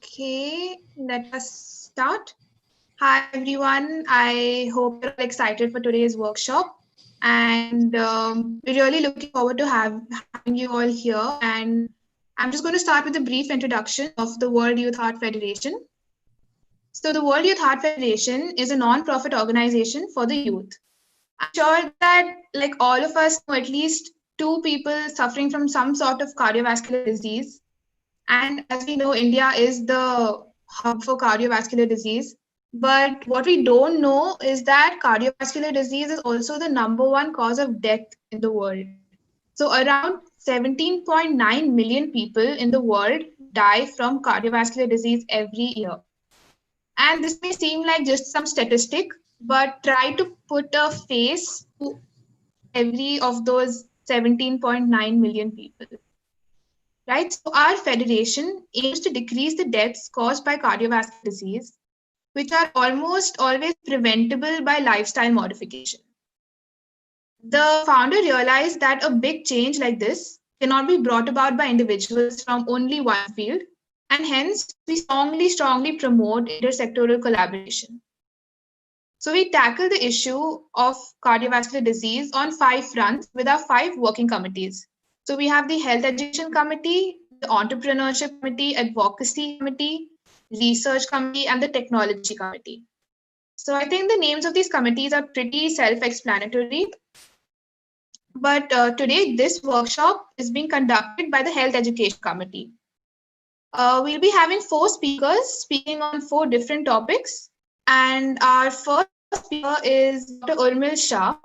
Okay, let us start. Hi everyone, I hope you're all excited for today's workshop and we're really looking forward to having you all here, and I'm just going to start with a brief introduction of the World Youth Heart Federation. So the World Youth Heart Federation is a non-profit organization for the youth. I'm sure that like all of us know at least two people suffering from some sort of cardiovascular disease. And as we know, India is the hub for cardiovascular disease. But what we don't know is that cardiovascular disease is also the number one cause of death in the world. So around 17.9 million people in the world die from cardiovascular disease every year. And this may seem like just some statistic, but try to put a face to every of those 17.9 million people. Right? So our federation aims to decrease the deaths caused by cardiovascular disease, which are almost always preventable by lifestyle modification. The founder realized that a big change like this cannot be brought about by individuals from only one field, and hence we strongly promote intersectoral collaboration. So we tackle the issue of cardiovascular disease on 5 fronts with our 5 working committees. So we have the Health Education Committee, the Entrepreneurship Committee, Advocacy Committee, Research Committee, and the Technology Committee. So I think the names of these committees are pretty self-explanatory. But today, this workshop is being conducted by the Health Education Committee. We'll be having 4 speakers speaking on 4 different topics. And our first speaker is Dr. Urmil Shah.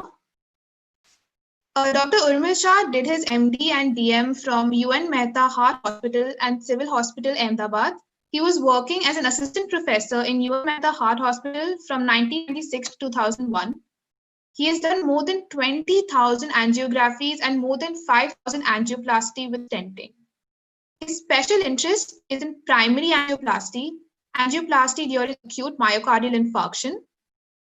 Dr. Urmil Shah did his MD and DM from UN Mehta Heart Hospital and Civil Hospital, Ahmedabad. He was working as an assistant professor in UN Mehta Heart Hospital from 1996 to 2001. He has done more than 20,000 angiographies and more than 5,000 angioplasty with stenting. His special interest is in primary angioplasty, angioplasty during acute myocardial infarction.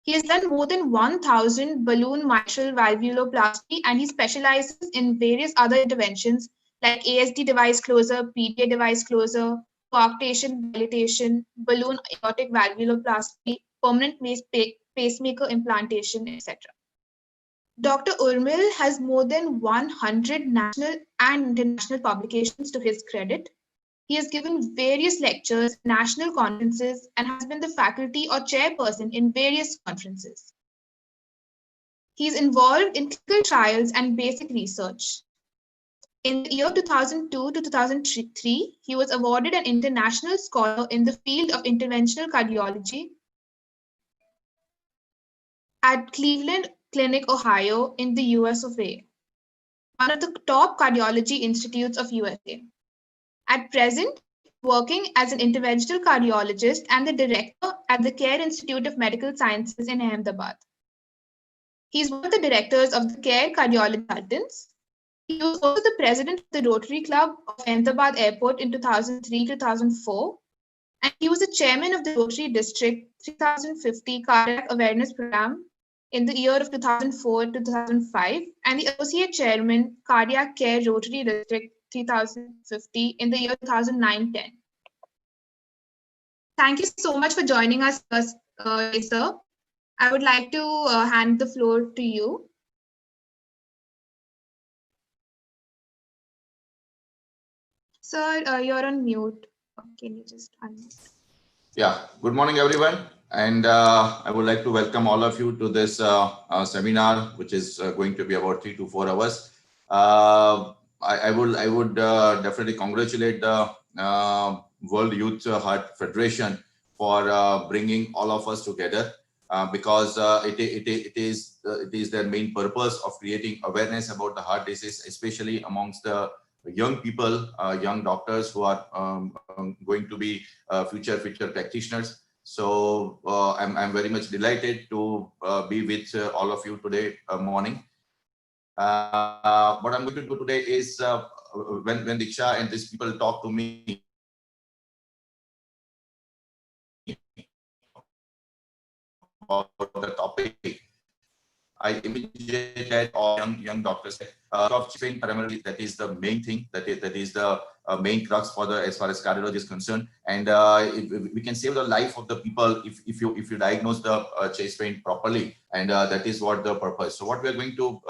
He has done more than 1,000 balloon mitral valvuloplasty, and he specializes in various other interventions like ASD device closure, PDA device closure, coarctation, dilatation, balloon aortic valvuloplasty, permanent pacemaker implantation, etc. Dr. Urmil has more than 100 national and international publications to his credit. He has given various lectures, national conferences, and has been the faculty or chairperson in various conferences. He is involved in clinical trials and basic research. In the year 2002 to 2003, he was awarded an international scholar in the field of interventional cardiology at Cleveland Clinic, Ohio, in the US of A, one of the top cardiology institutes of USA. At present, working as an interventional cardiologist and the director at the Care Institute of Medical Sciences in Ahmedabad. He is one of the directors of the Care Cardiology Consultants. He was also the president of the Rotary Club of Ahmedabad Airport in 2003-2004, and he was the chairman of the Rotary District 3050 Cardiac Awareness Program in the year of 2004 to 2005, and the associate chairman, Cardiac Care Rotary District 3050 in the year 2009-10. Thank you so much for joining us, sir. I would like to hand the floor to you. Sir, you're on mute. Can you just unmute? Yeah, good morning, everyone. And I would like to welcome all of you to this seminar, which is going to be about 3 to 4 hours. I would definitely congratulate the World Youth Heart Federation for bringing all of us together because it is their main purpose of creating awareness about the heart disease, especially amongst the young people, young doctors who are going to be future practitioners. So I'm very much delighted to be with all of you today morning. What I'm going to do today is when Diksha and these people talk to me about the topic, I immediately had all young doctors of chest pain primarily. That is the main thing. That is the main crux for the as far as cardiology is concerned. And we can save the life of the people if you diagnose the chest pain properly. And that is what the purpose. So what we are going to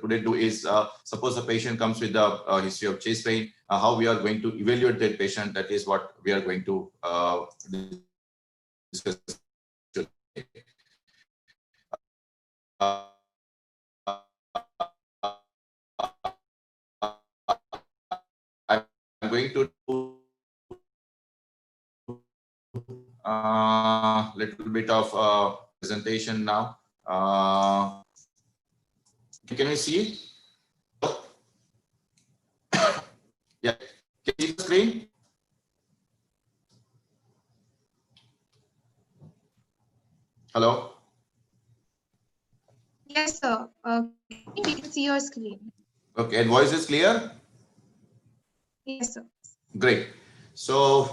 today do is suppose the patient comes with a history of chest pain. How we are going to evaluate that patient. That is what we are going to discuss today. I'm going to do little bit of presentation now. Can you see it? Yeah. Can you see the screen? Hello. Yes, sir. We can see your screen. Okay. And voice is clear? Yes, sir. Great. So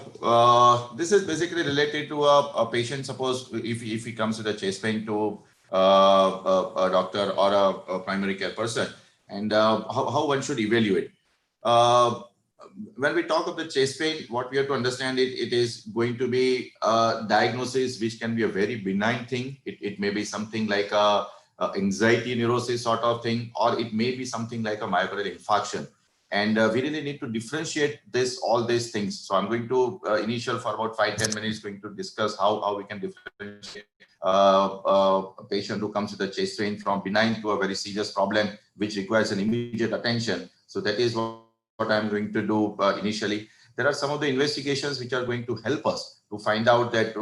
this is basically related to a patient. Suppose if he comes with a chest pain to a doctor or a primary care person, and how one should evaluate. Uh, when we talk of the chest pain, what we have to understand it is going to be a diagnosis which can be a very benign thing. It may be something like a anxiety neurosis sort of thing, or it may be something like a myocardial infarction. And we really need to differentiate all these things. So I'm going to initial for about 5-10 minutes going to discuss how we can differentiate a patient who comes with a chest pain from benign to a very serious problem which requires an immediate attention. So that is what I'm going to do initially. There are some of the investigations which are going to help us to find out that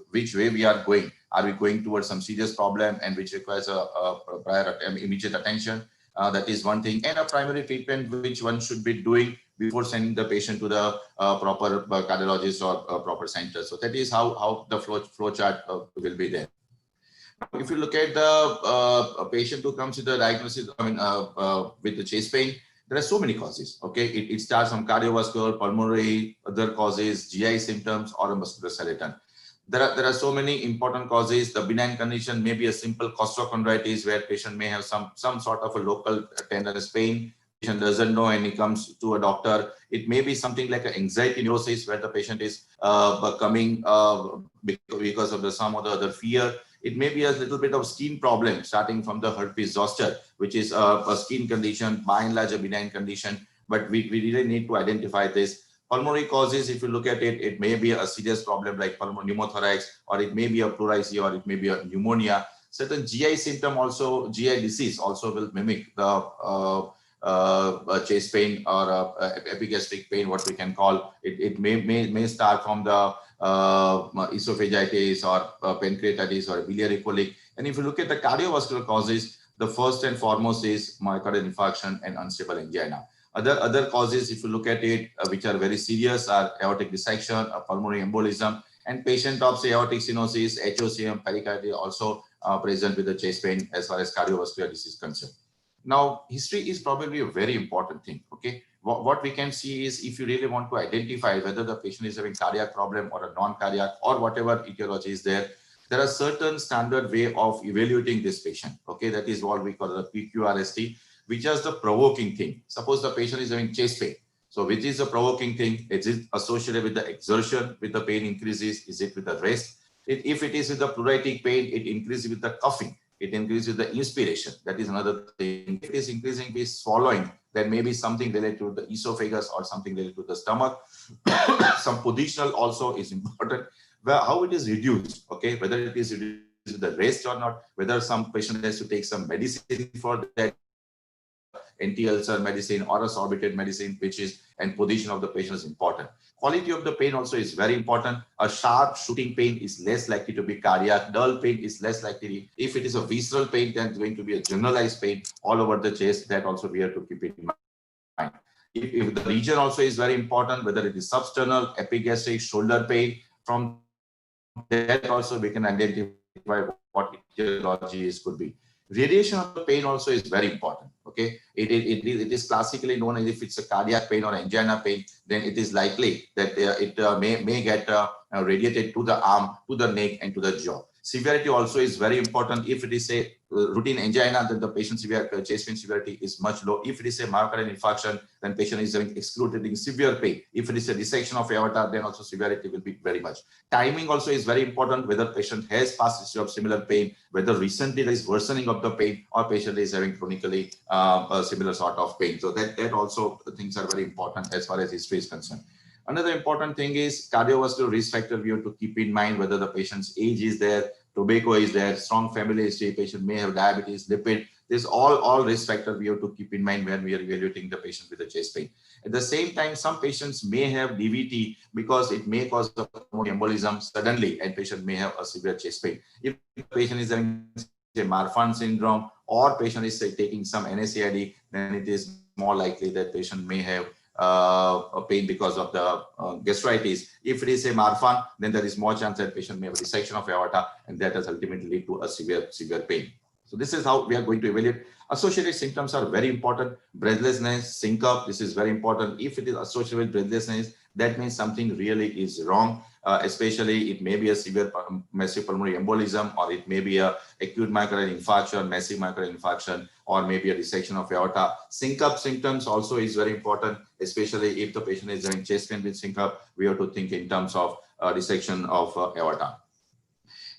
which way we are going. Are we going towards some serious problem and which requires a prior immediate attention? That is one thing, and a primary treatment which one should be doing before sending the patient to the proper cardiologist or proper center. So that is how the flow chart will be there. If you look at the patient who comes with the diagnosis, with the chest pain, there are so many causes. Okay, it starts from cardiovascular, pulmonary, other causes, GI symptoms, or a musculoskeletal. There are so many important causes. The benign condition may be a simple costochondritis where patient may have some sort of a local tenderness pain. Patient doesn't know and he comes to a doctor. It may be something like an anxiety neurosis where the patient is coming because of some or the other fear. It may be a little bit of skin problem starting from the herpes zoster, which is a skin condition, by and large a benign condition. But we really need to identify this. Pulmonary causes, if you look at it, it may be a serious problem like pneumothorax, or it may be a pleurisy, or it may be a pneumonia. Certain GI symptom also, GI disease also will mimic the chest pain or epigastric pain, what we can call it. It may start from the esophagitis or pancreatitis or biliary colic. And if you look at the cardiovascular causes, the first and foremost is myocardial infarction and unstable angina. Other causes, if you look at it, which are very serious, are aortic dissection, a pulmonary embolism, and patient of say, aortic stenosis, HOCM, pericarditis also present with the chest pain as far as cardiovascular disease is concerned. Now, history is probably a very important thing. Okay, what we can see is if you really want to identify whether the patient is having cardiac problem or a non-cardiac or whatever etiology is there, there are certain standard way of evaluating this patient. Okay, that is what we call the PQRST, which is the provoking thing. Suppose the patient is having chest pain. So which is the provoking thing? Is it associated with the exertion, with the pain increases? Is it with the rest? If it is with the pleuritic pain, it increases with the coughing. It increases with the inspiration. That is another thing. If it is increasing with swallowing, then maybe something related to the esophagus or something related to the stomach. Some positional also is important. Well, how it is reduced, okay, whether it is reduced with the rest or not, whether some patient has to take some medicine for that, anti-ulcer medicine or a sorbited medicine, which is, and position of the patient is important. Quality of the pain also is very important. A sharp shooting pain is less likely to be cardiac. Dull pain is less likely. If it is a visceral pain, then it's going to be a generalized pain all over the chest. That also we have to keep it in mind. If the region also is very important, whether it is substernal, epigastric, shoulder pain, from that also we can identify what etiology is could be. Radiation of the pain also is very important. Okay, it is classically known as if it's a cardiac pain or angina pain, then it is likely that it may get radiated to the arm, to the neck, and to the jaw. Severity also is very important. If it is a routine angina, then the patient chest pain severity is much low. If it is a myocardial infarction, then patient is having excruciating severe pain. If it is a dissection of aorta, then also severity will be very much. Timing also is very important, whether patient has past history of similar pain, whether recently there is worsening of the pain, or patient is having chronically a similar sort of pain. So that also things are very important as far as history is concerned. Another important thing is cardiovascular risk factor. We have to keep in mind whether the patient's age is there, tobacco is there, strong family history, patient may have diabetes, lipid. This all risk factor we have to keep in mind when we are evaluating the patient with a chest pain. At the same time, some patients may have DVT because it may cause a pulmonary embolism suddenly, and patient may have a severe chest pain. If the patient is having a Marfan syndrome or patient is taking some NSAID, then it is more likely that patient may have a pain because of the gastritis. If it is a Marfan, then there is more chance that patient may have a dissection of aorta, and that has ultimately lead to a severe pain. So this is how we are going to evaluate. Associated symptoms are very important. Breathlessness, syncope, this is very important. If it is associated with breathlessness, that means something really is wrong. Especially it may be a severe massive pulmonary embolism, or it may be a acute myocardial infarction, massive myocardial infarction, or maybe a dissection of aorta. Syncope symptoms also is very important, especially if the patient is having chest pain with syncope. We have to think in terms of dissection of aorta.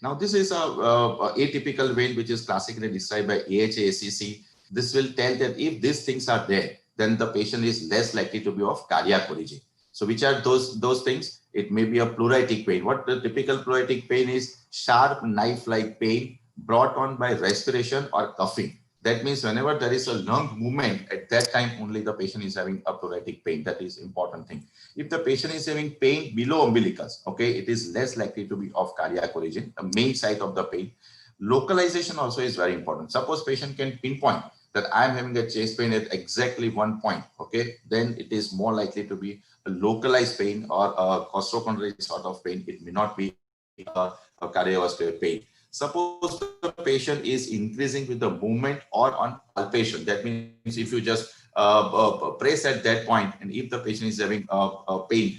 Now, this is a atypical vein, which is classically described by AHA-ACC. This will tell that if these things are there, then the patient is less likely to be of cardiac origin. So which are those things? It may be a pleuritic pain. What the typical pleuritic pain is? Sharp knife-like pain brought on by respiration or coughing. That means whenever there is a lung movement, at that time only the patient is having a pleuritic pain. That is important thing. If the patient is having pain below umbilicus, okay, it is less likely to be of cardiac origin, the main site of the pain. Localization also is very important. Suppose patient can pinpoint that I am having a chest pain at exactly one point, okay, then it is more likely to be a localized pain or a costochondrial sort of pain. It may not be a cardiovascular pain. Suppose the patient is increasing with the movement or on palpation. That means if you just press at that point, and if the patient is having pain,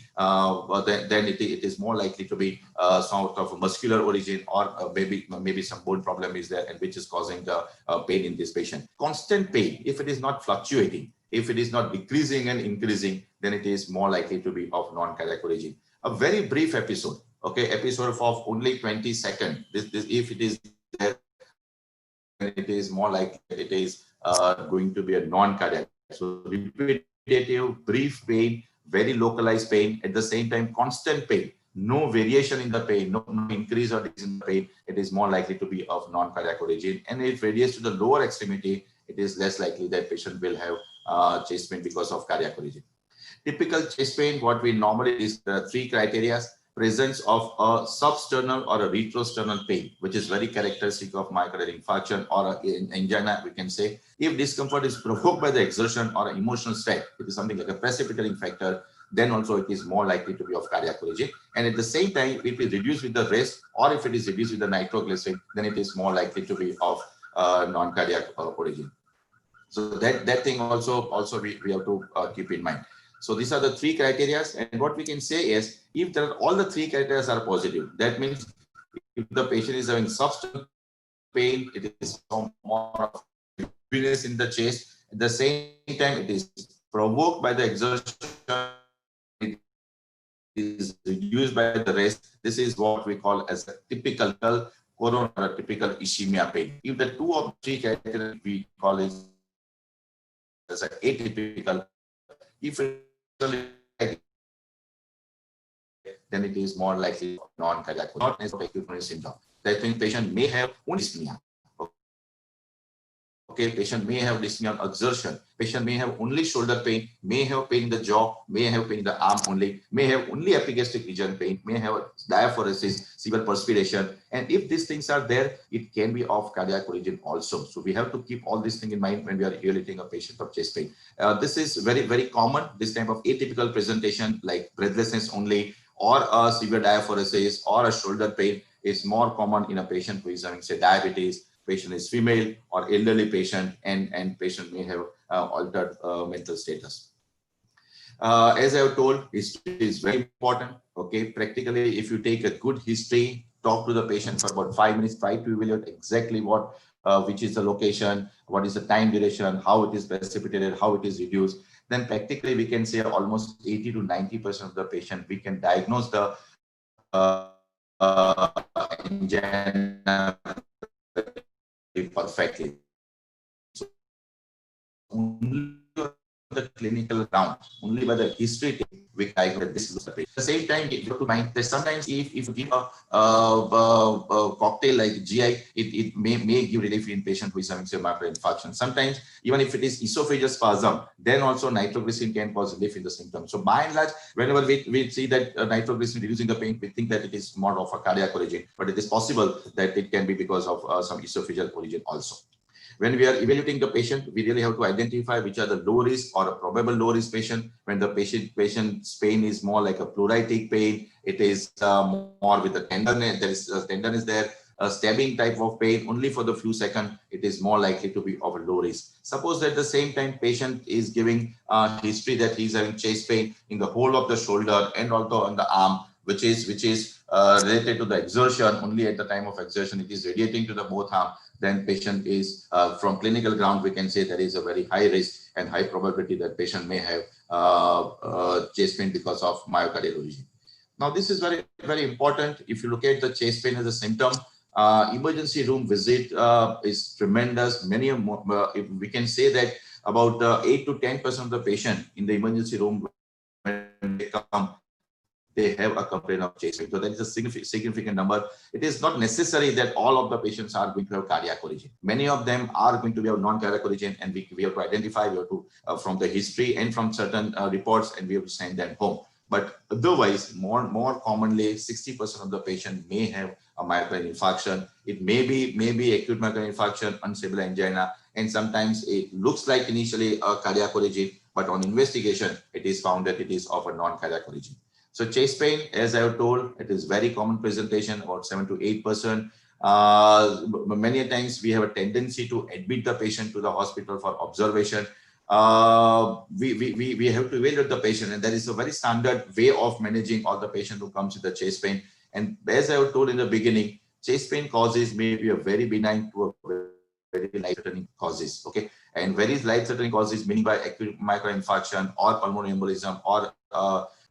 then it is more likely to be sort of a muscular origin, or maybe some bone problem is there, and which is causing the pain in this patient. Constant pain, if it is not fluctuating, if it is not decreasing and increasing, then it is more likely to be of non-cardiac origin. A very brief episode, okay, episode of only 20 seconds. This if it is there, then it is more likely it is going to be a non-cardiac. So repetitive, brief pain, very localized pain, at the same time constant pain, no variation in the pain, no increase or decrease in the pain, it is more likely to be of non-cardiac origin. And if it radiates to the lower extremity, it is less likely that patient will have chest pain because of cardiac origin. Typical chest pain, what we normally is three criteria: presence of a substernal or a retrosternal pain, which is very characteristic of myocardial infarction or angina, we can say. If discomfort is provoked by the exertion or emotional state, it is something like a precipitating factor, then also it is more likely to be of cardiac origin. And at the same time, if it is reduced with the rest, or if it is reduced with the nitroglycerin, then it is more likely to be of non-cardiac origin. So that thing also we have to keep in mind. So these are the three criteria, and what we can say is, if there are all the three criteria are positive, that means if the patient is having substance pain, it is more of heaviness in the chest. At the same time, it is provoked by the exertion, it is reduced by the rest. This is what we call as a typical coronary or typical ischemia pain. If the two of three criteria we call it as an atypical, if it then it is more likely non-cardiac, not necessarily acute coronary syndrome. That means patient may have only dyspnea. Okay, patient may have dyspnea on exertion. Patient may have only shoulder pain, may have pain in the jaw, may have pain in the arm only, may have only epigastric region pain, may have diaphoresis, severe perspiration. And if these things are there, it can be of cardiac origin also. So we have to keep all these things in mind when we are evaluating a patient of chest pain. This is very, very common, this type of atypical presentation, like breathlessness only, or a severe diaphoresis, or a shoulder pain is more common in a patient who is having, say, diabetes, patient is female or elderly patient, and patient may have altered mental status. As I have told, history is very important. Okay, practically, if you take a good history, talk to the patient for about 5 minutes, try to evaluate exactly which is the location, what is the time duration, how it is precipitated, how it is reduced. Then practically we can say almost 80 to 90% of the patient, we can diagnose the angina perfectly. So only on the clinical ground, only by the history we can diagnose this is the patient. At the same time, you have to mind that sometimes if you give a cocktail like GI, it may give relief in patient who is having say microinfarction. Sometimes even if it is esophageal spasm, then also nitroglycerin can cause relief in the symptoms. So by and large, whenever we see that nitroglycerin reducing the pain, we think that it is more of a cardiac origin, but it is possible that it can be because of some esophageal origin also. When we are evaluating the patient, we really have to identify which are the low risk or a probable low risk patient. When the patient's pain is more like a pleuritic pain, it is more with a tenderness, there is a tenderness there, a stabbing type of pain only for the few seconds, it is more likely to be of a low risk. Suppose that at the same time patient is giving history that he's having chest pain in the whole of the shoulder and also on the arm, which is related to the exertion. Only at the time of exertion it is radiating to the both arm, then patient is from clinical ground, we can say there is a very high risk and high probability that patient may have chest pain because of myocardial origin. Now this is very, very important. If you look at the chest pain as a symptom, emergency room visit is tremendous. We can say that about 8 to 10% of the patient in the emergency room, when they come, they have a complaint of chest pain. So that is a significant number. It is not necessary that all of the patients are going to have cardiac origin. Many of them are going to be of non-cardiac origin, and we have to identify, we have to from the history and from certain reports, and we have to send them home. But otherwise, more commonly, 60% of the patient may have a myocardial infarction. It may be acute myocardial infarction, unstable angina, and sometimes it looks like initially a cardiac origin, but on investigation, it is found that it is of a non-cardiac origin. So chest pain, as I have told, it is very common presentation, about 7 to 8%. Many times we have a tendency to admit the patient to the hospital for observation. We have to evaluate the patient, and that is a very standard way of managing all the patient who comes with the chest pain. And as I have told in the beginning, chest pain causes may be a very benign to a very life-threatening causes. Okay, and very life-threatening causes, meaning by acute microinfarction or pulmonary embolism or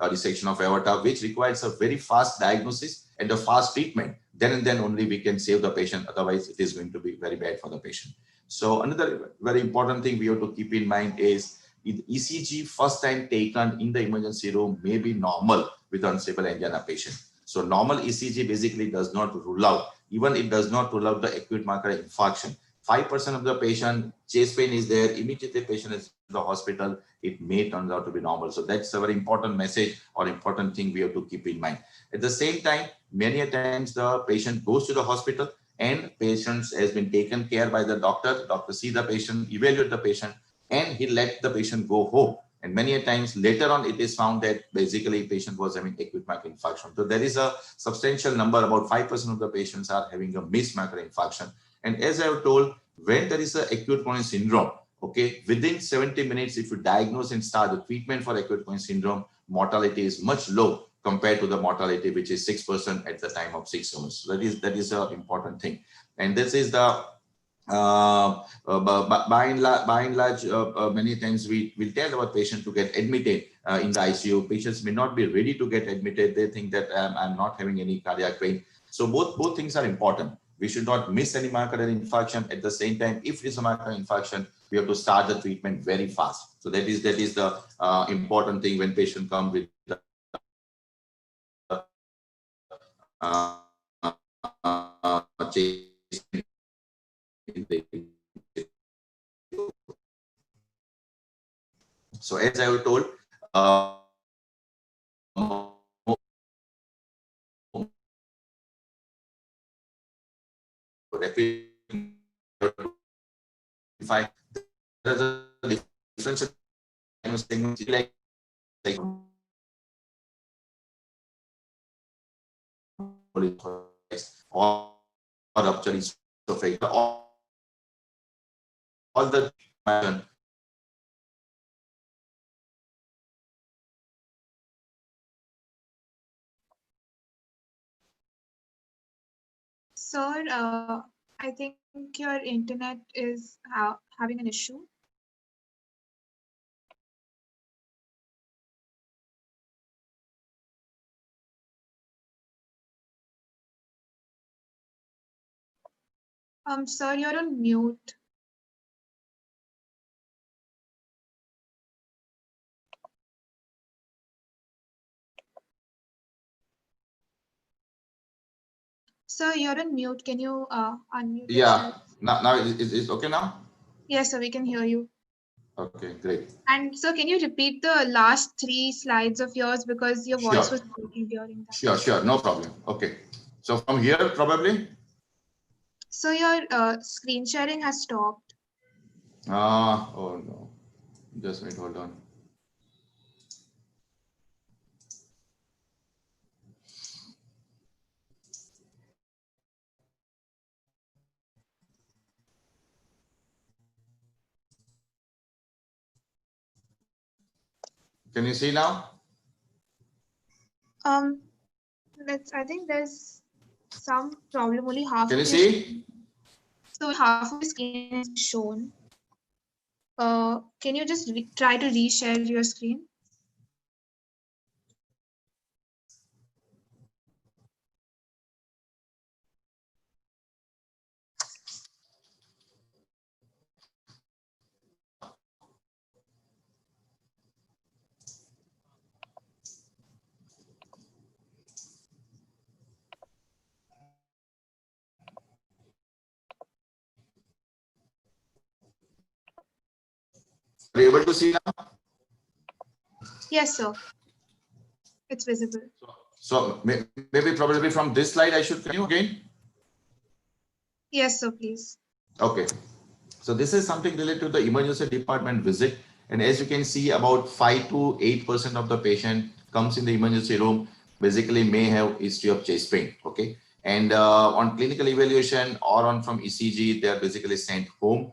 a dissection of aorta, which requires a very fast diagnosis and a fast treatment. Then and then only we can save the patient. Otherwise, it is going to be very bad for the patient. So another very important thing we have to keep in mind is ECG first time taken in the emergency room may be normal with unstable angina patient. So normal ECG basically does not rule out, even it does not rule out the acute myocardial infarction. 5% of the patient, chest pain is there, immediately patient is in the hospital, it may turn out to be normal. So that's a very important message or important thing we have to keep in mind. At the same time, many times the patient goes to the hospital and patients has been taken care by the doctor see the patient, evaluate the patient, and he let the patient go home. And many times later on, it is found that basically patient was having acute myocardial infarction. So there is a substantial number, about 5% of the patients are having a missed myocardial infarction. And as I have told, when there is an acute coronary syndrome, okay, within 70 minutes, if you diagnose and start the treatment for acute coronary syndrome, mortality is much low compared to the mortality, which is 6% at the time of 6 hours. So that is an important thing. And this is the by and large, many times we will tell our patient to get admitted in the ICU. Patients may not be ready to get admitted. They think that I'm not having any cardiac pain. So both things are important. We should not miss any myocardial infarction. At the same time, if it's a myocardial infarction, we have to start the treatment very fast. So that is the important thing when patient come with so as I was told, if I there's a difference like or rupture esophagus, all the Sir, I think your internet is having an issue. Sir, you're on mute. Sir, you're on mute. Can you unmute Yeah. yourself? Now is okay now? Yes, sir, we can hear you. Okay, great. And so, can you repeat the last three slides of yours because your voice Sure. was breaking during that? Sure. No problem. Okay. So from here, probably. So, your screen sharing has stopped. Oh no. Just wait, hold on. Can you see now? Um, I think there's some problem. Only half Can you of your see? screen. So, half of your screen is shown. Can you just try to reshare your screen? Are you able to see now? Yes, sir. It's visible. So maybe probably from this slide I should continue again. Yes, sir, please. Okay. So this is something related to the emergency department visit. And as you can see, about 5 to 8% of the patient comes in the emergency room, basically may have history of chest pain. Okay. And on clinical evaluation or on from ECG, they are basically sent home,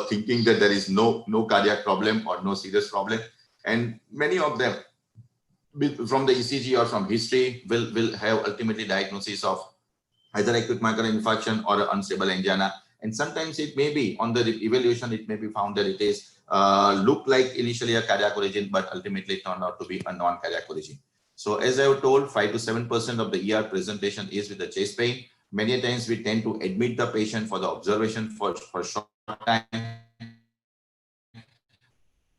thinking that there is no cardiac problem or no serious problem. And many of them from the ECG or from history will have ultimately diagnosis of either acute myocardial infarction or unstable angina. And sometimes it may be on the evaluation, it may be found that it is look like initially a cardiac origin, but ultimately turned out to be a non-cardiac origin. So as I was told, 5 to 7% of the ER presentation is with the chest pain. Many times we tend to admit the patient for the observation for short time.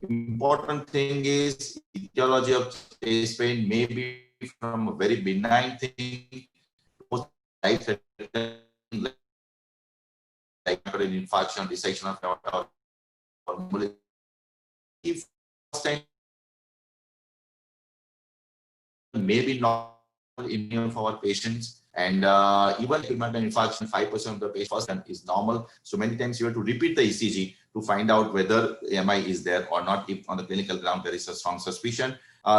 Important thing is etiology of chest pain may be from a very benign thing, most life-threatening, like infarction, dissection of aorta, or if maybe not in many of our patients, and even pulmonary infarction, 5% of the patients first is normal. So many times you have to repeat the ECG to find out whether MI is there or not. If on the clinical ground there is a strong suspicion,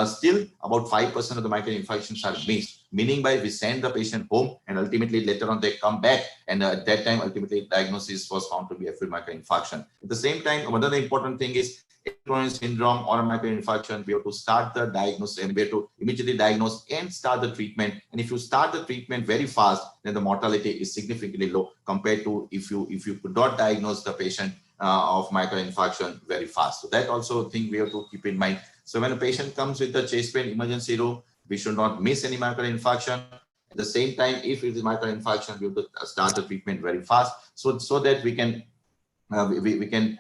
still about 5% of the myocardial infarctions are missed, meaning by we send the patient home and ultimately later on they come back, and at that time ultimately diagnosis was found to be acute myocardial infarction. At the same time, another important thing is Coronary syndrome or a myocardial infarction, we have to start the diagnosis and we have to immediately diagnose and start the treatment. And if you start the treatment very fast, then the mortality is significantly low compared to if you could not diagnose the patient of myocardial infarction very fast. So that also thing we have to keep in mind. So when a patient comes with the chest pain emergency room, we should not miss any myocardial infarction. At the same time, if it is myocardial infarction, we have to start the treatment very fast so that we can we can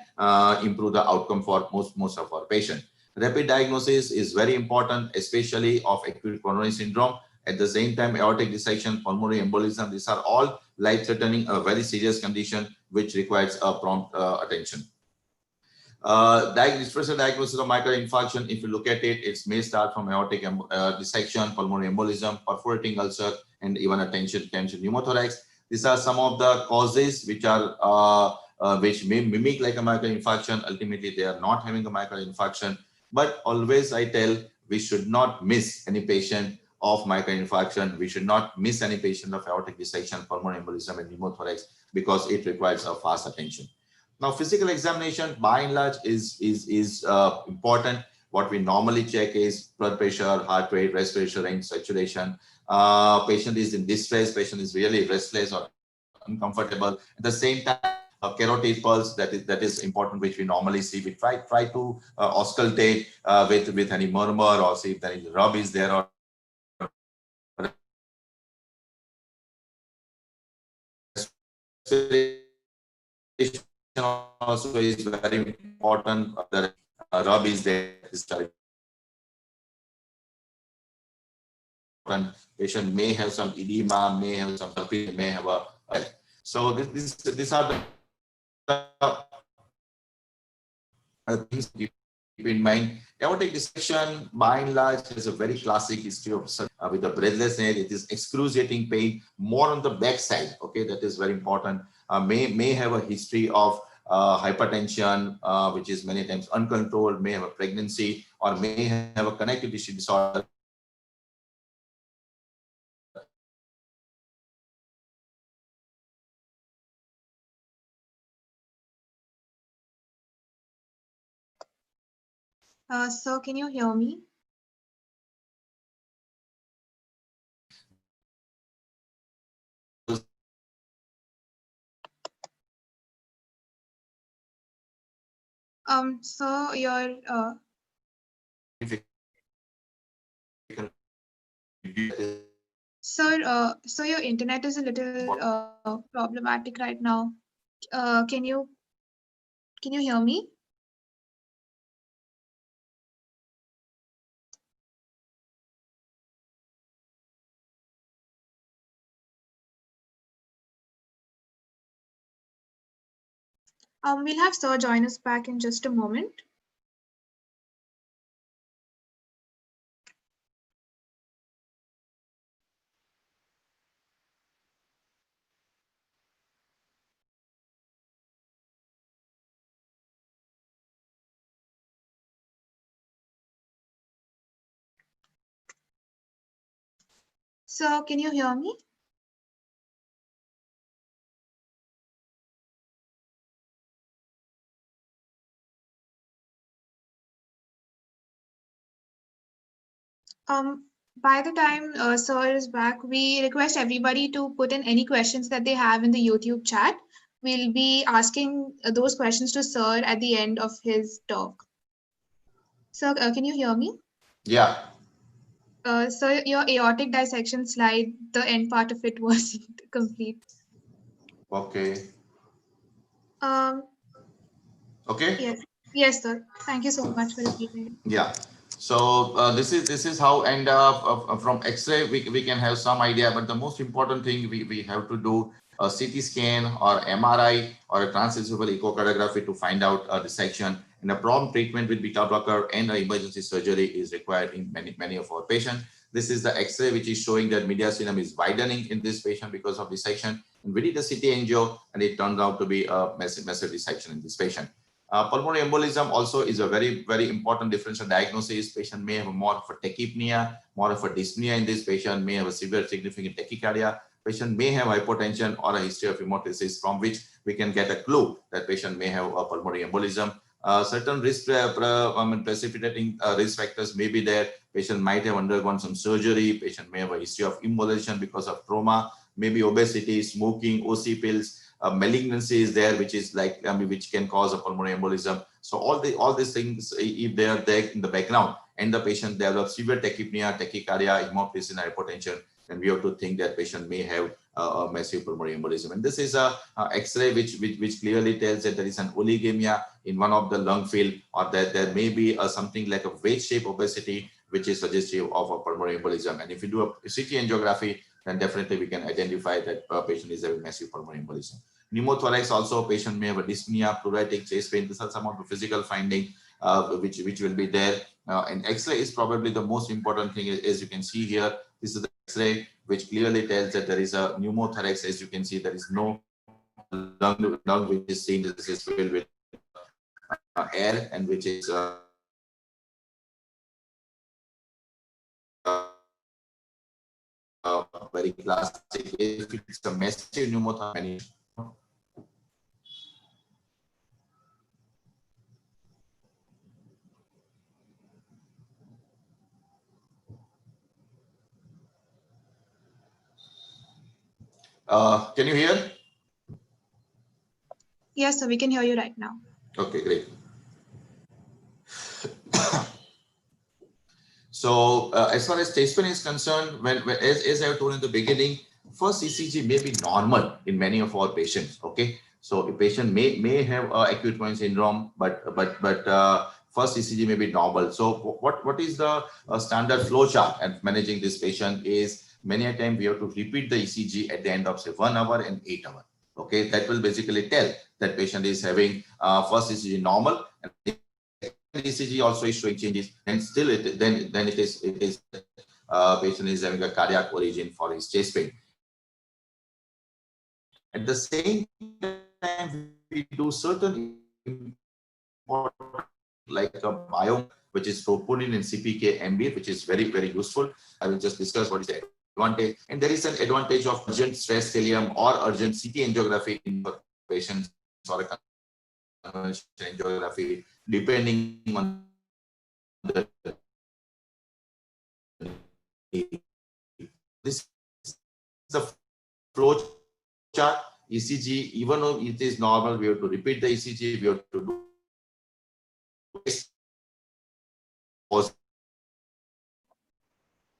improve the outcome for most of our patients. Rapid diagnosis is very important, especially of acute coronary syndrome. At the same time, aortic dissection, pulmonary embolism, these are all life-threatening, a very serious condition which requires a prompt attention. Differential diagnosis of myocardial infarction, if you look at it, it may start from aortic dissection, pulmonary embolism, perforating ulcer, and even a tension pneumothorax. These are some of the causes which are which may mimic like a myocardial infarction. Ultimately, they are not having a myocardial infarction. But always I tell, we should not miss any patient of myocardial infarction. We should not miss any patient of aortic dissection, pulmonary embolism, and pneumothorax because it requires a fast attention. Now, physical examination by and large is important. What we normally check is blood pressure, heart rate, respiration rate, saturation. Patient is in distress, patient is really restless or uncomfortable. At the same time, carotid pulse that is important, which we normally see. We try to auscultate with any murmur, or see if any rub is there, or also is very important. The rub is there. Is very important. Patient may have some edema, may have some surgery, may have a. So these are the things to keep in mind. Aortic dissection, by and large, has a very classic history of with the breathlessness. It is excruciating pain, more on the back side. Okay, that is very important. May have a history of hypertension, which is many times uncontrolled, may have a pregnancy, or may have a connective tissue disorder. So can you hear me? So your sir, so your internet is a little problematic right now. Can you hear me? We'll have Sir join us back in just a moment. So can you hear me? By the time Sir is back, we request everybody to put in any questions that they have in the YouTube chat. We'll be asking those questions to Sir at the end of his talk. Sir, can you hear me? Yeah. So your aortic dissection slide, the end part of it wasn't complete. Okay. Um, Okay. yes, yes, sir. Thank you so much for repeating. Yeah. So this is how, and from X-ray we can have some idea, but the most important thing we have to do a CT scan or MRI or a transcatheter echocardiography to find out a dissection. And a prompt treatment with beta blocker and emergency surgery is required in many of our patients. This is the X-ray which is showing that mediastinum is widening in this patient because of dissection. And we did a CT angio, and it turned out to be a massive dissection in this patient. Pulmonary embolism also is a very important differential diagnosis. Patient may have more of a tachypnea, more of a dyspnea in this patient, may have a severe significant tachycardia. Patient may have hypotension or a history of hemolysis, from which we can get a clue that patient may have a pulmonary embolism. Certain precipitating risk factors may be there. Patient might have undergone some surgery. Patient may have a history of immolation because of trauma, maybe obesity, smoking, OC pills. Malignancy is there, which is like which can cause a pulmonary embolism. So all these things, if they are there in the background, and the patient develops severe tachypnea, tachycardia, hemolysis, and hypotension, then we have to think that patient may have a massive pulmonary embolism. And this is a X-ray which clearly tells that there is an oligemia in one of the lung field, or that there may be something like a wedge-shaped obesity, which is suggestive of a pulmonary embolism. And if you do a CT angiography, then definitely we can identify that patient is having massive pulmonary embolism. Pneumothorax also, patient may have a dyspnea, pleuritic chest pain. These are some of the physical findings which will be there. And X-ray is probably the most important thing, as you can see here. This is the X-ray which clearly tells that there is a pneumothorax. As you can see, there is no lung which is seen. This is filled with air, and which is very classic. If it's a massive pneumothorax, can you hear? Yes, sir, we can hear you right now. Okay, great. So as far as chest pain is concerned, as I told in the beginning, first ECG may be normal in many of our patients. Okay, so a patient may have acute pain syndrome, but first ECG may be normal. So what is the standard flow chart and managing this patient is many a time we have to repeat the ECG at the end of say 1 hour and 8 hours. Okay, that will basically tell that patient is having first ECG normal and ECG also is showing changes, and still then it is patient is having a cardiac origin for his chest pain. At the same time, we do certain important like a biome, which is troponin and CPK MB, which is very useful. I will just discuss what is the advantage, and there is an advantage of urgent stress thallium or urgent CT angiography in patients or a conventional angiography, depending on the this is the flow chart. ECG, even though it is normal, we have to repeat the ECG, we have to do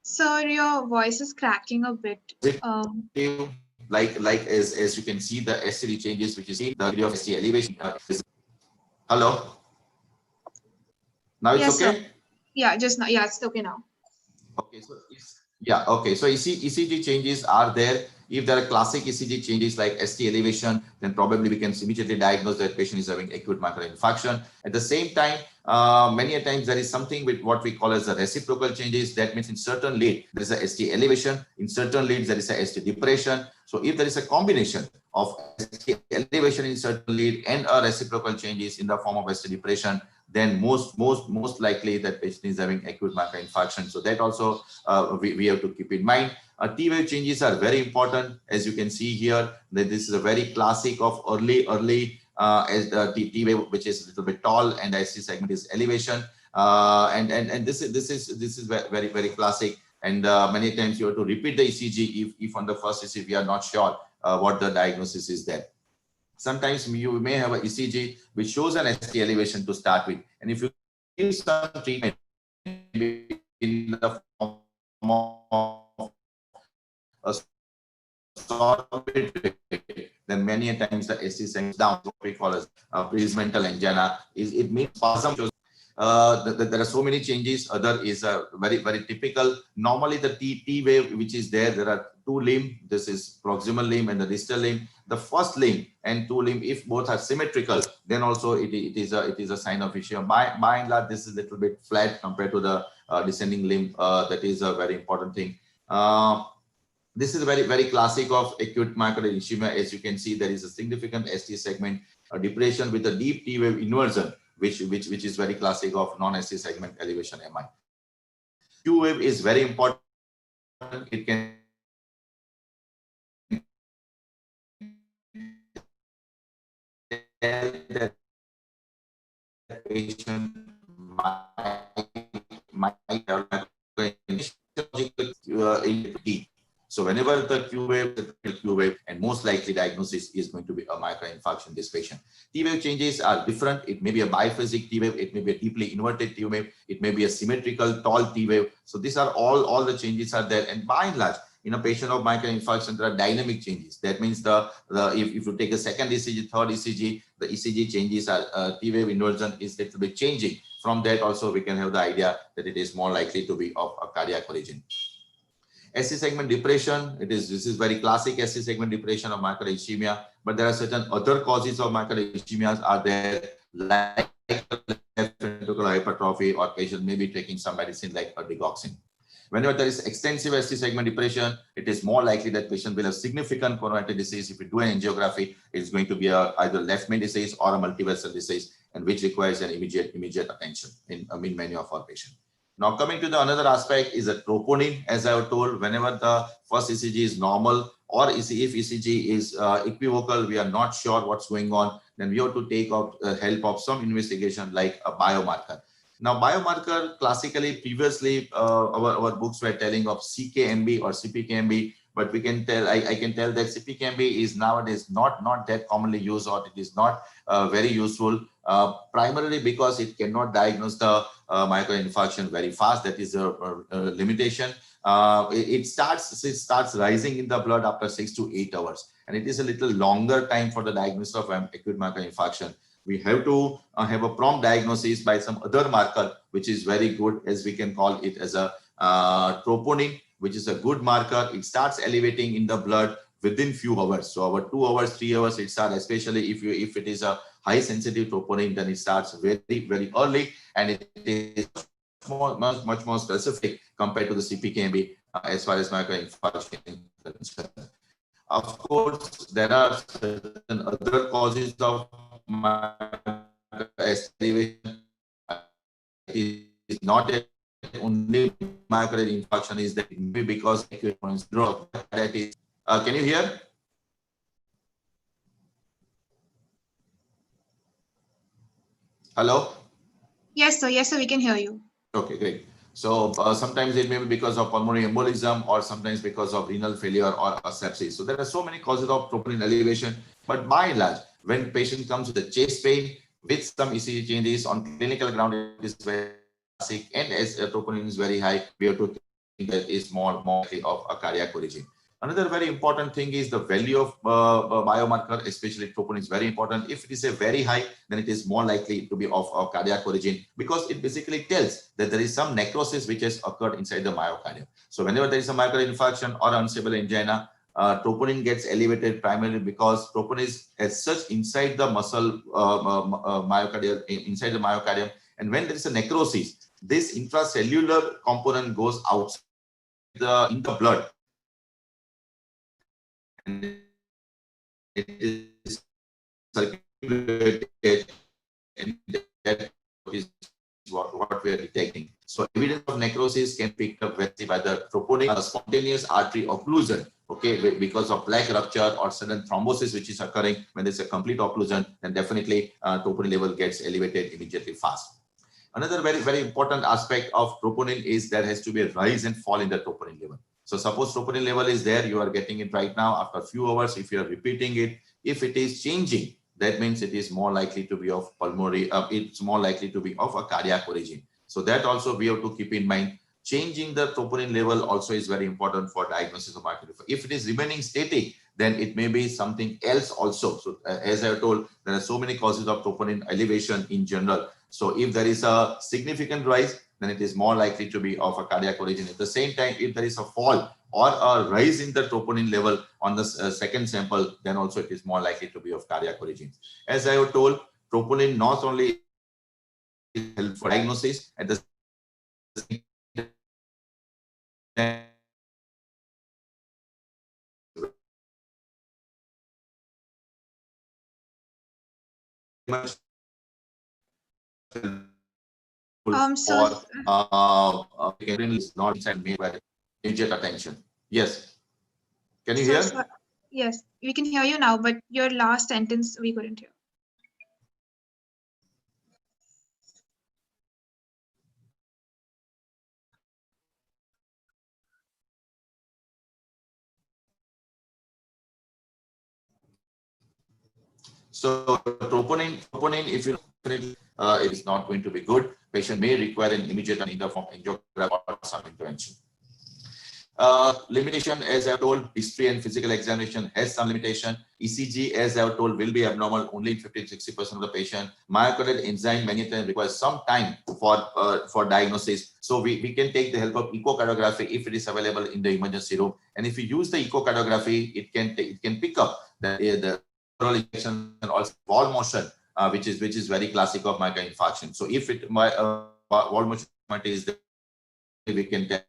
Sir, your voice is cracking a bit. like as you can see the STD changes, which is the degree of ST elevation. Hello, now it's Yes, sir. okay. Yeah, just now. Yeah, it's okay now. Okay, so okay. So ECG changes are there. If there are classic ECG changes like ST elevation, then probably we can immediately diagnose that patient is having acute myocardial infarction. At the same time, many a times there is something with what we call as the reciprocal changes. That means in certain lead there is a ST elevation, in certain leads there is a ST depression. So if there is a combination of ST elevation in certain lead and a reciprocal changes in the form of ST depression, then most likely that patient is having acute myocardial infarction. So that also we have to keep in mind. T-wave changes are very important. As you can see here, that this is a very classic of early as the T-wave, which is a little bit tall, and the ST segment is elevation. And this is very classic. And many times you have to repeat the ECG if on the first ECG we are not sure what the diagnosis is there. Sometimes you may have an ECG which shows an ST elevation to start with, and if you give some treatment in the form of a solid, then many a times the ST segment down. What we call as pre-mental angina is it means spasm. There are so many changes. Other is a very typical. Normally the T wave which is there are two limb. This is proximal limb and the distal limb. The first limb and two limb, if both are symmetrical, then also it is a sign of issue. By and large, this is a little bit flat compared to the descending limb. That is a very important thing. This is very classic of acute myocardial ischemia. As you can see, there is a significant ST segment depression with a deep T wave inversion, which is very classic of non-ST segment elevation MI. Q wave is very important. It can tell that patient might have T. So whenever the Q wave, and most likely diagnosis is going to be a myocardial infarction in this patient. T wave changes are different. It may be a biphasic T wave. It may be a deeply inverted T wave. It may be a symmetrical tall T wave. So these are all the changes are there. And by and large, in a patient of myocardial infarction, there are dynamic changes. That means if you take a second ECG, third ECG, the ECG changes are T wave inversion is little bit changing. From that also we can have the idea that it is more likely to be of a cardiac origin. SC segment depression, this is very classic SC segment depression of myocardial ischemia, but there are certain other causes of myocardial ischemias are there, like left ventricular hypertrophy, or patient may be taking some medicine like a digoxin. Whenever there is extensive ST segment depression, it is more likely that patient will have significant coronary disease. If you do an angiography, it's going to be either left main disease or a multivessel disease, and which requires an immediate attention in many of our patients. Now coming to the another aspect is a troponin. As I was told, whenever the first ECG is normal, or if ECG is equivocal, we are not sure what's going on, then we have to take help of some investigation like a biomarker. Now, biomarker classically, previously, our books were telling of CKMB or CPKMB, but we can tell, I can tell that CPKMB is nowadays not that commonly used, or it is not very useful, primarily because it cannot diagnose the myocardial infarction very fast. That is a limitation. It starts rising in the blood after 6 to 8 hours, and it is a little longer time for the diagnosis of acute myocardial infarction. We have to have a prompt diagnosis by some other marker, which is very good, as we can call it as a troponin, which is a good marker. It starts elevating in the blood within few hours. So about 2 hours, 3 hours, it starts, especially if it is a high sensitive troponin, then it starts very early, and it is much more specific compared to the CPKMB as far as myocardial infarction is concerned. Of course, there are certain other causes of elevation. It is not only myocardial infarction, is that maybe because acute syndrome. That is, can you hear? Hello? Yes, sir. Yes, sir. We can hear you. Okay, great. So sometimes it may be because of pulmonary embolism, or sometimes because of renal failure or sepsis. So there are so many causes of troponin elevation. But by and large, when patient comes with a chest pain with some ECG changes on clinical ground, it is very classic, and as troponin is very high, we have to think that is more likely of a cardiac origin. Another very important thing is the value of biomarker, especially troponin is very important. If it is a very high, then it is more likely to be of cardiac origin, because it basically tells that there is some necrosis which has occurred inside the myocardium. So whenever there is a myocardial infarction or unstable angina, troponin gets elevated primarily because troponin is as such inside the muscle myocardial, inside the myocardium, and when there is a necrosis, this intracellular component goes outside in the blood, and it is circulated, and that is what we are detecting. So evidence of necrosis can be picked up by the troponin, spontaneous artery occlusion, okay, because of plaque rupture or sudden thrombosis which is occurring. When there's a complete occlusion, then definitely troponin level gets elevated immediately fast. Another very important aspect of troponin is there has to be a rise and fall in the troponin level. So suppose troponin level is there, you are getting it right now. After a few hours, if you are repeating it, if it is changing, that means it is more likely to be of pulmonary, it's more likely to be of a cardiac origin. So that also we have to keep in mind. Changing the troponin level also is very important for diagnosis of myocardial infarction. If it is remaining static, then it may be something else also. So as I told, there are so many causes of troponin elevation in general. So if there is a significant rise, then it is more likely to be of a cardiac origin. At the same time, if there is a fall or a rise in the troponin level on the second sample, then also it is more likely to be of cardiac origin. As I have told, troponin not only is helpful for diagnosis, at the same time, So for is not inside made by immediate attention. Yes. Can you hear? Yes, we can hear you now, but your last sentence we couldn't hear. So troponin, if you it is not going to be good. Patient may require an immediate and either from angiography or some intervention. Limitation, as I've told, history and physical examination has some limitation. ECG, as I've told, will be abnormal only in 50-60% of the patient. Myocardial enzyme many times requires some time for diagnosis. So we can take the help of echocardiography if it is available in the emergency room. And if you use the echocardiography, it can pick up the injection and also wall motion, which is very classic of myocardial infarction. So if it wall motion is there, we can tell.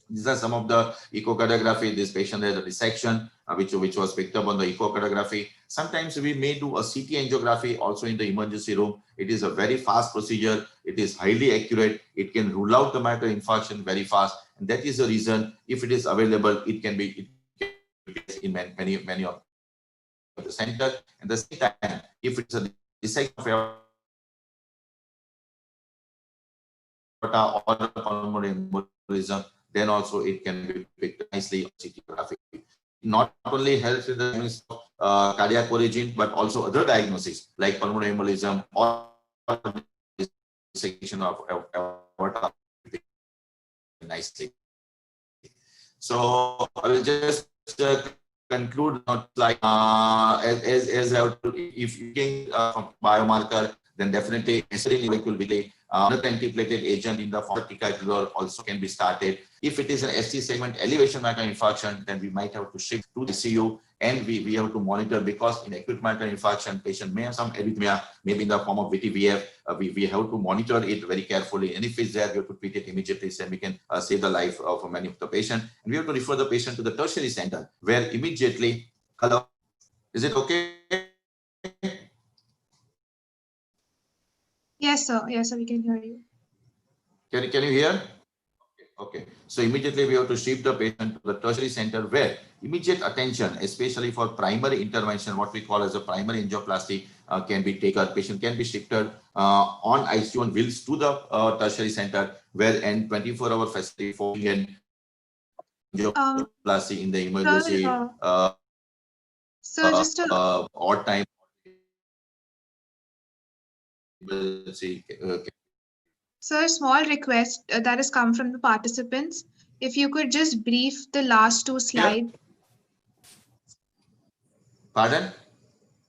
These are some of the echocardiography. This patient has a dissection, which was picked up on the echocardiography. Sometimes we may do a CT angiography also in the emergency room. It is a very fast procedure. It is highly accurate. It can rule out the myocardial infarction very fast. And that is the reason, if it is available, it can be utilized in many of the center. At the same time, if it's a dissection of aorta or a pulmonary embolism, then also it can be picked nicely on CT. It not only helps with the diagnosis of cardiac origin, but also other diagnoses like pulmonary embolism or dissection of aorta nicely. So I will just conclude not like as I would, if you can from biomarker, then definitely aspirin molecule with another antiplatelet agent in the form of ticagrelor also can be started. If it is an ST segment elevation myocardial infarction, then we might have to shift to the ICU, and we have to monitor, because in acute myocardial infarction, patient may have some arrhythmia, maybe in the form of VTVF. We have to monitor it very carefully, and if it's there, we have to treat it immediately, so we can save the life of many of the patient. And we have to refer the patient to the tertiary center, where immediately, hello, is it okay? Yes, sir. Yes, sir. We can hear you. Can you hear? Okay, so immediately we have to shift the patient to the tertiary center, where immediate attention, especially for primary intervention, what we call as a primary angioplasty, can be taken. Patient can be shifted on ICU on wheels to the tertiary center, where and 24-hour facility for angioplasty in the Sir, emergency sir, just a odd time. Sir, small request that has come from the participants. If you could just brief the last two slides. Pardon?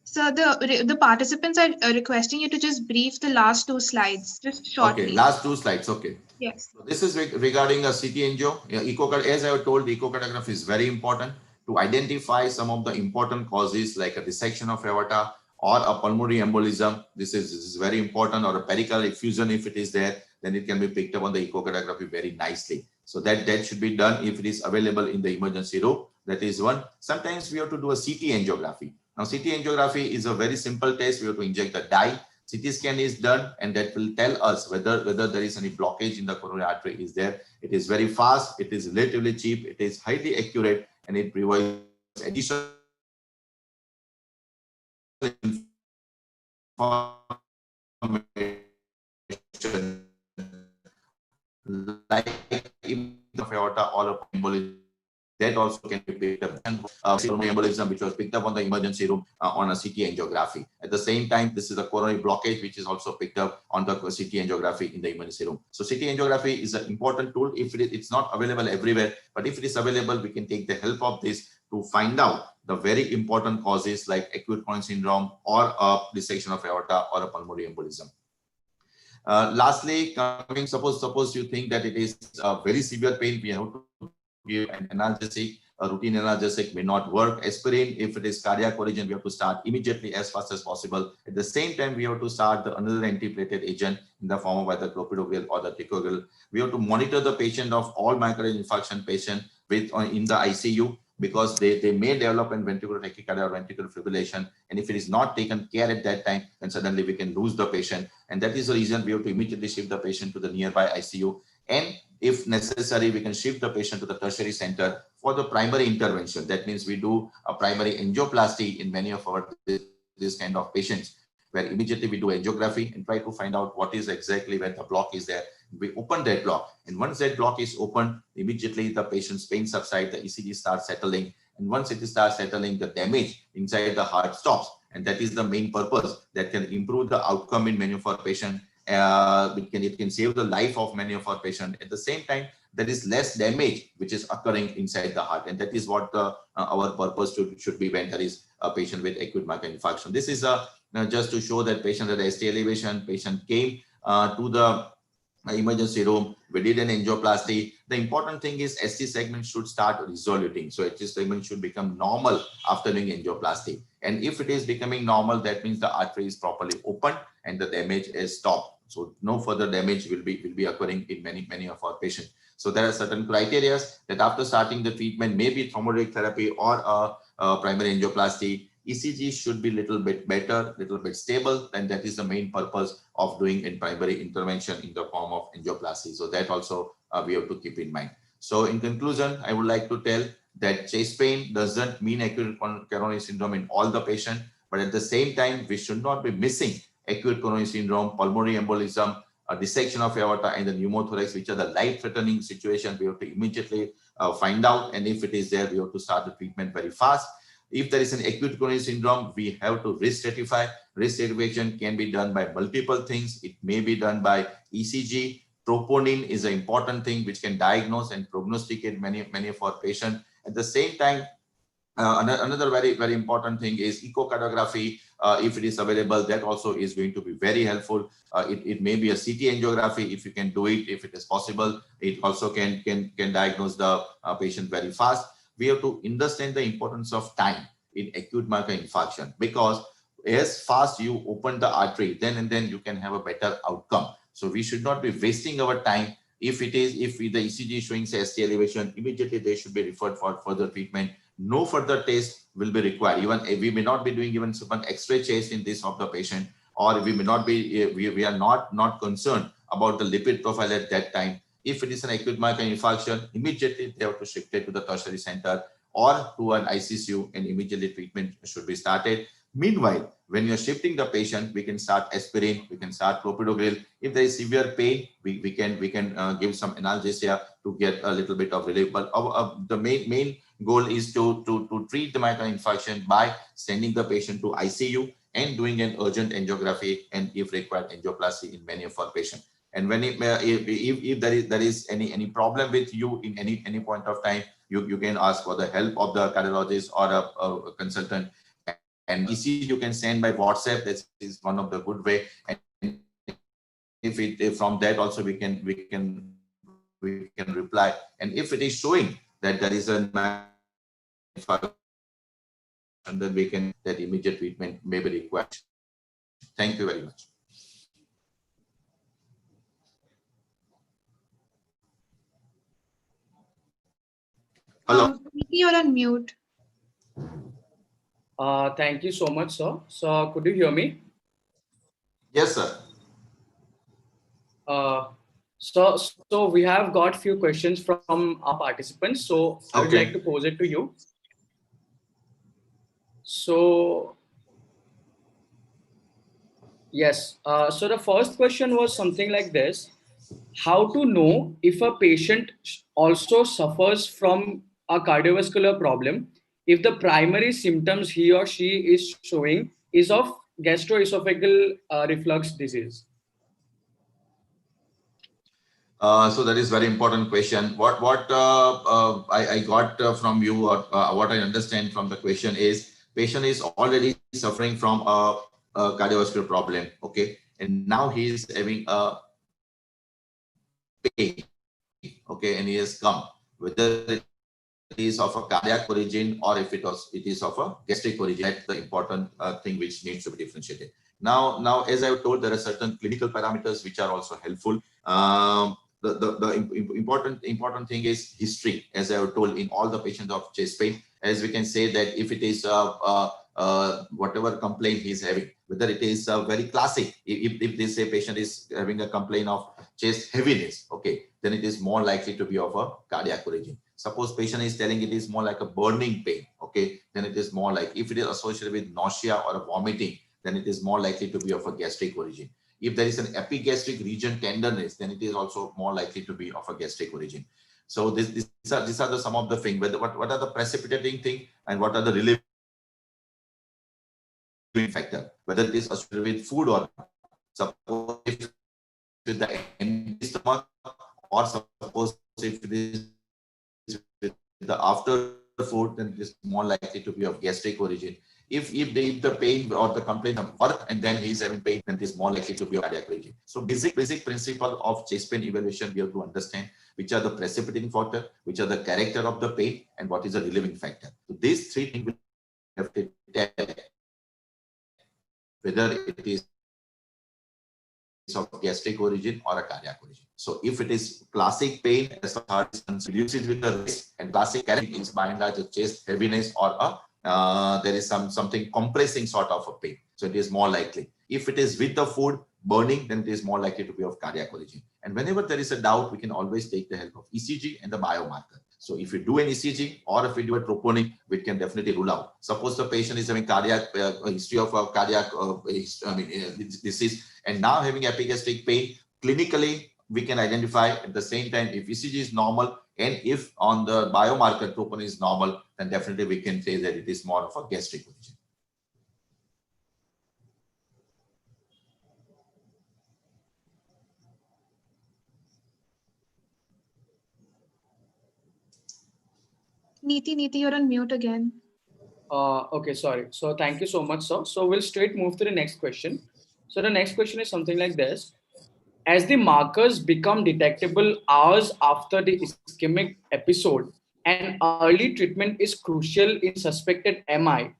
So the participants are requesting you to just brief the last two slides, just shortly. Okay, last two slides. Okay. Yes. So this is regarding a CT angio. As I have told, the echocardiography is very important to identify some of the important causes like a dissection of aorta or a pulmonary embolism. This is very important, or a pericardial effusion. If it is there, then it can be picked up on the echocardiography very nicely. So that should be done if it is available in the emergency room. That is one. Sometimes we have to do a CT angiography. Now, CT angiography is a very simple test. We have to inject the dye. CT scan is done, and that will tell us whether there is any blockage in the coronary artery is there. It is very fast, it is relatively cheap, it is highly accurate, and it provides additional information like of aorta or a embolism. That also can be picked up. Pulmonary embolism, which was picked up on the emergency room on a CT angiography. At the same time, this is a coronary blockage, which is also picked up on the CT angiography in the emergency room. So CT angiography is an important tool. If it's not available everywhere, but if it is available, we can take the help of this to find out the very important causes like acute coronary syndrome or a dissection of aorta or a pulmonary embolism. Lastly, suppose you think that it is a very severe pain, we have to give an analgesic. A routine analgesic may not work. Aspirin, if it is cardiac origin, we have to start immediately as fast as possible. At the same time, we have to start another antiplatelet agent in the form of either clopidogrel or the ticagrelor. We have to monitor the patient of all myocardial infarction patient in the ICU, because they may develop an ventricular tachycardia or ventricular fibrillation. And if it is not taken care at that time, then suddenly we can lose the patient. And that is the reason we have to immediately shift the patient to the nearby ICU. And if necessary, we can shift the patient to the tertiary center for the primary intervention. That means we do a primary angioplasty in many of our this kind of patients, where immediately we do angiography and try to find out what is exactly where the block is there. We open that block, and once that block is open, immediately the patient's pain subsides, the ECG starts settling, and once it starts settling, the damage inside the heart stops. And that is the main purpose that can improve the outcome in many of our patients. It can save the life of many of our patients. At the same time, there is less damage which is occurring inside the heart, and that is what our purpose should be when there is a patient with acute myocardial infarction. This is just to show that patient had ST elevation. Patient came to the emergency room. We did an angioplasty. The important thing is ST segment should start resoluting. So ST segment should become normal after doing angioplasty. And if it is becoming normal, that means the artery is properly open and the damage is stopped. So no further damage will be occurring in many of our patients. So there are certain criteria that after starting the treatment, maybe thrombolytic therapy or primary angioplasty, ECG should be little bit better, little bit stable, and that is the main purpose of doing in primary intervention in the form of angioplasty. So that also we have to keep in mind. So in conclusion, I would like to tell that chest pain doesn't mean acute coronary syndrome in all the patient, but at the same time, we should not be missing acute coronary syndrome, pulmonary embolism, dissection of aorta, and the pneumothorax, which are the life-threatening situations. We have to immediately find out, and if it is there, we have to start the treatment very fast. If there is an acute coronary syndrome, we have to risk stratify. Risk stratification can be done by multiple things. It may be done by ECG. Troponin is an important thing which can diagnose and prognosticate many of our patients. At the same time, another very important thing is echocardiography. If it is available, that also is going to be very helpful. It may be a CT angiography if you can do it, if it is possible. It also can diagnose the patient very fast. We have to understand the importance of time in acute myocardial infarction, because as fast you open the artery, then and then you can have a better outcome. So we should not be wasting our time. If the ECG is showing say ST elevation, immediately they should be referred for further treatment. No further test will be required. Even we may not be doing even one X-ray chest in this of the patient, or we may not be, we are not concerned about the lipid profile at that time. If it is an acute myocardial infarction, immediately they have to shift it to the tertiary center or to an ICU, and immediately treatment should be started. Meanwhile, when you're shifting the patient, we can start aspirin, we can start clopidogrel. If there is severe pain, we can give some analgesia to get a little bit of relief. But the main goal is to treat the myocardial infarction by sending the patient to ICU and doing an urgent angiography, and if required, angioplasty in many of our patients. And when if there is any problem with you in any point of time, you can ask for the help of the cardiologist or a consultant. And ECG you can send by WhatsApp. That is one of the good way. And if from that also we can reply. And if it is showing that there is a and then we can, that immediate treatment may be required. Thank you very much. Hello. You're on mute. Thank you so much, sir. So could you hear me? Yes, sir. So we have got few questions from our participants. So I would like to pose it to you. So yes. So the first question was something like this: how to know if a patient also suffers from a cardiovascular problem if the primary symptoms he or she is showing is of gastroesophageal reflux disease? So that is very important question. What I got from you, or what I understand from the question is, patient is already suffering from a cardiovascular problem, okay, and now he is having a pain, okay, and he has come, whether it is of a cardiac origin or if it is of a gastric origin. That's the important thing which needs to be differentiated. Now, as I told, there are certain clinical parameters which are also helpful. The important thing is history, as I have told, in all the patients of chest pain. As we can say that if it is whatever complaint he is having, whether it is very classic, if they say patient is having a complaint of chest heaviness, okay, then it is more likely to be of a cardiac origin. Suppose patient is telling it is more like a burning pain, okay, then it is more like, if it is associated with nausea or vomiting, then it is more likely to be of a gastric origin. If there is an epigastric region tenderness, then it is also more likely to be of a gastric origin. So these are some of the things. What are the precipitating thing and what are the relieving factor? Whether it is associated with food or not. Suppose if with the empty stomach, or suppose if it is with the after food, then it is more likely to be of gastric origin. If the pain or the complaint of work and then he's having pain, then it is more likely to be of cardiac origin. So basic principle of chest pain evaluation, we have to understand which are the precipitating factor, which are the character of the pain, and what is the relieving factor. So these three things we have to tell whether it is of gastric origin or a cardiac origin. So if it is classic pain, as the heart is reduces with the wrist, and classic cardiac is by and large a chest heaviness or a there is something compressing sort of a pain. So it is more likely. If it is with the food burning, then it is more likely to be of cardiac origin. And whenever there is a doubt, we can always take the help of ECG and the biomarker. So if you do an ECG or if we do a troponin, we can definitely rule out. Suppose the patient is having cardiac history of cardiac disease and now having epigastric pain. Clinically, we can identify at the same time if ECG is normal and if on the biomarker troponin is normal, then definitely we can say that it is more of a gastric origin. Neeti, you're on mute again. Okay, sorry. So thank you so much, sir. So we'll straight move to the next question. So the next question is something like this. As the markers become detectable hours after the ischemic episode and early treatment is crucial in suspected MI,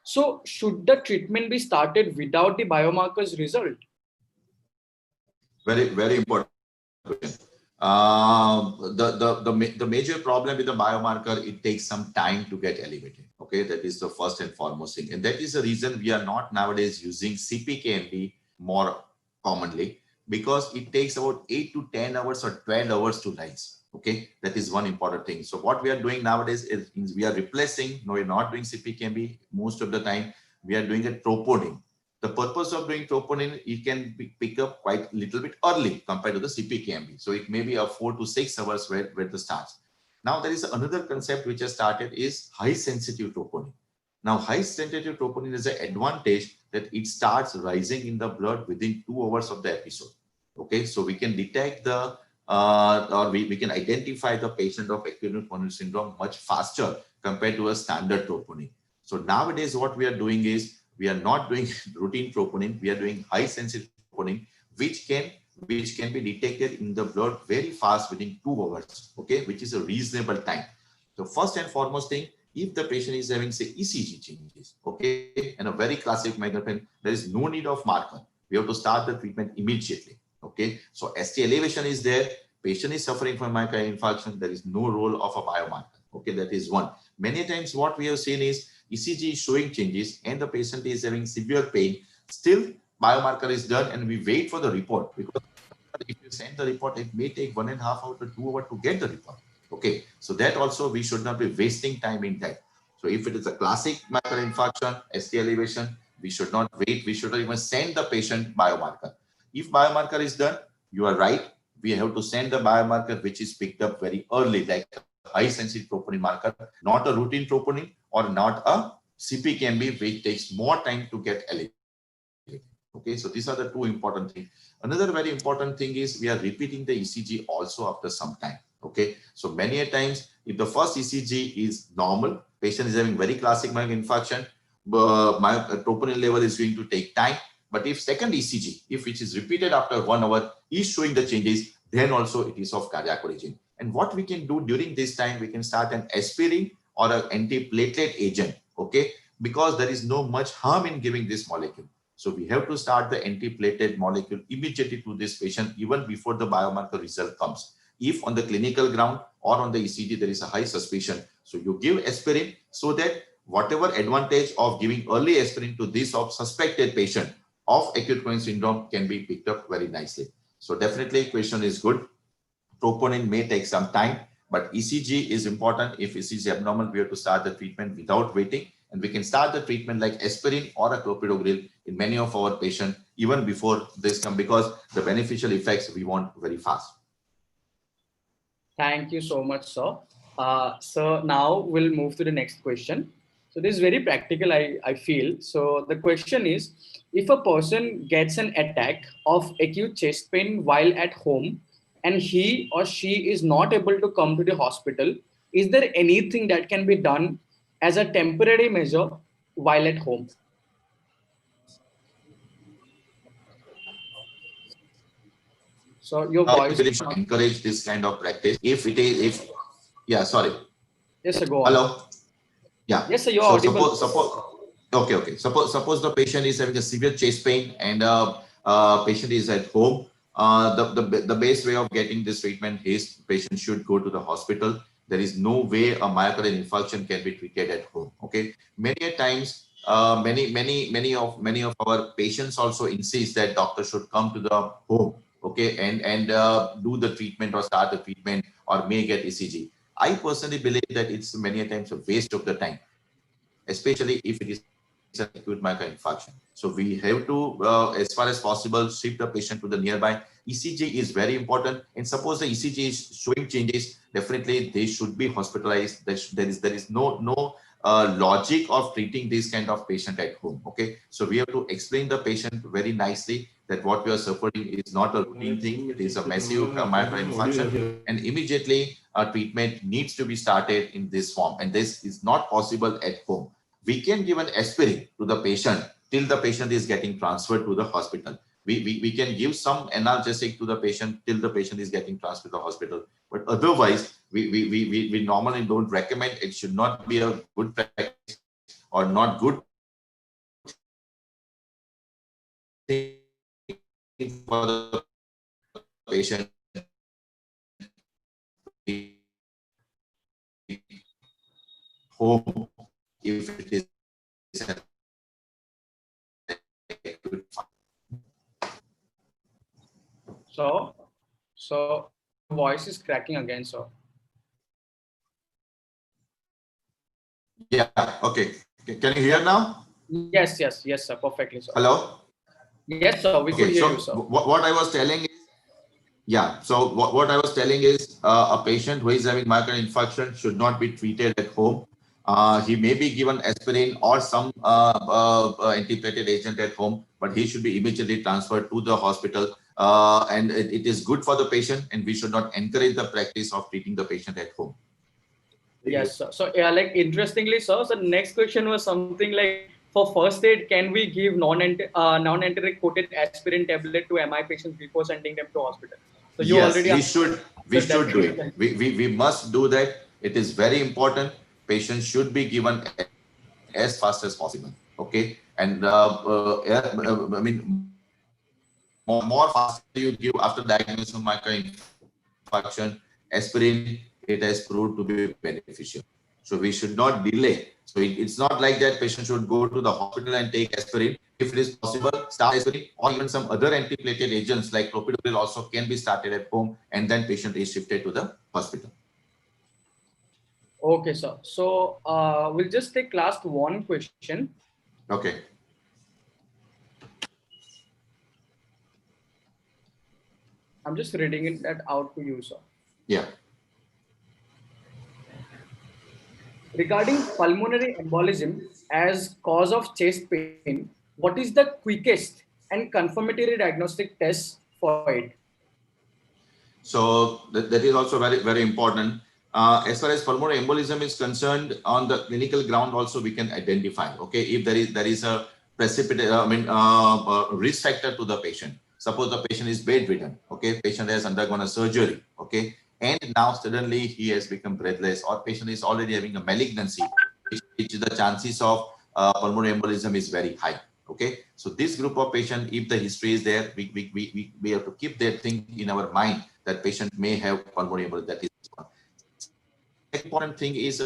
so should the treatment be started without the biomarkers result? Very, very important question. The major problem with the biomarker, it takes some time to get elevated. Okay, that is the first and foremost thing. And that is the reason we are not nowadays using CPKMB more commonly, because it takes about 8 to 10 hours or 12 hours to rise. Okay, that is one important thing. So what we are doing nowadays is we are replacing, no, we're not doing CPKMB most of the time. We are doing a troponin. The purpose of doing troponin, it can pick up quite a little bit early compared to the CPKMB. So it may be a 4 to 6 hours where the starts. Now there is another concept which has started is high sensitive troponin. Now high sensitive troponin is an advantage that it starts rising in the blood within 2 hours of the episode. Okay, so we can detect the or we can identify the patient of acute coronary syndrome much faster compared to a standard troponin. So nowadays what we are doing is we are not doing routine troponin, we are doing high sensitive troponin, which can be detected in the blood very fast within 2 hours, okay, which is a reasonable time. So first and foremost thing, if the patient is having say ECG changes, okay, and a very classic myocardial, there is no need of marker. We have to start the treatment immediately, okay. So ST elevation is there, patient is suffering from myocardial infarction, there is no role of a biomarker, okay, that is one. Many times what we have seen is ECG is showing changes and the patient is having severe pain. Still, biomarker is done and we wait for the report, because if you send the report, it may take 1.5 hours to 2 hours to get the report. Okay, so that also we should not be wasting time in that. So if it is a classic myocardial infarction, ST elevation, we should not wait. We should not even send the patient biomarker. If biomarker is done, you are right. We have to send the biomarker which is picked up very early, like high sensitive troponin marker, not a routine troponin or not a CPKMB, which takes more time to get elevated. Okay, so these are the two important things. Another very important thing is we are repeating the ECG also after some time. Okay, so many a times if the first ECG is normal, patient is having very classic myocardial infarction, my troponin level is going to take time. But if second ECG, if which is repeated after 1 hour, is showing the changes, then also it is of cardiac origin. And what we can do during this time, we can start an aspirin or an antiplatelet agent, okay? Because there is no much harm in giving this molecule. So we have to start the antiplatelet molecule immediately to this patient, even before the biomarker result comes. If on the clinical ground or on the ECG, there is a high suspicion. So you give aspirin so that whatever advantage of giving early aspirin to this of suspected patient of acute coronary syndrome can be picked up very nicely. So definitely question is good. Troponin may take some time, but ECG is important. If ECG is abnormal, we have to start the treatment without waiting. And we can start the treatment like aspirin or a clopidogrel in many of our patients even before this come, because the beneficial effects we want very fast. Thank you so much, sir. So now we'll move to the next question. So this is very practical, I feel. So the question is, if a person gets an attack of acute chest pain while at home and he or she is not able to come to the hospital, is there anything that can be done as a temporary measure while at home? So your voice. We should encourage this kind of practice. Yeah, sorry. Yes, sir, go on. Hello. Yeah. Yes, sir, you're so audible. Okay. Suppose the patient is having a severe chest pain and patient is at home. The best way of getting this treatment is patient should go to the hospital. There is no way a myocardial infarction can be treated at home. Okay. Many times, many of our patients also insist that doctor should come to the home. Okay, and do the treatment or start the treatment or may get ECG. I personally believe that it's many times a waste of the time, especially if it is an acute myocardial infarction. So we have to, as far as possible, shift the patient to the nearby. ECG is very important. And suppose the ECG is showing changes, definitely they should be hospitalized. There is no logic of treating this kind of patient at home. Okay, so we have to explain the patient very nicely that what we are suffering is not a routine thing. It is a massive myocardial infarction, and immediately treatment needs to be started in this form. And this is not possible at home. We can give an aspirin to the patient till the patient is getting transferred to the hospital. We can give some analgesic to the patient till the patient is getting transferred to the hospital. But otherwise, we normally don't recommend. It should not be a good practice or not good thing for the patient home if it is an acute. So voice is cracking again, sir. Yeah, okay. Can you hear now? Yes, sir. Perfectly, sir. Hello? Yes, sir. We could Okay, hear so you, sir. what I was telling is, yeah, so what I was telling is a patient who is having myocardial infarction should not be treated at home. He may be given aspirin or some antiplatelet agent at home, but he should be immediately transferred to the hospital. And it is good for the patient, and we should not encourage the practice of treating the patient at home. Yes, sir. So, yeah, like interestingly, sir, so next question was something like, for first aid, can we give non-enteric coated aspirin tablet to MI patients before sending them to hospital? So you Yes, already we should do that. it. We must do that. It is very important. Patients should be given as fast as possible. Okay, and I mean, more faster you give after diagnosis of myocardial infarction, aspirin, it has proved to be beneficial. So we should not delay. So it's not like that patient should go to the hospital and take aspirin. If it is possible, start aspirin, or even some other antiplatelet agents like clopidogrel also can be started at home, and then patient is shifted to the hospital. Okay, sir. So we'll just take last one question. Okay. I'm just reading it that out to you, sir. Yeah. Regarding pulmonary embolism as cause of chest pain, what is the quickest and confirmatory diagnostic test for it? So that is also very important. As far as pulmonary embolism is concerned, on the clinical ground also we can identify. Okay, if there is a precipitate, risk factor to the patient. Suppose the patient is bedridden. Okay, patient has undergone a surgery. Okay, and now suddenly he has become breathless, or patient is already having a malignancy, which the chances of pulmonary embolism is very high. Okay, so this group of patient, if the history is there, we have to keep that thing in our mind that patient may have pulmonary embolism. That is one. The important thing is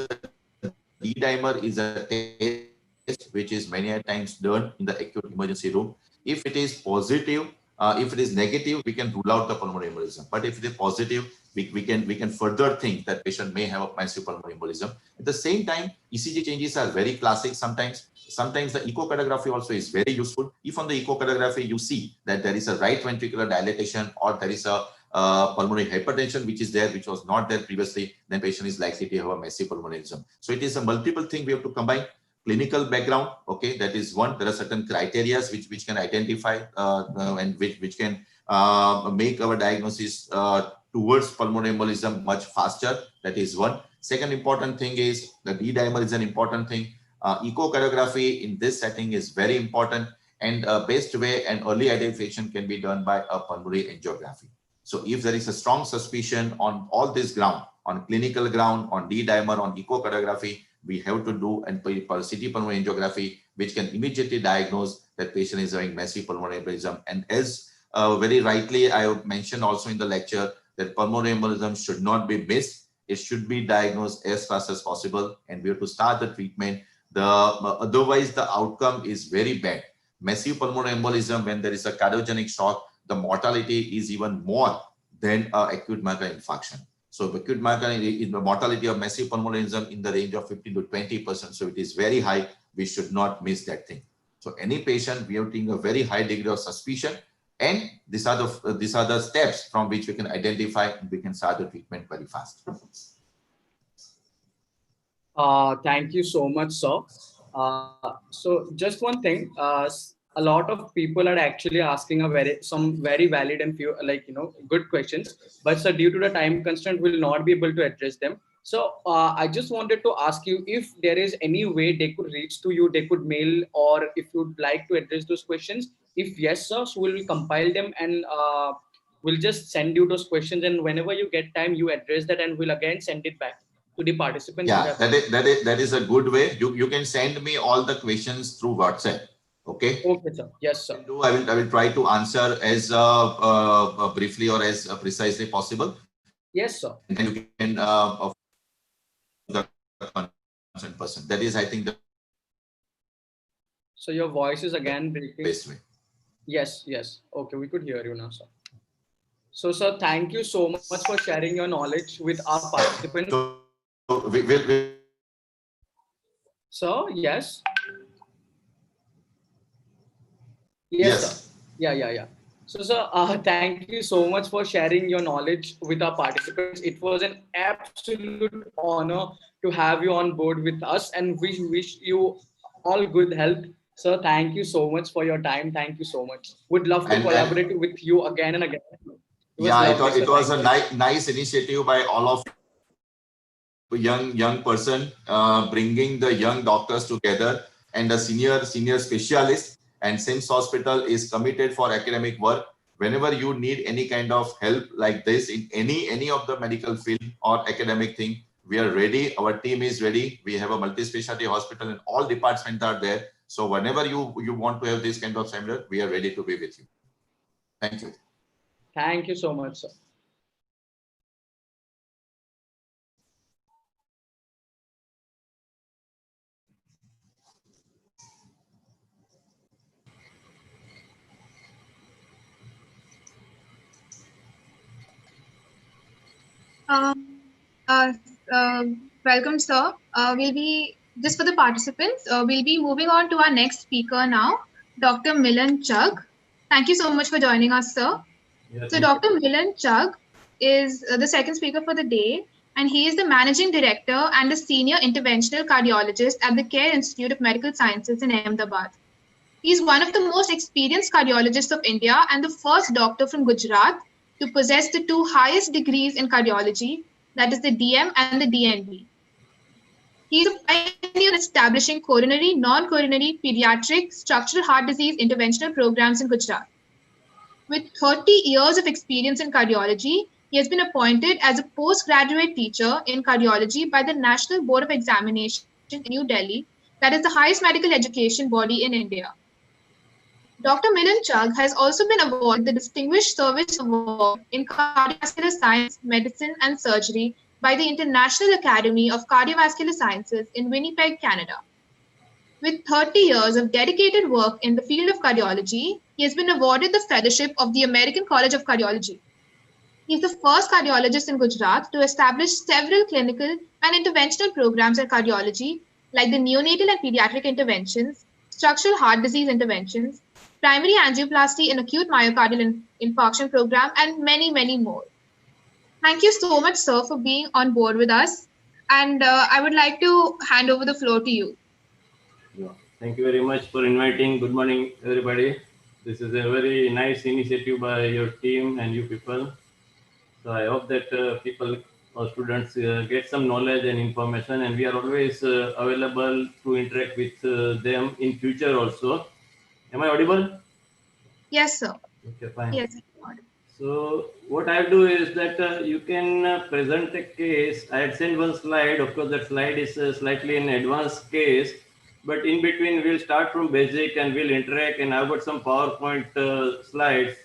D-dimer is a test which is many times done in the acute emergency room. If it is positive, if it is negative, we can rule out the pulmonary embolism. But if it is positive, we can further think that patient may have a massive pulmonary embolism. At the same time, ECG changes are very classic sometimes. Sometimes the echocardiography also is very useful. If on the echocardiography you see that there is a right ventricular dilatation, or there is a pulmonary hypertension which is there, which was not there previously, then patient is likely to have a massive pulmonary embolism. So it is a multiple thing we have to combine. Clinical background, okay, that is one. There are certain criteria which can identify and which can make our diagnosis towards pulmonary embolism much faster. That is one. Second important thing is the D-dimer is an important thing. Echocardiography in this setting is very important, and best way and early identification can be done by a pulmonary angiography. So if there is a strong suspicion on all this ground, on clinical ground, on D-dimer, on echocardiography, we have to do and CT pulmonary angiography, which can immediately diagnose that patient is having massive pulmonary embolism. And as very rightly I have mentioned also in the lecture, that pulmonary embolism should not be missed. It should be diagnosed as fast as possible, and we have to start the treatment. Otherwise, the outcome is very bad. Massive pulmonary embolism, when there is a cardiogenic shock, the mortality is even more than acute myocardial infarction. So acute myocardial is the mortality of massive pulmonary embolism in the range of 15 to 20%. So it is very high. We should not miss that thing. So any patient, we are taking a very high degree of suspicion, and these are the steps from which we can identify and we can start the treatment very fast. Thank you so much, sir. So just one thing, a lot of people are actually asking some very valid and few good questions, but sir, due to the time constraint, we'll not be able to address them. So I just wanted to ask you if there is any way they could reach to you, they could mail, or if you'd like to address those questions. If yes, sir, so we'll compile them and we'll just send you those questions, and whenever you get time, you address that, and we'll again send it back to the participants. Yeah, that is a good way. You can send me all the questions through WhatsApp. Okay. Okay, sir. Yes, sir. I will try to answer as briefly or as precisely possible. Yes, sir. And then you can the concerned person. That is, I think, the So your voice is again breaking. best way. Yes, yes. Okay, we could hear you now, sir. So, sir, thank you so much for sharing your knowledge with our participants. So we will. Sir, yes. Yes, sir. Yeah. So, sir, thank you so much for sharing your knowledge with our participants. It was an absolute honor to have you on board with us, and we wish you all good health. Sir, thank you so much for your time. Thank you so much. Would love to collaborate with you again and again. It was a nice initiative by all of young person, bringing the young doctors together, and the senior specialist. And SIMS Hospital is committed for academic work. Whenever you need any kind of help like this in any of the medical field or academic thing, we are ready. Our team is ready. We have a multi-specialty hospital and all departments are there. So whenever you want to have this kind of seminar, we are ready to be with you. Thank you. Thank you so much, sir. Welcome, sir. We'll be, just for the participants, we'll be moving on to our next speaker now, Dr. Milan Chugh. Thank you so much for joining us, sir. Yeah, so Dr. Milan Chugh is the second speaker for the day, and he is the Managing Director and the Senior Interventional Cardiologist at the Care Institute of Medical Sciences in Ahmedabad. He is one of the most experienced cardiologists of India and the first doctor from Gujarat to possess the two highest degrees in cardiology, that is the DM and the DNB. He is a pioneer in establishing coronary, non-coronary, pediatric, structural heart disease interventional programs in Gujarat. With 30 years of experience in cardiology, he has been appointed as a postgraduate teacher in cardiology by the National Board of Examination in New Delhi, that is the highest medical education body in India. Dr. Milan Chugh has also been awarded the Distinguished Service Award in Cardiovascular Science, Medicine and Surgery by the International Academy of Cardiovascular Sciences in Winnipeg, Canada. With 30 years of dedicated work in the field of cardiology, he has been awarded the Fellowship of the American College of Cardiology. He is the first cardiologist in Gujarat to establish several clinical and interventional programs in cardiology, like the neonatal and pediatric interventions, structural heart disease interventions, primary angioplasty and acute myocardial infarction program, and many, many more. Thank you so much, sir, for being on board with us. And I would like to hand over the floor to you. Yeah. Thank you very much for inviting. Good morning, everybody. This is a very nice initiative by your team and you people. So I hope that people or students get some knowledge and information, and we are always available to interact with them in future also. Am I audible? Yes, sir. Okay, fine. Yes. So what I do is that you can present a case. I had sent one slide. Of course, that slide is slightly an advanced case, but in between we'll start from basic and we'll interact. And I've got some PowerPoint slides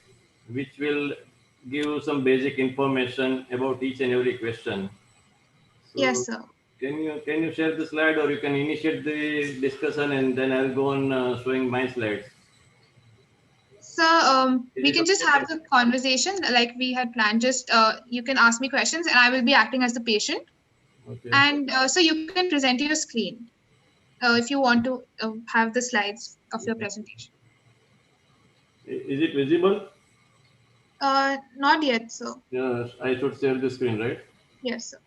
which will give some basic information about each and every question. So yes, sir. Can you share the slide, or you can initiate the discussion, and then I'll go on showing my slides. So we can just have the conversation like we had planned. Just you can ask me questions and I will be acting as the patient. Okay. And so you can present your screen if you want to have the slides of your presentation. Is it visible? Not yet, sir. Yes, I should share the screen, right? Yes, sir.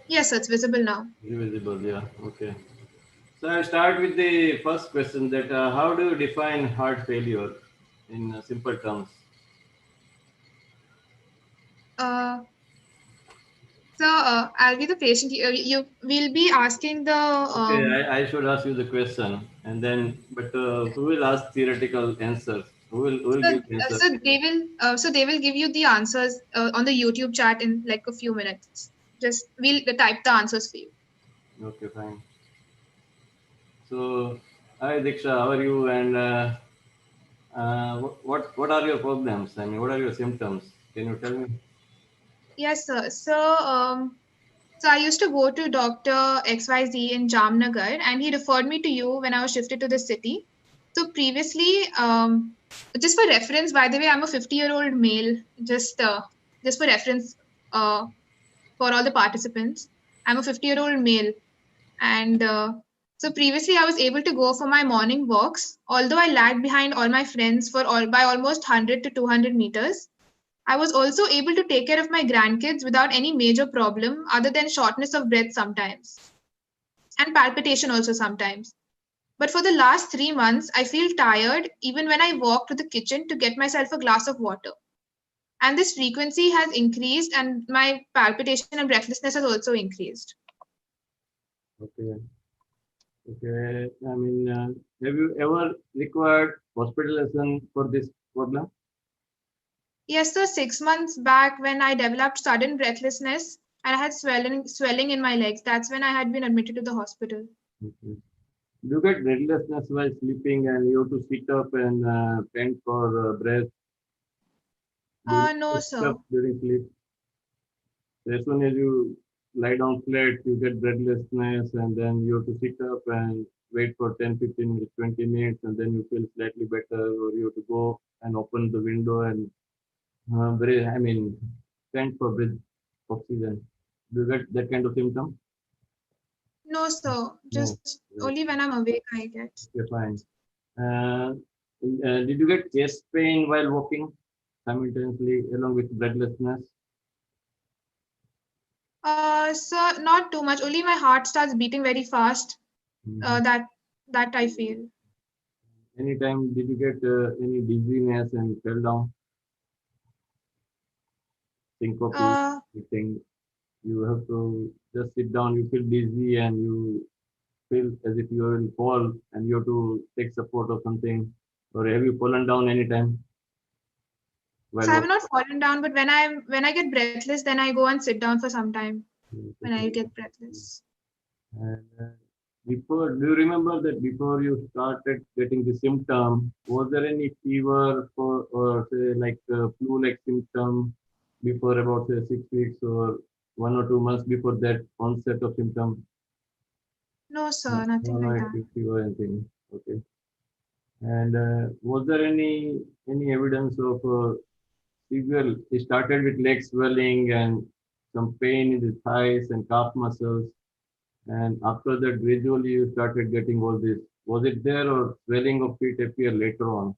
Yes, sir, it's visible now. Visible, yeah. Okay. So I start with the first question that how do you define heart failure in simple terms? Uh, so I'll be the patient. You will be asking the Okay, I should ask you the question, and then, but who will ask theoretical answers? Who will so, give answers? so they will give you the answers on the YouTube chat in like a few minutes. Just we'll type the answers for you. Okay, fine. So, hi Diksha, how are you? And what are your problems? I mean, what are your symptoms? Can you tell me? Yes, sir. So I used to go to Dr. XYZ in Jamnagar, and he referred me to you when I was shifted to the city. So previously, just for reference, by the way, I'm a 50-year-old male. Just for reference, for all the participants, I'm a 50-year-old male, and so previously I was able to go for my morning walks, although I lagged behind all my friends by almost 100 to 200 meters. I was also able to take care of my grandkids without any major problem other than shortness of breath sometimes and palpitation also sometimes. But for the last 3 months, I feel tired even when I walk to the kitchen to get myself a glass of water. And this frequency has increased, and my palpitation and breathlessness has also increased. Okay. Okay. I mean, have you ever required hospitalization for this problem? Yes, so 6 months back, when I developed sudden breathlessness and I had swelling in my legs, that's when I had been admitted to the hospital. Okay. Do you get breathlessness while sleeping and you have to sit up and pant for breath? Do you No, sit sir. up during sleep? So as soon as you lie down flat, you get breathlessness and then you have to sit up and wait for 10, 15 minutes, 20 minutes and then you feel slightly better or you have to go and open the window and pant for breath, oxygen. Do you get that kind of symptom? No, sir. No. Just Right. only when I'm awake I get. Okay, fine. Uh, did you get chest pain while walking simultaneously along with breathlessness? So not too much. Only my heart starts beating very fast. Mhm. That I feel. Anytime did you get any dizziness and fell down? Syncope, Uh, thing. You have to just sit down. You feel dizzy and you feel as if you will fall and you have to take support or something. Or have you fallen down anytime while so I've walking? not fallen down, but when I get breathless, then I go and sit down for some time when I get breathless. And before, do you remember that before you started getting the symptom, was there any fever for, or say like flu-like symptom before about say 6 weeks or 1 or 2 months before that onset of symptom? No, No, sir, no, nothing no, like it that. is fever and thing. Okay. And was there any evidence of severe? It started with leg swelling and some pain in the thighs and calf muscles. And after that, gradually you started getting all this. Was it there or swelling of feet appear later on?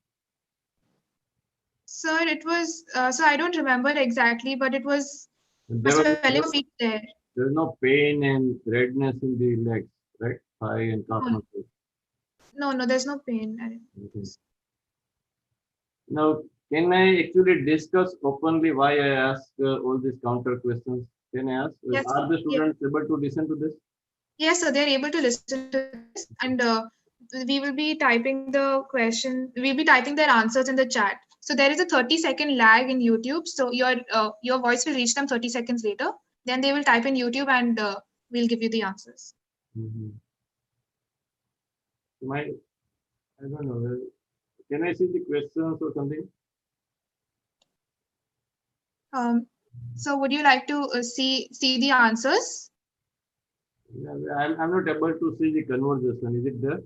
Sir, it was so I don't remember exactly, but it was a There was swelling of feet there. there's no pain and redness in the legs, right? Thigh and calf No, muscles. no, there's no pain. Okay. Now, can I actually discuss openly why I ask all these counter questions? Can I ask? Yes, Are the yes, students able to listen to this? yes, sir. They're able to listen to this, and we will be typing the question. We'll be typing their answers in the chat. So there is a 30-second lag in YouTube. So your voice will reach them 30 seconds later. Then they will type in YouTube, and we'll give you the answers. Mm-hmm. I don't know. Can I see the questions or something? So would you like to see the answers? Yeah, I'm not able to see the conversation. Is it there?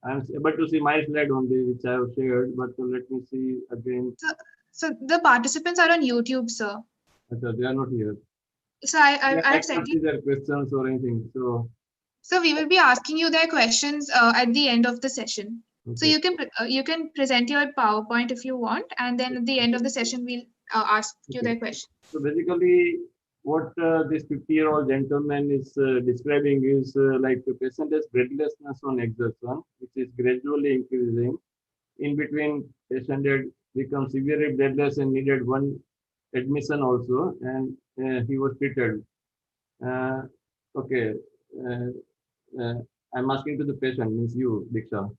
I'm able to see my slide only, which I have shared, but let me see again. So, so the participants are on YouTube, sir. Achha, they are not here. So Yeah, I I've sent can't you. see their questions or anything. So, So we will be asking you their questions at the end of the session. So okay. you can present your PowerPoint if you want, and then at the end of the session we'll ask you Okay. their question. So basically, what this 50-year-old gentleman is describing is like the patient has breathlessness on exertion, which is gradually increasing. In between, patient had become severely breathless and needed one admission also, and he was treated. Uh, okay, uh, uh, I'm asking to the patient, means you, Diksha.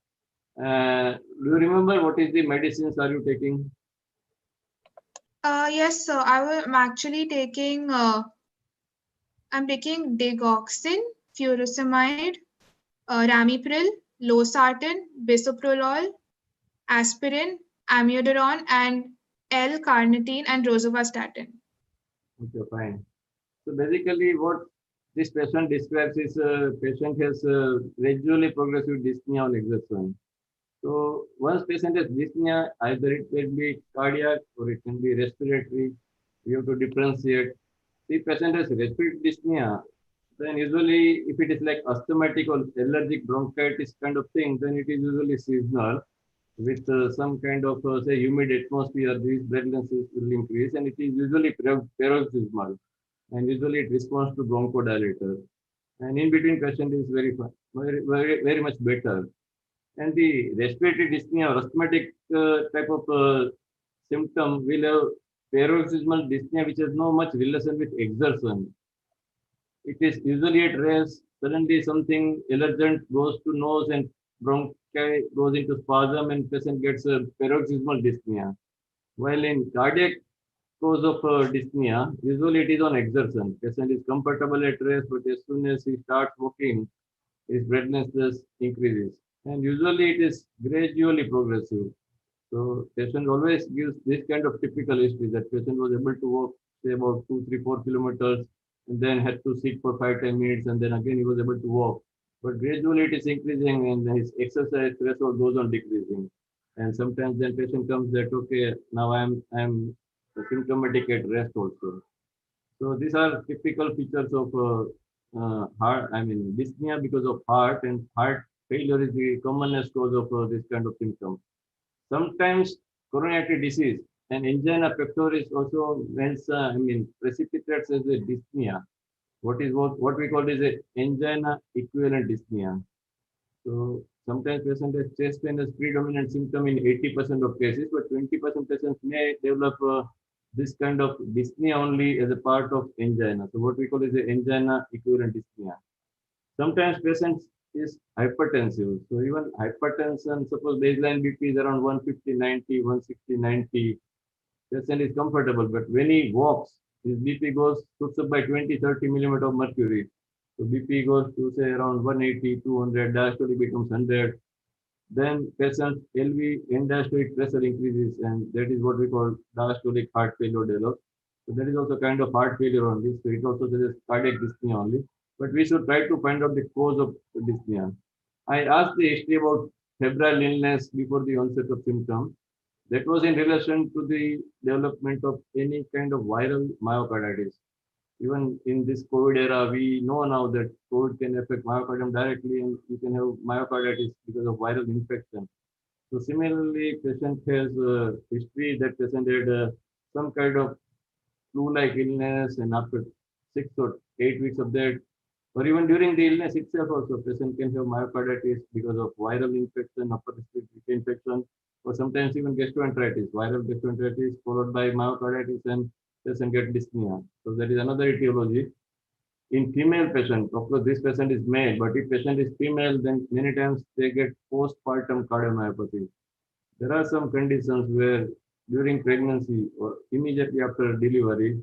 Do you remember what is the medicines are you taking? Yes, sir. I'm actually taking I'm taking digoxin, furosemide, ramipril, losartan, bisoprolol, aspirin, amiodarone, and L-carnitine and rosuvastatin. Okay, fine. So basically, what this patient describes is patient has gradually progressive dyspnea on exertion. So once patient has dyspnea, either it can be cardiac or it can be respiratory. We have to differentiate. If patient has respiratory dyspnea, then usually if it is like asthmatic or allergic bronchitis kind of thing, then it is usually seasonal with some kind of say humid atmosphere. These breathlessness will increase, and it is usually paroxysmal, and usually it responds to bronchodilator. And in between patient is very much better. And the respiratory dyspnea or asthmatic type of symptom will have paroxysmal dyspnea, which has no much relation with exertion. It is usually at rest. Suddenly, something allergen goes to nose and bronchi goes into spasm, and patient gets a paroxysmal dyspnea. While in cardiac cause of dyspnea, usually it is on exertion. Patient is comfortable at rest, but as soon as he starts walking, his breathlessness increases. And usually it is gradually progressive. So patient always gives this kind of typical history that patient was able to walk, say about 2, 3, 4 kilometers, and then had to sit for 5, 10 minutes, and then again he was able to walk. But gradually it is increasing, and his exercise threshold goes on decreasing. And sometimes then patient comes that okay, now I'm symptomatic at rest also. So these are typical features of heart. I mean dyspnea because of heart, and heart failure is the commonest cause of this kind of symptom. Sometimes coronary disease and angina pectoris also I mean precipitates as a dyspnea. What we call is a angina equivalent dyspnea. So sometimes patient has chest pain as predominant symptom in 80% of cases, but 20% patients may develop this kind of dyspnea only as a part of angina. So what we call is a angina equivalent dyspnea. Sometimes patients is hypertensive. So even hypertension, suppose baseline BP is around 150/90, 160/90, patient is comfortable. But when he walks, his BP goes shoots up by 20, 30 millimeter of mercury. So BP goes to say around 180, 200, diastolic becomes 100. Then patient's LV end diastolic pressure increases, and that is what we call diastolic heart failure develops. So that is also kind of heart failure only. So it also suggests cardiac dyspnea only. But we should try to find out the cause of dyspnea. I asked the history about febrile illness before the onset of symptoms. That was in relation to the development of any kind of viral myocarditis. Even in this COVID era, we know now that COVID can affect myocardium directly, and you can have myocarditis because of viral infection. So similarly, patient has a history that patient had some kind of flu-like illness, and after 6 or 8 weeks of that, or even during the illness itself, also patient can have myocarditis because of viral infection, upper respiratory infection, or sometimes even gastroenteritis, viral gastroenteritis followed by myocarditis, and patient get dyspnea. So that is another etiology. In female patient, of course, this patient is male, but if patient is female, then many times they get postpartum cardiomyopathy. There are some conditions where during pregnancy or immediately after delivery,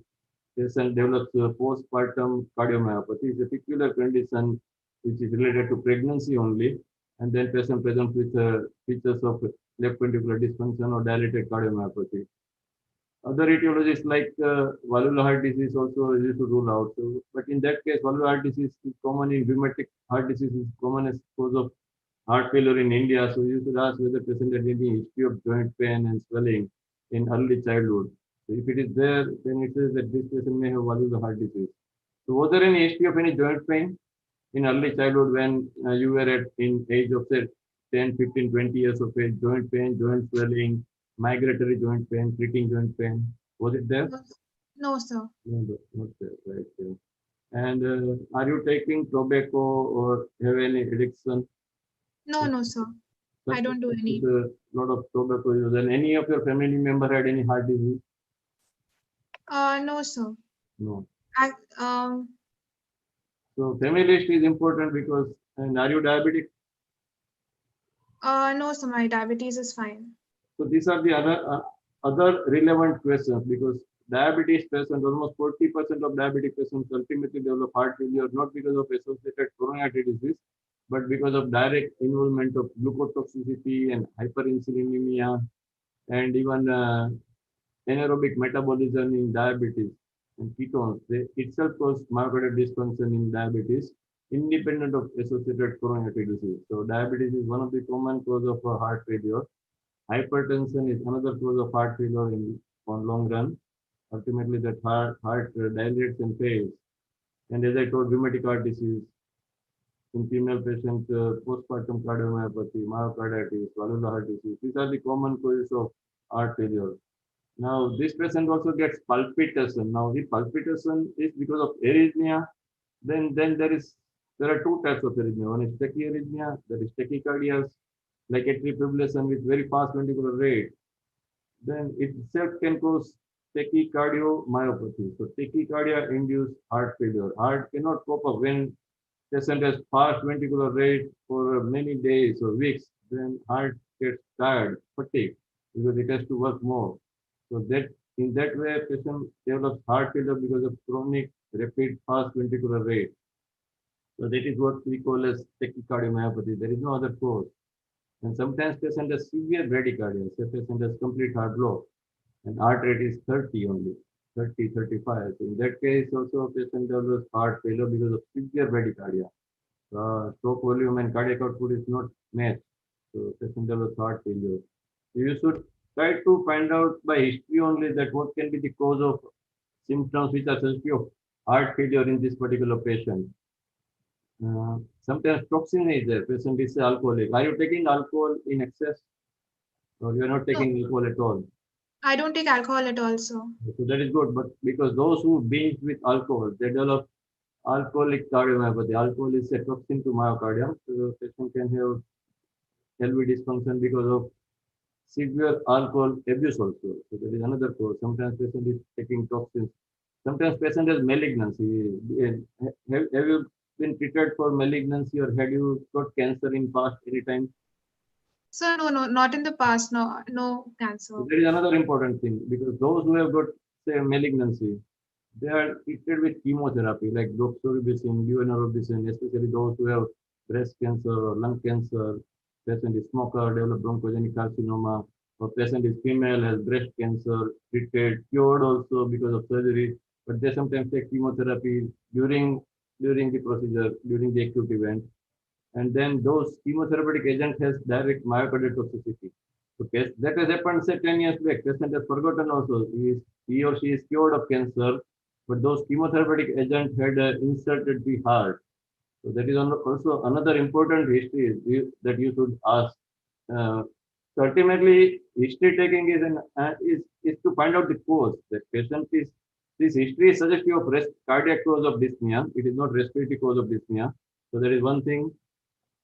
patient develops a postpartum cardiomyopathy. It's a peculiar condition which is related to pregnancy only, and then patient presents with features of left ventricular dysfunction or dilated cardiomyopathy. Other etiologies like valvular heart disease also is used to rule out. So, but in that case, valvular heart disease is common in rheumatic heart disease is common as cause of heart failure in India. So you should ask whether patient has any history of joint pain and swelling in early childhood. So if it is there, then it says that this patient may have valvular heart disease. So was there any history of any joint pain in early childhood when you were at in age of say 10, 15, 20 years of age, joint pain, joint swelling, migratory joint pain, fleeting joint pain? Was it there? No, no, sir. No, no, not there. Right. Yeah. And are you taking tobacco or have any addiction? No, no, sir. I Such don't do with any. a lot of tobacco use. And any of your family member had any heart disease? No, sir. No. I, um, So family history is important because, and are you diabetic? no, sir. My diabetes is fine. So these are the other relevant questions because diabetes patients, almost 40% of diabetic patients ultimately develop heart failure, not because of associated coronary disease, but because of direct involvement of glucotoxicity and hyperinsulinemia and even anaerobic metabolism in diabetes and ketones. They itself cause myocardial dysfunction in diabetes, independent of associated coronary disease. So diabetes is one of the common cause of heart failure. Hypertension is another cause of heart failure in on long run. Ultimately, that heart dilates and fails. And as I told, rheumatic heart disease in female patients, postpartum cardiomyopathy, myocarditis, valvular heart disease. These are the common causes of heart failure. Now, this patient also gets palpitation. Now, the palpitation is because of arrhythmia. Then there are two types of arrhythmia. One is tachyarrhythmia, that is tachycardia, like atrial fibrillation with very fast ventricular rate. Then it itself can cause tachycardiomyopathy. So tachycardia induced heart failure. Heart cannot cope up when patient has fast ventricular rate for many days or weeks. Then heart gets tired, fatigued because it has to work more. So that in that way, patient develops heart failure because of chronic rapid fast ventricular rate. So that is what we call as tachycardiomyopathy. There is no other cause. And sometimes patient has severe bradycardia. Say patient has complete heart block and heart rate is 30 only, 30, 35. So in that case, also patient develops heart failure because of severe bradycardia. Stroke volume and cardiac output is not matched. So patient develops heart failure. So you should try to find out by history only that what can be the cause of symptoms which are sensitive of heart failure in this particular patient. Sometimes toxin is there. Patient is alcoholic. Are you taking alcohol in excess, or you are not No, taking alcohol at all? I don't take alcohol at all, sir. So that is good. But because those who binge with alcohol, they develop alcoholic cardiomyopathy. Alcohol is a toxin to myocardium. So the patient can have LV dysfunction because of severe alcohol abuse also. So there is another cause. Sometimes patient is taking toxins. Sometimes patient has malignancy. Have you been treated for malignancy or had you got cancer in past any time? Sir, no, no, not in the past. No, no So cancer. there is another important thing because those who have got say malignancy, they are treated with chemotherapy like doxorubicin, levonorubicin, especially those who have breast cancer or lung cancer. Patient is smoker, develop bronchogenic carcinoma, or patient is female, has breast cancer, treated, cured also because of surgery, but they sometimes take chemotherapy during the procedure, during the acute event, and then those chemotherapeutic agent has direct myocardial toxicity. So that has happened say 10 years back. Patient has forgotten also. He or she is cured of cancer, but those chemotherapeutic agent had inserted the heart. So that is also another important history that you should ask. Uh, so ultimately, history taking is to find out the cause. The patient is this history is suggestive of cardiac cause of dyspnea. It is not respiratory cause of dyspnea. So there is one thing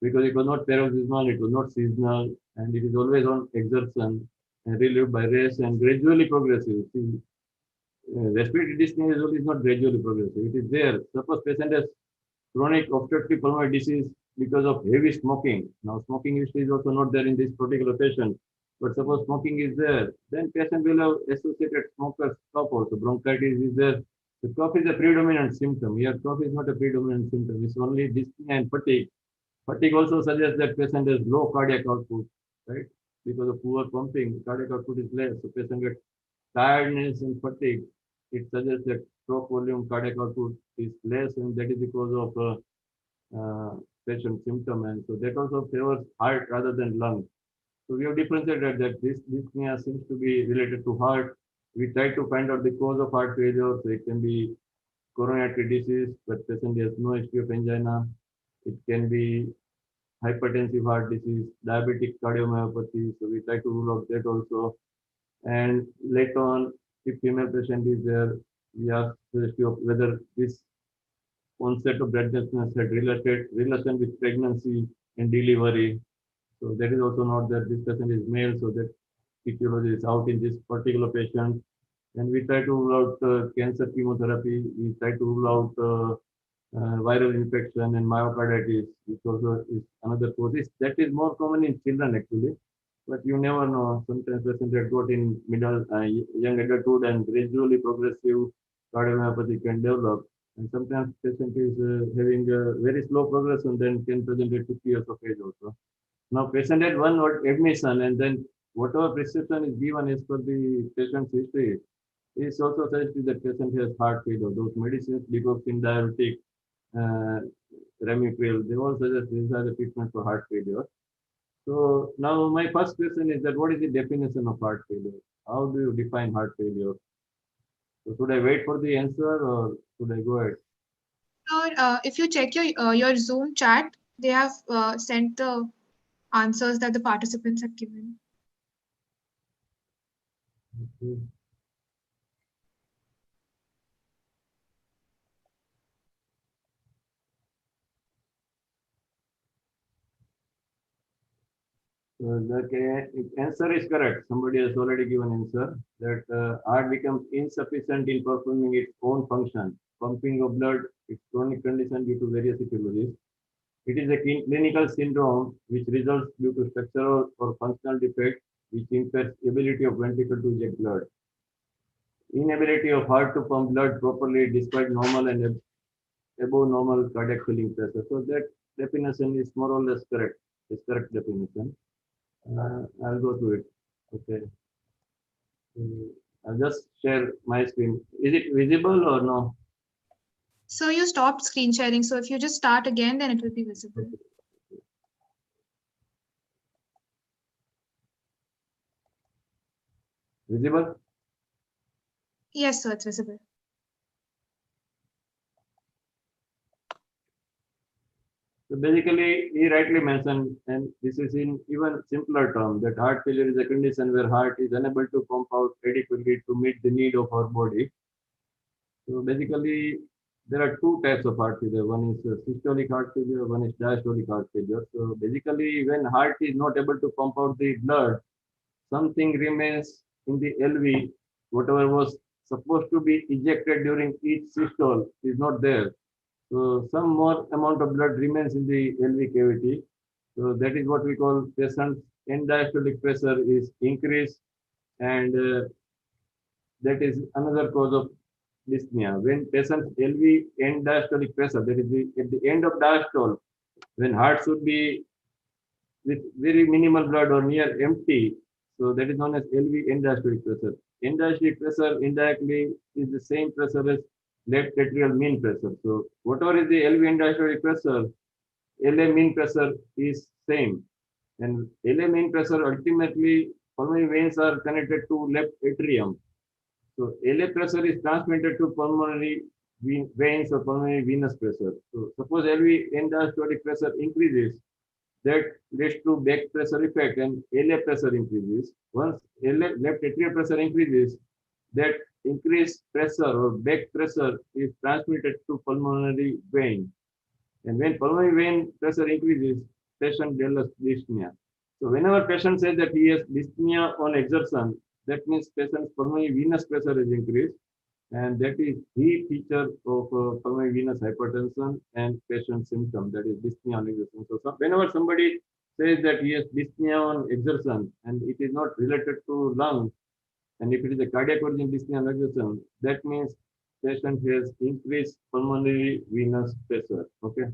because it was not paroxysmal, it was not seasonal, and it is always on exertion and relieved by rest and gradually progressive. See, respiratory dyspnea is not gradually progressive. It is there. Suppose patient has chronic obstructive pulmonary disease because of heavy smoking. Now, smoking history is also not there in this particular patient. But suppose smoking is there, then patient will have associated smoker's cough also. Bronchitis is there. The cough is a predominant symptom. Here, cough is not a predominant symptom. It's only dyspnea and fatigue. Fatigue also suggests that patient has low cardiac output, right? Because of poor pumping, cardiac output is less, so patient gets tiredness and fatigue, it suggests that stroke volume cardiac output is less, and that is because of patient symptom, and so that also favors heart rather than lung. So we have differentiated that this dyspnea seems to be related to heart. We try to find out the cause of heart failure. So it can be coronary disease, but patient has no history of angina. It can be hypertensive heart disease, diabetic cardiomyopathy. So we try to rule out that also. And later on, if female patient is there, we ask the history of whether this onset of breathlessness had related relation with pregnancy and delivery. So that is also not that this patient is male, so that etiology is out in this particular patient. And we try to rule out cancer chemotherapy. We try to rule out viral infection and myocarditis, which also is another cause. That is more common in children actually, but you never know. Sometimes patients that got in middle, young adulthood and gradually progressive cardiomyopathy can develop. And sometimes patient is having a very slow progression, then can present at 50 years of age also. Now patient had one admission, and then whatever prescription is given as per the patient's history is also suggested that patient has heart failure. Those medicines, digoxin, diuretic, uh, ramipril, they all suggest these are the treatment for heart failure. So now my first question is that what is the definition of heart failure? How do you define heart failure? So should I wait for the answer or should I go ahead? So, if you check your Zoom chat, they have sent the answers that the participants have given. Okay. So the answer is correct. Somebody has already given answer that heart becomes insufficient in performing its own function. Pumping of blood is chronic condition due to various etiologies. It is a clinical syndrome which results due to structural or functional defect which impairs ability of ventricle to eject blood. Inability of heart to pump blood properly despite normal and above normal cardiac filling pressure. So that definition is more or less correct. It's correct definition. I'll go to it. Okay. I'll just share my screen. Is it visible or no? So you stopped screen sharing. So if you just start again, then it will be visible. Visible? Yes, sir, it's visible. So basically, he rightly mentioned, and this is in even simpler term, that heart failure is a condition where heart is unable to pump out adequately to meet the need of our body. So basically, there are two types of heart failure. One is systolic heart failure, one is diastolic heart failure. So basically, when heart is not able to pump out the blood, something remains in the LV. Whatever was supposed to be ejected during each systole is not there. So some more amount of blood remains in the LV cavity. So that is what we call patient's end diastolic pressure is increased, and that is another cause of dyspnea. When patient's LV end diastolic pressure, that is at the end of diastole, when heart should be with very minimal blood or near empty, so that is known as LV end diastolic pressure. End diastolic pressure indirectly is the same pressure as left atrial mean pressure. So whatever is the LV end diastolic pressure, LA mean pressure is same. And LA mean pressure ultimately, pulmonary veins are connected to left atrium. So LA pressure is transmitted to pulmonary veins or pulmonary venous pressure. So suppose LV end diastolic pressure increases, that leads to back pressure effect and LA pressure increases. Once left atrial pressure increases, that increased pressure or back pressure is transmitted to pulmonary vein. And when pulmonary vein pressure increases, patient develops dyspnea. So whenever patient says that he has dyspnea on exertion, that means patient's pulmonary venous pressure is increased, and that is the feature of pulmonary venous hypertension and patient symptom, that is dyspnea on exertion. So whenever somebody says that he has dyspnea on exertion and it is not related to lung, and if it is a cardiac origin dyspnea on exertion, that means patient has increased pulmonary venous pressure. Okay.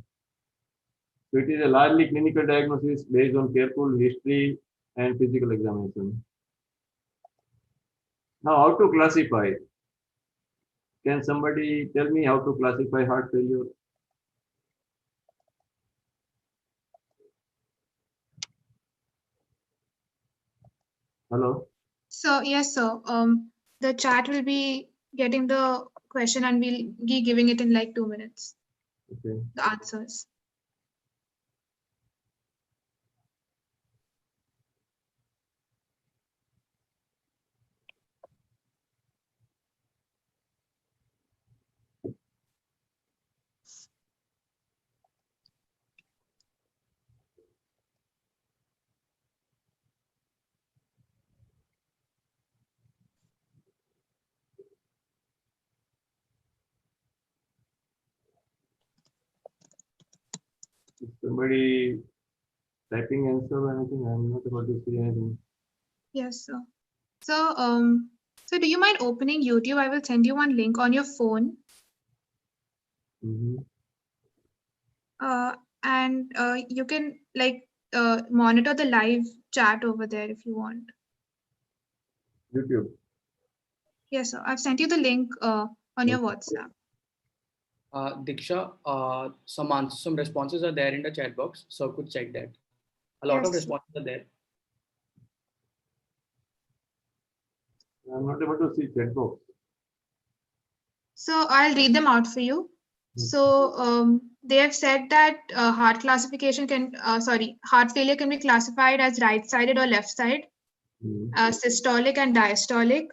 So it is a largely clinical diagnosis based on careful history and physical examination. Now, how to classify? Can somebody tell me how to classify heart failure? Hello? So yes, sir. The chat will be getting the question and we'll be giving it in like 2 minutes. Okay. The answers. Is somebody typing answer or anything? I'm not able to see anything. Yes, sir. So do you mind opening YouTube? I will send you one link on your phone. Mm-hmm. And you can like monitor the live chat over there if you want. YouTube. Yes, sir. I've sent you the link on your WhatsApp. Diksha, some responses are there in the chat box, so could check that. A lot of Yes. responses are there. I'm not able to see chat box. So I'll read them out for you. So they have said that heart failure can be classified as right-sided or left-side, systolic and diastolic,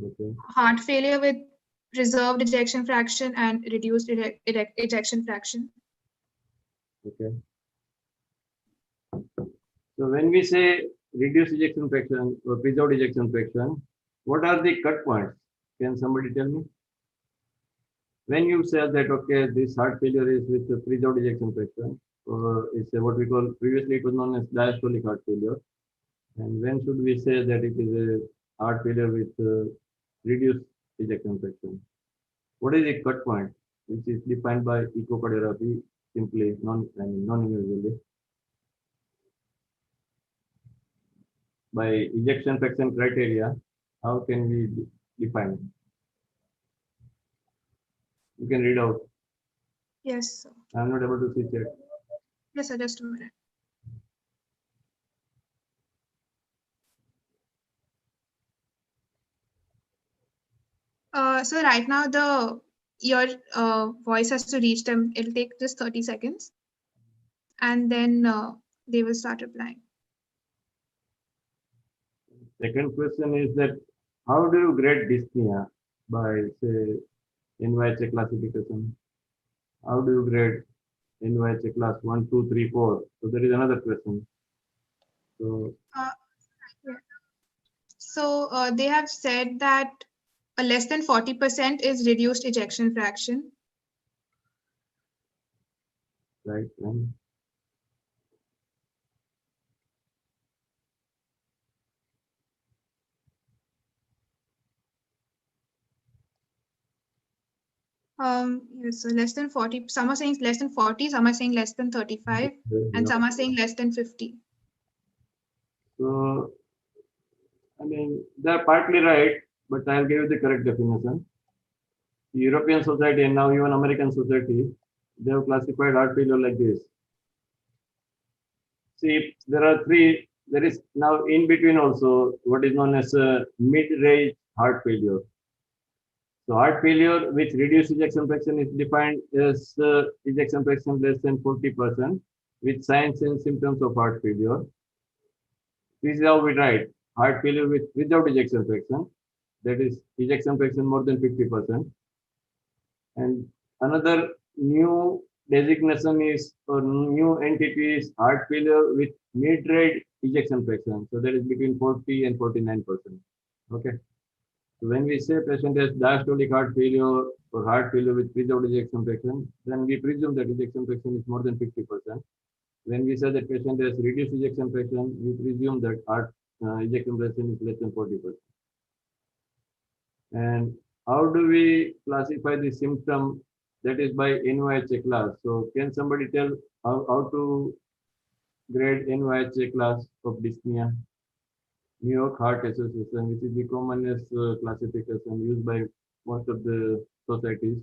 Okay. heart failure with preserved ejection fraction and reduced ejection fraction. Okay. So when we say reduced ejection fraction or preserved ejection fraction, what are the cut points? Can somebody tell me? When you say that, okay, this heart failure is with the preserved ejection fraction, or it's what we call, previously it was known as diastolic heart failure. And when should we say that it is a heart failure with reduced ejection fraction? What is the cut point, which is defined by echocardiography simply, non-invasively, by ejection fraction criteria? How can we define? You can read out. Yes, sir. I'm not able to see chat. Yes, sir. Just a minute. So right now your voice has to reach them. It'll take just 30 seconds, and then they will start replying. Second question is that how do you grade dyspnea by say NYHA classification? How do you grade NYHA class 1, 2, 3, 4? So there is another question. So Uh, yeah. So they have said that less than 40% is reduced ejection fraction. right, and Yes, so less than 40. Some are saying less than 40, some are saying less than 35, and some are saying less than 50. so I mean they're partly right, but I'll give you the correct definition. The European society and now even American society, they have classified heart failure like this. See, there are three. There is now in between also what is known as mid-range heart failure. So heart failure with reduced ejection fraction is defined as ejection fraction less than 40% with signs and symptoms of heart failure. This is how we write heart failure without ejection fraction, that is ejection fraction more than 50%. And another new designation is or new entity is heart failure with mid-range ejection fraction. So that is between 40 and 49%. Okay. So when we say patient has diastolic heart failure or heart failure with preserved ejection fraction, then we presume that ejection fraction is more than 50%. When we say that patient has reduced ejection fraction, we presume that heart ejection fraction is less than 40%. And how do we classify the symptom? That is by NYHA class. So can somebody tell how to grade NYHA class of dyspnea? New York Heart Association, which is the commonest classification used by most of the societies.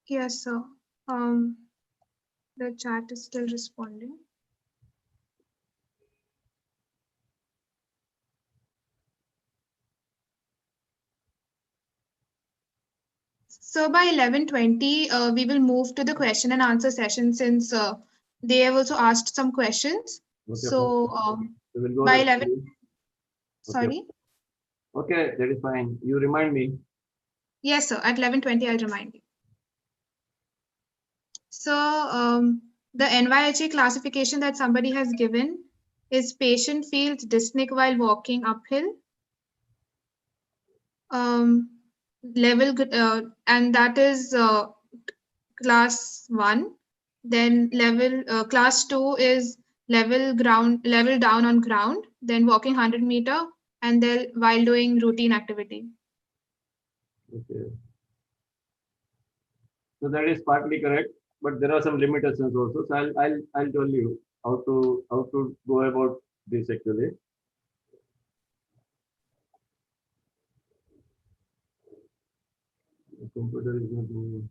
Yes, sir. Um, the chat is still responding. So by 11:20, we will move to the question and answer session since they have also asked some questions. Okay, fine. So So we'll go by the 11, okay. sorry. Okay, that is fine. You remind me. Yes, sir. At 11:20, I'll remind you. So the NYHA classification that somebody has given is patient feels dyspneic while walking uphill. Um, and that is class 1. Then class 2 is level down on ground, then walking 100 meter, and then while doing routine activity. Okay. So that is partly correct, but there are some limitations also. So I'll tell you how to go about this actually. The computer is not moving.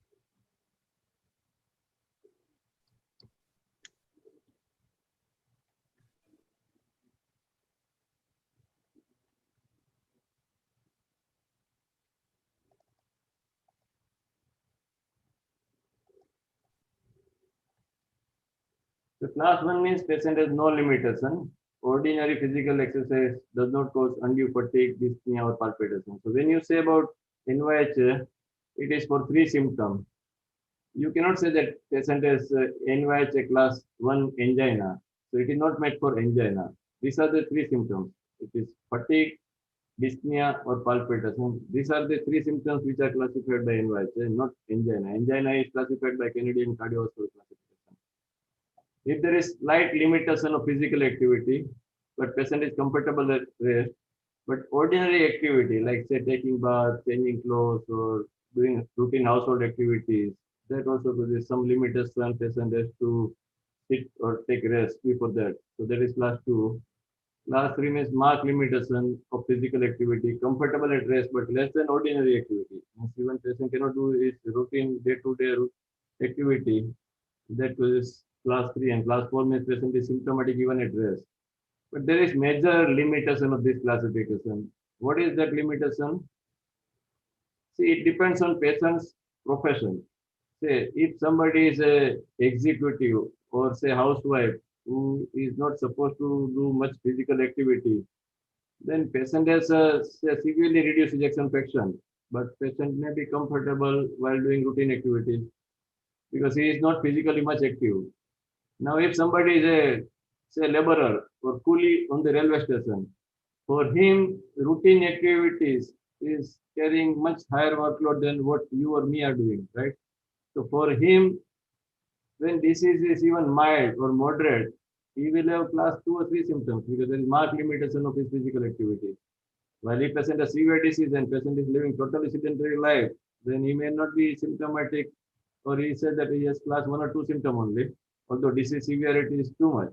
The class 1 means patient has no limitation. Ordinary physical exercise does not cause undue fatigue, dyspnea, or palpitation. So when you say about NYH, it is for three symptoms. You cannot say that patient has NYH class 1 angina. So it is not meant for angina. These are the three symptoms. It is fatigue, dyspnea, or palpitation. These are the three symptoms which are classified by NYH, not angina. Angina is classified by Canadian Cardiovascular Classification. If there is slight limitation of physical activity, but patient is comfortable at rest, but ordinary activity like say taking bath, changing clothes, or doing routine household activities, that also there is some limitation. Patient has to sit or take rest before that. So that is class 2. Class 3 means marked limitation of physical activity, comfortable at rest, but less than ordinary activity. Means even patient cannot do his routine day-to-day activity. That was class 3, and class 4 means patient is symptomatic even at rest. But there is major limitation of this classification. What is that limitation? See, it depends on patient's profession. Say, if somebody is a executive or say housewife who is not supposed to do much physical activity, then patient has a say, severely reduced ejection fraction, but patient may be comfortable while doing routine activities because he is not physically much active. Now, if somebody is a say laborer or coolie on the railway station, for him, routine activities is carrying much higher workload than what you or me are doing, right? So for him, when disease is even mild or moderate, he will have class 2 or 3 symptoms because there is marked limitation of his physical activity. While if patient has severe disease and patient is living totally sedentary life, then he may not be symptomatic, or he said that he has class 1 or 2 symptom only, although disease severity is too much.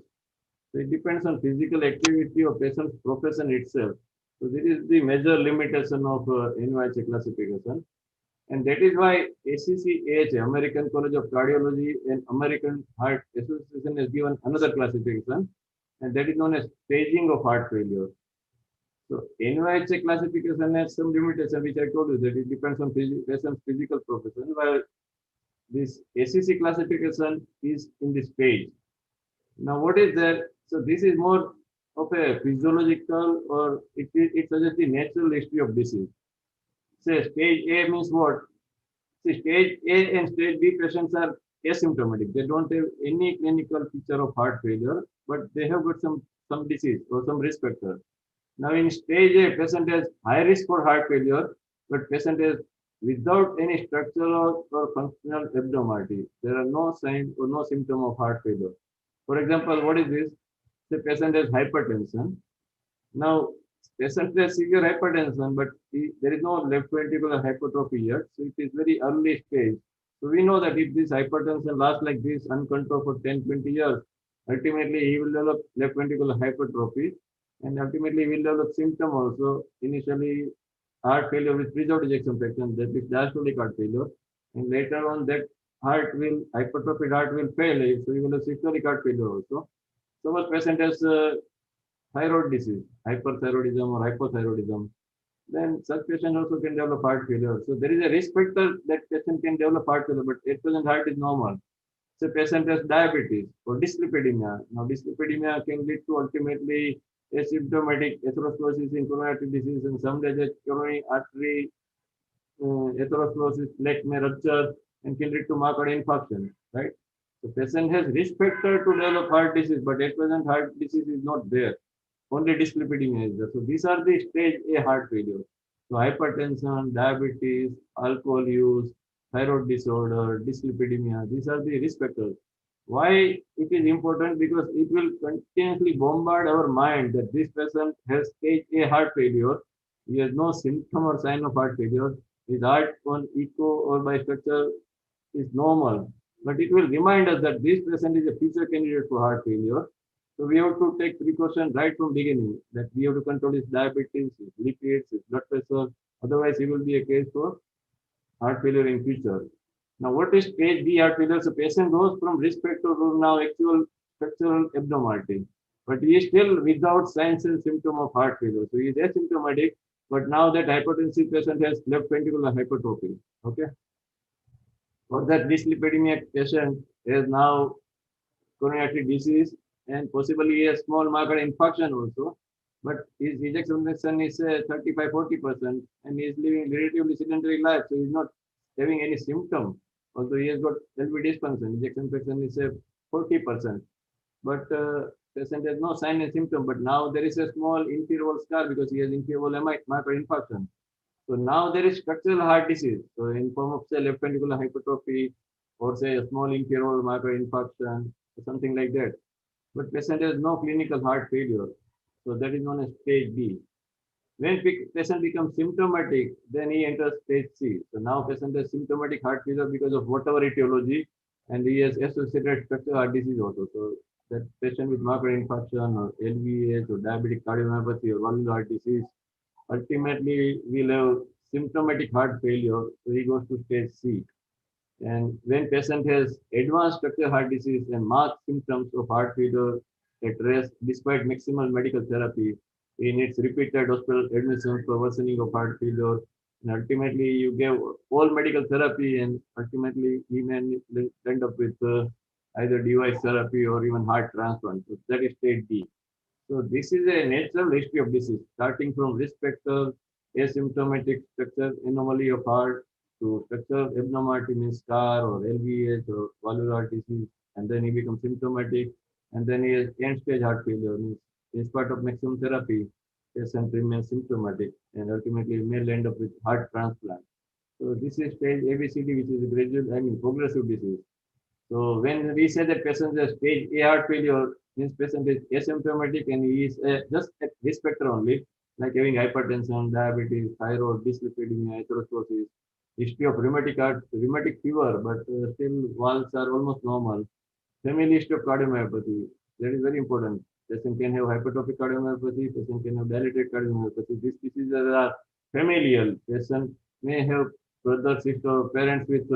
So it depends on physical activity of patient's profession itself. So this is the major limitation of NYHA classification. And that is why ACC-AHA, American College of Cardiology and American Heart Association has given another classification, and that is known as staging of heart failure. So NYHA classification has some limitation, which I told you that it depends on patient's physical profession, while this ACC classification is in this page. Now, what is that? So this is more of a physiological, or it suggests the natural history of disease. Say stage A means what? See, stage A and stage B patients are asymptomatic. They don't have any clinical feature of heart failure, but they have got some disease or some risk factor. Now, in stage A, patient has high risk for heart failure, but patient is without any structural or functional abnormality. There are no signs or no symptom of heart failure. For example, what is this? The patient has hypertension. Now, patient has severe hypertension, but there is no left ventricular hypertrophy yet, so it is very early stage. So we know that if this hypertension lasts like this uncontrolled for 10, 20 years, ultimately he will develop left ventricular hypertrophy. and ultimately will develop symptom also. Initially, heart failure with preserved ejection fraction, that is diastolic heart failure, and later on that heart will hypertrophied heart will fail, so you will have systolic heart failure also. Suppose patient has thyroid disease, hyperthyroidism or hypothyroidism, then such patient also can develop heart failure. So there is a risk factor that patient can develop heart failure, but at present heart is normal. So patient has diabetes or dyslipidemia. Now dyslipidemia can lead to ultimately asymptomatic atherosclerosis in coronary artery disease, and some days coronary artery atherosclerosis plaque may rupture and can lead to myocardial infarction, right? So patient has risk factor to develop heart disease, but at present heart disease is not there. Only dyslipidemia is there. So these are the stage A heart failure. So hypertension, diabetes, alcohol use, thyroid disorder, dyslipidemia, these are the risk factors. Why it is important? Because it will continuously bombard our mind that this person has stage A heart failure. He has no symptom or sign of heart failure. His heart on echo or by structure is normal. But it will remind us that this patient is a future candidate for heart failure. So we have to take precaution right from beginning that we have to control his diabetes, his lipids, his blood pressure. Otherwise, he will be a case for heart failure in future. Now, what is stage B heart failure? So patient goes from risk factor to now actual structural abnormality, but he is still without signs and symptom of heart failure. So he is asymptomatic, but now that hypertensive patient has left ventricular hypertrophy. Okay, or that dyslipidemia patient has now coronary artery disease and possibly a small myocardial infarction also. But his ejection fraction is 35-40%, and he is living relatively sedentary life, so he's not having any symptom. Although he has got LV dysfunction, ejection fraction is 40%, but patient has no sign and symptom. But now there is a small inferior scar because he has inferior myocardial infarction. So now there is structural heart disease. So in form of say left ventricular hypertrophy or say a small inferior myocardial infarction or something like that. But patient has no clinical heart failure. So that is known as stage B. When patient becomes symptomatic, then he enters stage C. So now patient has symptomatic heart failure because of whatever etiology, and he has associated structural heart disease also. So that patient with myocardial infarction or LVH or diabetic cardiomyopathy or valvular heart disease ultimately will have symptomatic heart failure, so he goes to stage C. And when patient has advanced structural heart disease and marked symptoms of heart failure at rest despite maximal medical therapy, he needs repeated hospital admissions for worsening of heart failure. And ultimately, you give all medical therapy, and ultimately, he may end up with either device therapy or even heart transplant. So that is stage D. So this is a natural history of disease, starting from risk factor, asymptomatic structure anomaly of heart, to structural abnormality means scar or LVH or valvular disease, and then he becomes symptomatic, and then he has end-stage heart failure, means in spite of maximum therapy, patient remains symptomatic, and ultimately may end up with heart transplant. So this is stage ABCD, which is a gradual, progressive disease. So when we say that patient has stage A heart failure, means patient is asymptomatic and he is just at risk factor only, like having hypertension, diabetes, thyroid, dyslipidemia, atherosclerosis, history of rheumatic fever, but still valves are almost normal. Family history of cardiomyopathy, that is very important. Patient can have hypertrophic cardiomyopathy, patient can have dilated cardiomyopathy. These diseases are familial. Patient may have brother, sister, or parents with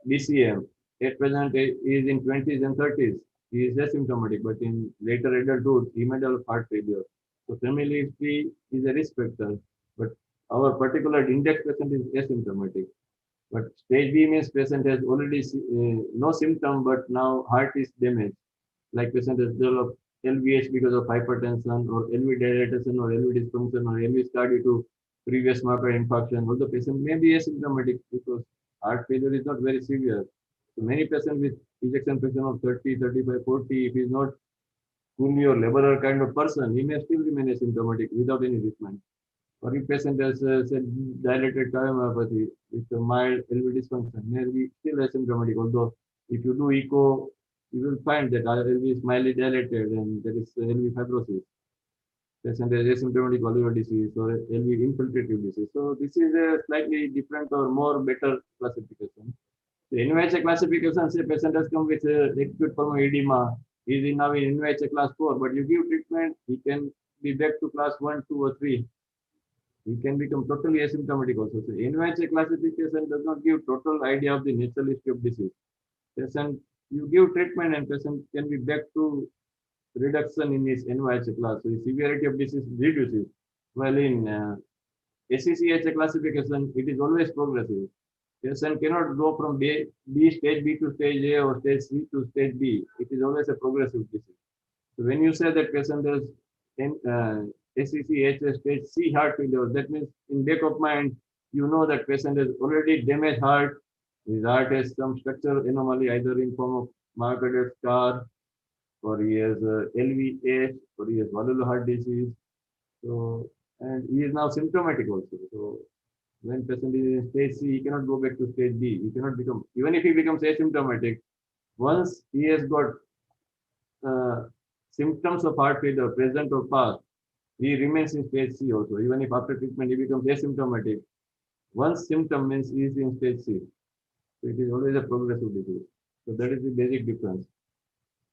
DCM. At present, he is in 20s and 30s. He is asymptomatic, but in later adulthood, he may develop heart failure. So family history is a risk factor, but our particular index patient is asymptomatic. But stage B means patient has already no symptom, but now heart is damaged. Like patient has developed LVH because of hypertension or LV dilatation or LV dysfunction or LV scar due to previous myocardial infarction. Although patient may be asymptomatic because heart failure is not very severe. So many patients with ejection fraction of 30, 35, 40, if he is not fully or laborer kind of person, he may still remain asymptomatic without any treatment. Or if patient has say, dilated cardiomyopathy with a mild LV dysfunction, may be still asymptomatic. Although if you do echo, you will find that LV is mildly dilated and there is LV fibrosis. Patient has asymptomatic valvular disease or LV infiltrative disease. So this is a slightly different or more better classification. The NYHA classification, say patient has come with acute pulmonary edema, he is now in NYHA class 4, but you give treatment, he can be back to class 1, 2, or 3. He can become totally asymptomatic also. So NYHA classification does not give total idea of the natural history of disease. Patient, you give treatment and patient can be back to reduction in his NYHA class. So the severity of disease reduces. While in ACCHA classification, it is always progressive. Patient cannot go from stage B to stage A or stage C to stage B. It is always a progressive disease. So when you say that patient has ACCHA stage C heart failure, that means in back of mind, you know that patient has already damaged heart. His heart has some structural anomaly, either in form of myocardial scar, or he has LVH, or he has valvular heart disease. So, and he is now symptomatic also. So when patient is in stage C, he cannot go back to stage B. He cannot become, even if he becomes asymptomatic, once he has got symptoms of heart failure present or past, he remains in stage C also. Even if after treatment he becomes asymptomatic, one symptom means he is in stage C. So it is always a progressive disease. So that is the basic difference.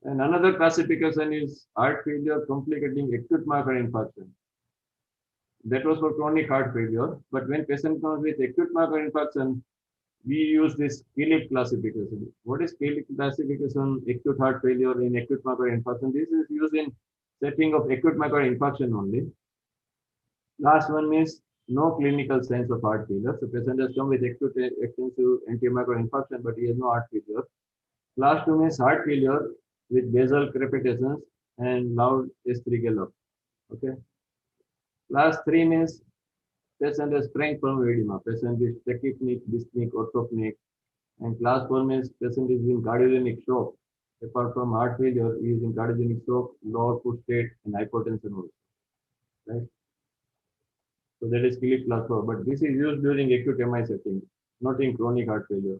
And another classification is heart failure complicating acute myocardial infarction. That was for chronic heart failure. But when patient comes with acute myocardial infarction, we use this Philip classification. What is Philip classification? Acute heart failure in acute myocardial infarction. This is used in setting of acute myocardial infarction only. Last one means no clinical signs of heart failure. So patient has come with acute extensive antimyocardial infarction, but he has no heart failure. Last two means heart failure with basal crepitations and loud S3 gallop. Okay. Last three means patient has frank pulmonary edema. Patient is tachypneic, dyspneic, orthopneic. And class 4 means patient is in cardiogenic shock. Apart from heart failure, he is in cardiogenic shock, low output state, and hypotension also. Right? So that is Philip class 4. But this is used during acute MI setting, not in chronic heart failure.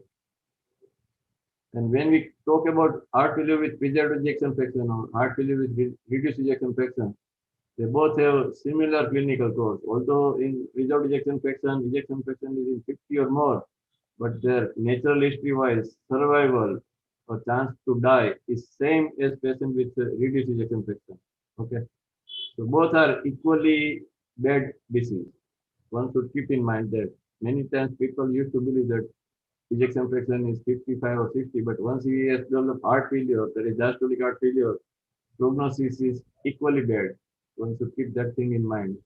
And when we talk about heart failure with preserved ejection fraction or heart failure with reduced ejection fraction, they both have similar clinical course. Although in preserved ejection fraction is in 50 or more, but their natural history-wise survival or chance to die is same as patient with reduced ejection fraction. Okay, so both are equally bad disease. One should keep in mind that many times people used to believe that ejection fraction is 55 or 60, but once he has developed heart failure, that is diastolic heart failure, prognosis is equally bad. One should keep that thing in mind.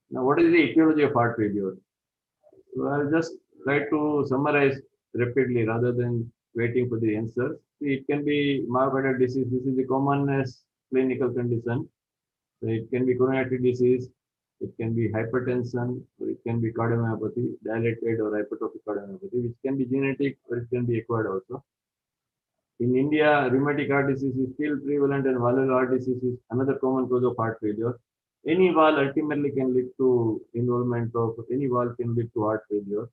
Now, what is the etiology of heart failure? So I'll just try to summarize rapidly rather than waiting for the answers. See, it can be myocardial disease. This is the commonest clinical condition. So it can be coronary disease. It can be hypertension, or it can be cardiomyopathy, dilated or hypertrophic cardiomyopathy, which can be genetic or it can be acquired also. In India, rheumatic heart disease is still prevalent, and valvular heart disease is another common cause of heart failure. Any valve ultimately can lead to involvement of any valve can lead to heart failure.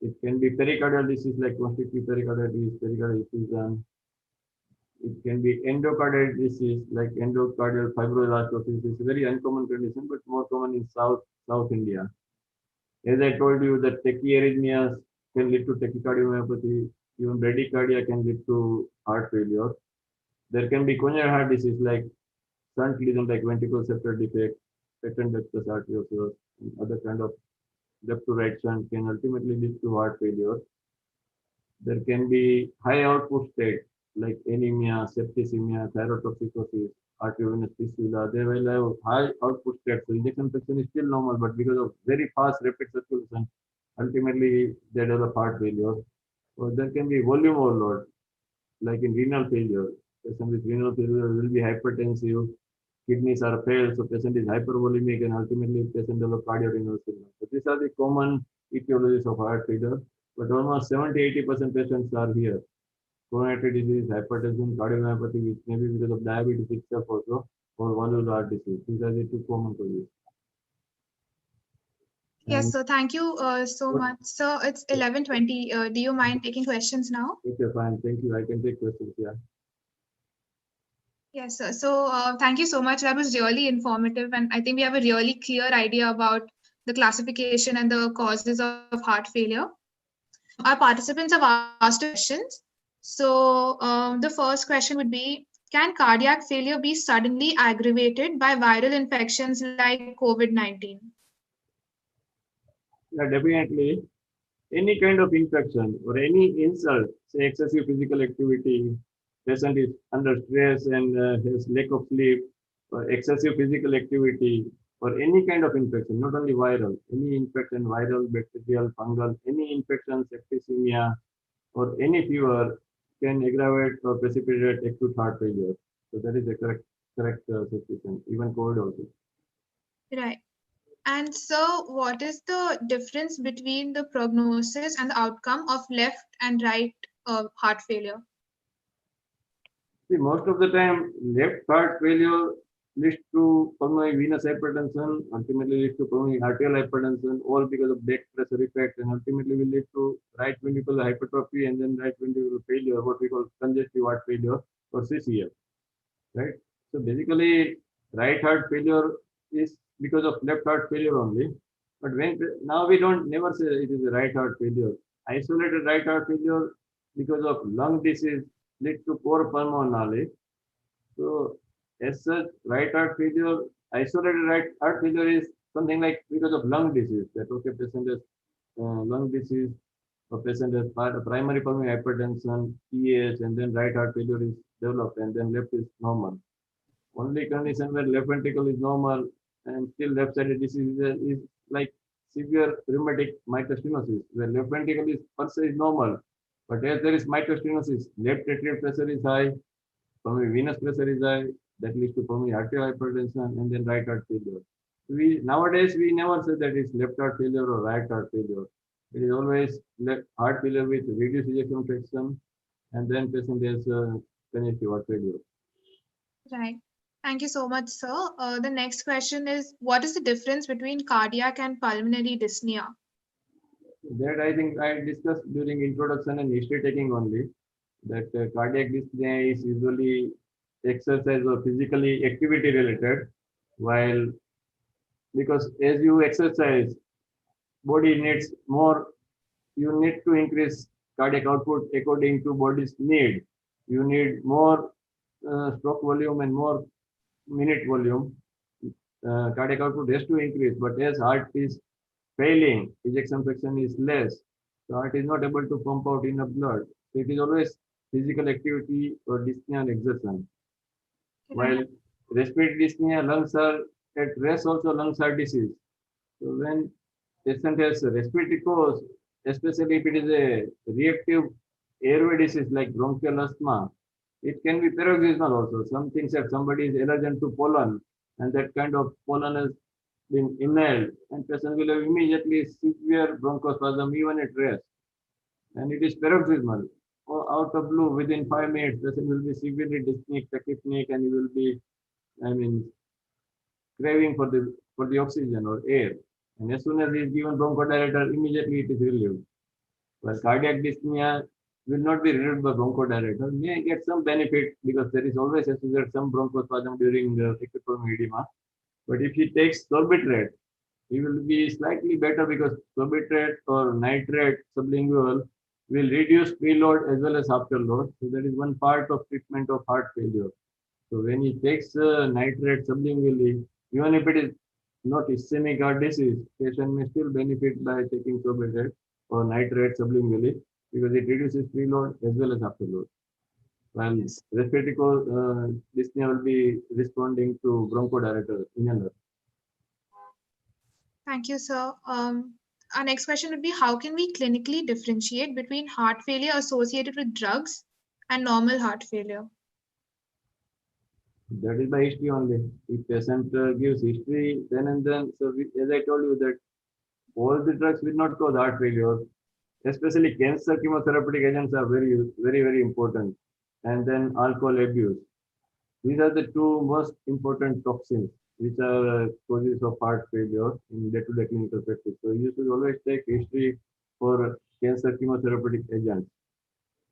It can be pericardial disease like constrictive pericarditis, pericardial effusion. It can be endocardial disease like endocardial fibroelastophysis. It's a very uncommon condition, but more common in South India. As I told you, that tachyarrhythmias can lead to tachycardiomyopathy. Even bradycardia can lead to heart failure. There can be coronary heart disease like shunt lesion like ventricular septal defect, patent ductus arteriosus, and other kind of left to right shunt can ultimately lead to heart failure. There can be high output state like anemia, septicemia, thyrotoxicosis, arteriovenous fistula. They will have high output state. So ejection fraction is still normal, but because of very fast rapid circulation, ultimately they develop heart failure. Or there can be volume overload, like in renal failure. Patient with renal failure will be hypertensive, kidneys are failed, so patient is hypervolemic, and ultimately patient develop cardiorenal syndrome. So these are the common etiologies of heart failure, but almost 70-80% patients are here. Coronary disease, hypertension, cardiomyopathy, which may be because of diabetes itself also, or valvular heart disease. These are the two common causes. Yes, so thank you so much. So it's 11:20. Do you mind taking questions now? Okay, fine. Thank you. I can take questions. Yeah. Yes, sir. So thank you so much. That was really informative. And I think we have a really clear idea about the classification and the causes of heart failure. Our participants have asked questions. So the first question would be, Can cardiac failure be suddenly aggravated by viral infections like COVID-19? Yeah, definitely. Any kind of infection or any insult, say excessive physical activity, patient is under stress and has lack of sleep, or excessive physical activity, or any kind of infection, not only viral, any infection, viral, bacterial, fungal, any infection, septicemia, or any fever can aggravate or precipitate acute heart failure. So that is a correct suspicion, even COVID also. Right. And so, what is the difference between the prognosis and the outcome of left and right heart failure? See, most of the time, left heart failure leads to pulmonary venous hypertension, ultimately leads to pulmonary arterial hypertension, all because of back pressure effect, and ultimately will lead to right ventricular hypertrophy and then right ventricular failure, what we call congestive heart failure or CCF, right? So basically, right heart failure is because of left heart failure only. But when now we don't never say it is a right heart failure. Isolated right heart failure because of lung disease lead to poor pulmonary. So as such, right heart failure, isolated right heart failure is something like because of lung disease. That okay, patient has lung disease, or patient has primary pulmonary hypertension, PAH, and then right heart failure is developed, and then left is normal. Only condition where left ventricle is normal and still left-sided disease is like severe rheumatic myoclonus, where left ventricle is per se is normal, but as there is myoclonus, left atrial pressure is high, pulmonary venous pressure is high, that leads to pulmonary arterial hypertension, and then right heart failure. We nowadays we never say that it's left heart failure or right heart failure. It is always left heart failure with reduced ejection fraction, and then patient has congestive heart failure. Right. Thank you so much, sir. The next question is, what is the difference between cardiac and pulmonary dyspnea? That I think I discussed during introduction and history taking only, that cardiac dyspnea is usually exercise or physically activity related, while because as you exercise, body needs more, you need to increase cardiac output according to body's need. You need more stroke volume and more minute volume. Cardiac output has to increase, but as heart is failing, ejection fraction is less, the heart is not able to pump out enough blood. So it is always physical activity or dyspnea and exertion. Right. While respiratory dyspnea, lungs are at rest, also lungs are disease. So when patient has a respiratory cause, especially if it is a reactive airway disease like bronchial asthma, it can be paroxysmal also. Some things that somebody is allergic to pollen, and that kind of pollen has been inhaled, and patient will have immediately severe bronchospasm even at rest. And it is paroxysmal. Or out of blue, within 5 minutes, patient will be severely dyspneic, tachypneic, and he will be, I mean, craving for the oxygen or air. And as soon as he is given bronchodilator, immediately it is relieved. Well, cardiac dyspnea will not be relieved by bronchodilator, may get some benefit because there is always associated some bronchospasm during the acute pulmonary edema. But if he takes sorbitrate, he will be slightly better because sorbitrate or nitrate sublingual will reduce preload as well as afterload. So that is one part of treatment of heart failure. So when he takes nitrate sublingually, even if it is not ischemic heart disease, patient may still benefit by taking sorbitrate or nitrate sublingually because it reduces preload as well as afterload. While Yes. respiratory dyspnea will be responding to bronchodilator inhaler. Thank you, sir. Our next question would be, how can we clinically differentiate between heart failure associated with drugs and normal heart failure? That is by history only. If patient gives history then and then, so as I told you that all the drugs will not cause heart failure. Especially cancer chemotherapeutic agents are very important. And then alcohol abuse. These are the two most important toxins which are causes of heart failure in day-to-day clinical practice. So you should always take history for cancer chemotherapeutic agents.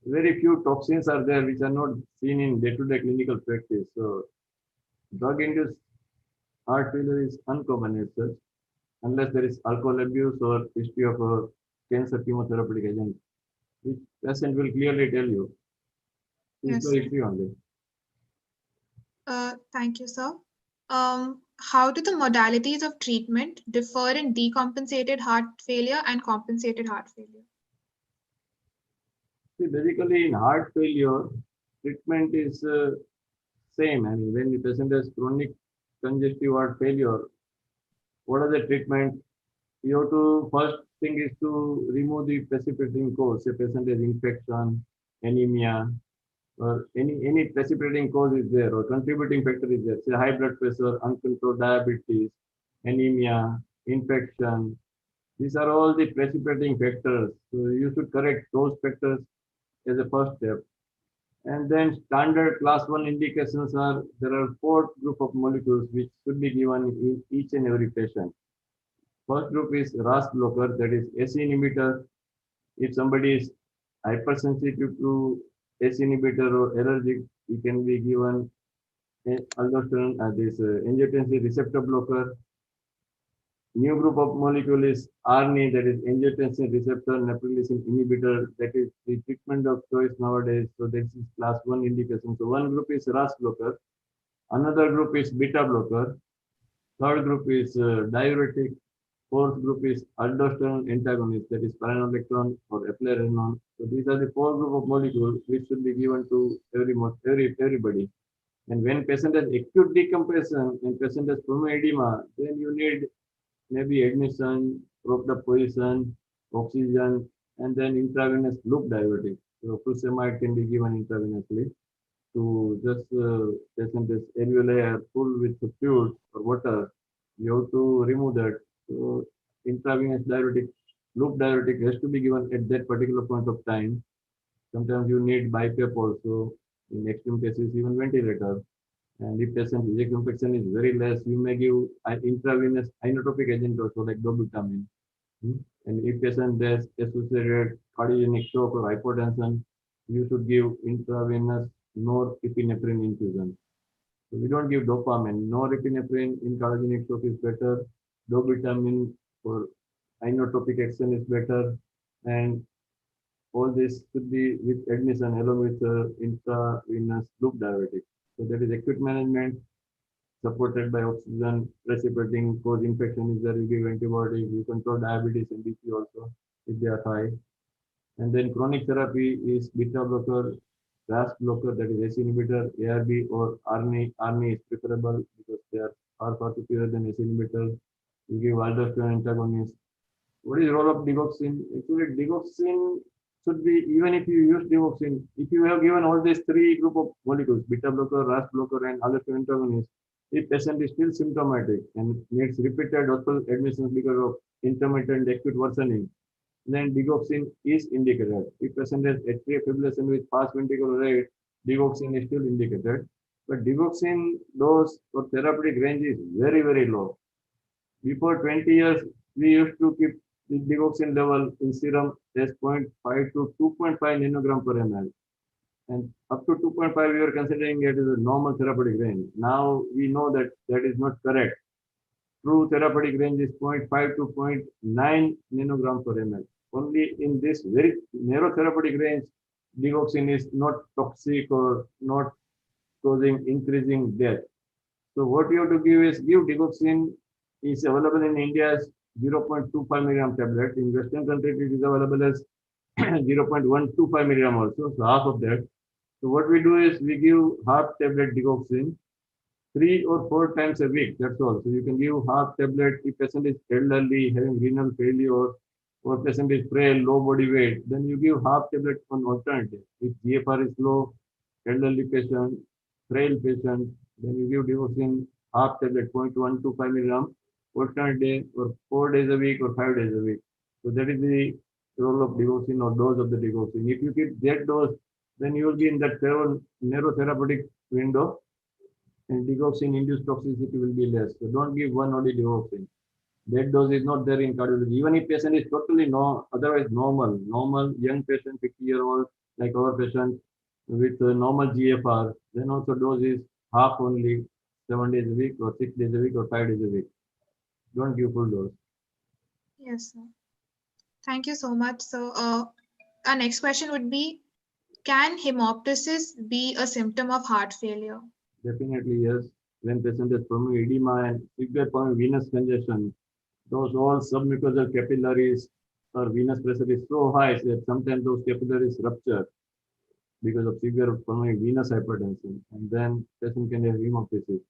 Very few toxins are there which are not seen in day-to-day clinical practice. So drug-induced heart failure is uncommon as such, unless there is alcohol abuse or history of a cancer chemotherapeutic agent, which patient will clearly tell you. It's Yes. very history only. Thank you, sir. How do the modalities of treatment differ in decompensated heart failure and compensated heart failure? See, basically in heart failure, treatment is same. I mean, when the patient has chronic congestive heart failure, what are the treatment? You have to first thing is to remove the precipitating cause. A patient has infection, anemia, or any precipitating cause is there, or contributing factor is there. Say high blood pressure, uncontrolled diabetes, anemia, infection. These are all the precipitating factors. So you should correct those factors as a first step. And then standard class 1 indications are there are four group of molecules which should be given in each and every patient. First group is RAS blocker, that is AC inhibitor. If somebody is hypersensitive to AC inhibitor or allergic, he can be given aldosterone, this angiotensin receptor blocker. New group of molecule is RNA, that is angiotensin receptor neprilysin inhibitor. That is the treatment of choice nowadays. So this is class 1 indication. So one group is RAS blocker, another group is beta blocker, third group is diuretic, fourth group is aldosterone antagonist, that is spironolactone or eplerenone. So these are the four group of molecules which should be given to everybody. And when patient has acute decompression and patient has pulmonary edema, then you need maybe admission, propped up position, oxygen, and then intravenous loop diuretic. So furosemide can be given intravenously to just patient is alveoli are full with fluid or water. You have to remove that. So intravenous diuretic, loop diuretic has to be given at that particular point of time. Sometimes you need BiPAP also. In extreme cases, even ventilator. And if patient ejection fraction is very less, you may give an intravenous inotropic agent also like dobutamine. And if patient has associated cardiogenic shock or hypotension, you should give intravenous norepinephrine infusion. So we don't give dopamine. Norepinephrine in cardiogenic shock is better. Dobutamine for inotropic action is better. And all this should be with admission along with intravenous loop diuretic. So that is acute management supported by oxygen precipitating cause infection is there, you give antibiotics, you control diabetes and BP also if they are high. And then chronic therapy is beta blocker, RAS blocker, that is AC inhibitor, ARB or RNA. RNA is preferable because they are far superior than AC inhibitor. You give aldosterone antagonist. What is the role of digoxin? Actually, digoxin should be, even if you use digoxin, if you have given all these three group of molecules, beta blocker, RAS blocker, and aldosterone antagonist, if patient is still symptomatic and needs repeated hospital admissions because of intermittent acute worsening, then digoxin is indicated. If patient has atrial fibrillation with fast ventricular rate, digoxin is still indicated. But digoxin dose or therapeutic range is very low. Before 20 years, we used to keep the digoxin level in serum as 0.5 to 2.5 nanogram per ml. And up to 2.5, we were considering it as a normal therapeutic range. Now we know that that is not correct. True therapeutic range is 0.5 to 0.9 nanogram per ml. Only in this very narrow therapeutic range, digoxin is not toxic or not causing increasing death. So what you have to give is give digoxin is available in India as 0.25 milligram tablet. In Western countries, it is available as 0.125 milligram also, so half of that. So what we do is we give half tablet digoxin 3 or 4 times a week. That's all. So you can give half tablet if patient is elderly, having renal failure, or patient is frail, low body weight. Then you give half tablet on alternative. If GFR is low, elderly patient, frail patient, then you give digoxin half tablet 0.125 milligram alternate day or 4 days a week or 5 days a week. So that is the role of digoxin or dose of the digoxin. If you keep that dose, then you will be in that narrow therapeutic window and digoxin induced toxicity will be less. So don't give one only digoxin. That dose is not there in cardiology. Even if patient is totally otherwise normal young patient, 50-year-old, like our patient with normal GFR, then also dose is half only, 7 days a week or 6 days a week or 5 days a week. Don't give full dose. Yes, sir. Thank you so much. So, our next question would be, can hemoptysis be a symptom of heart failure? Definitely, yes. When patient has pulmonary edema and severe pulmonary venous congestion, those all submucosal capillaries or venous pressure is so high that sometimes those capillaries rupture because of severe pulmonary venous hypertension, and then patient can have hemoptysis.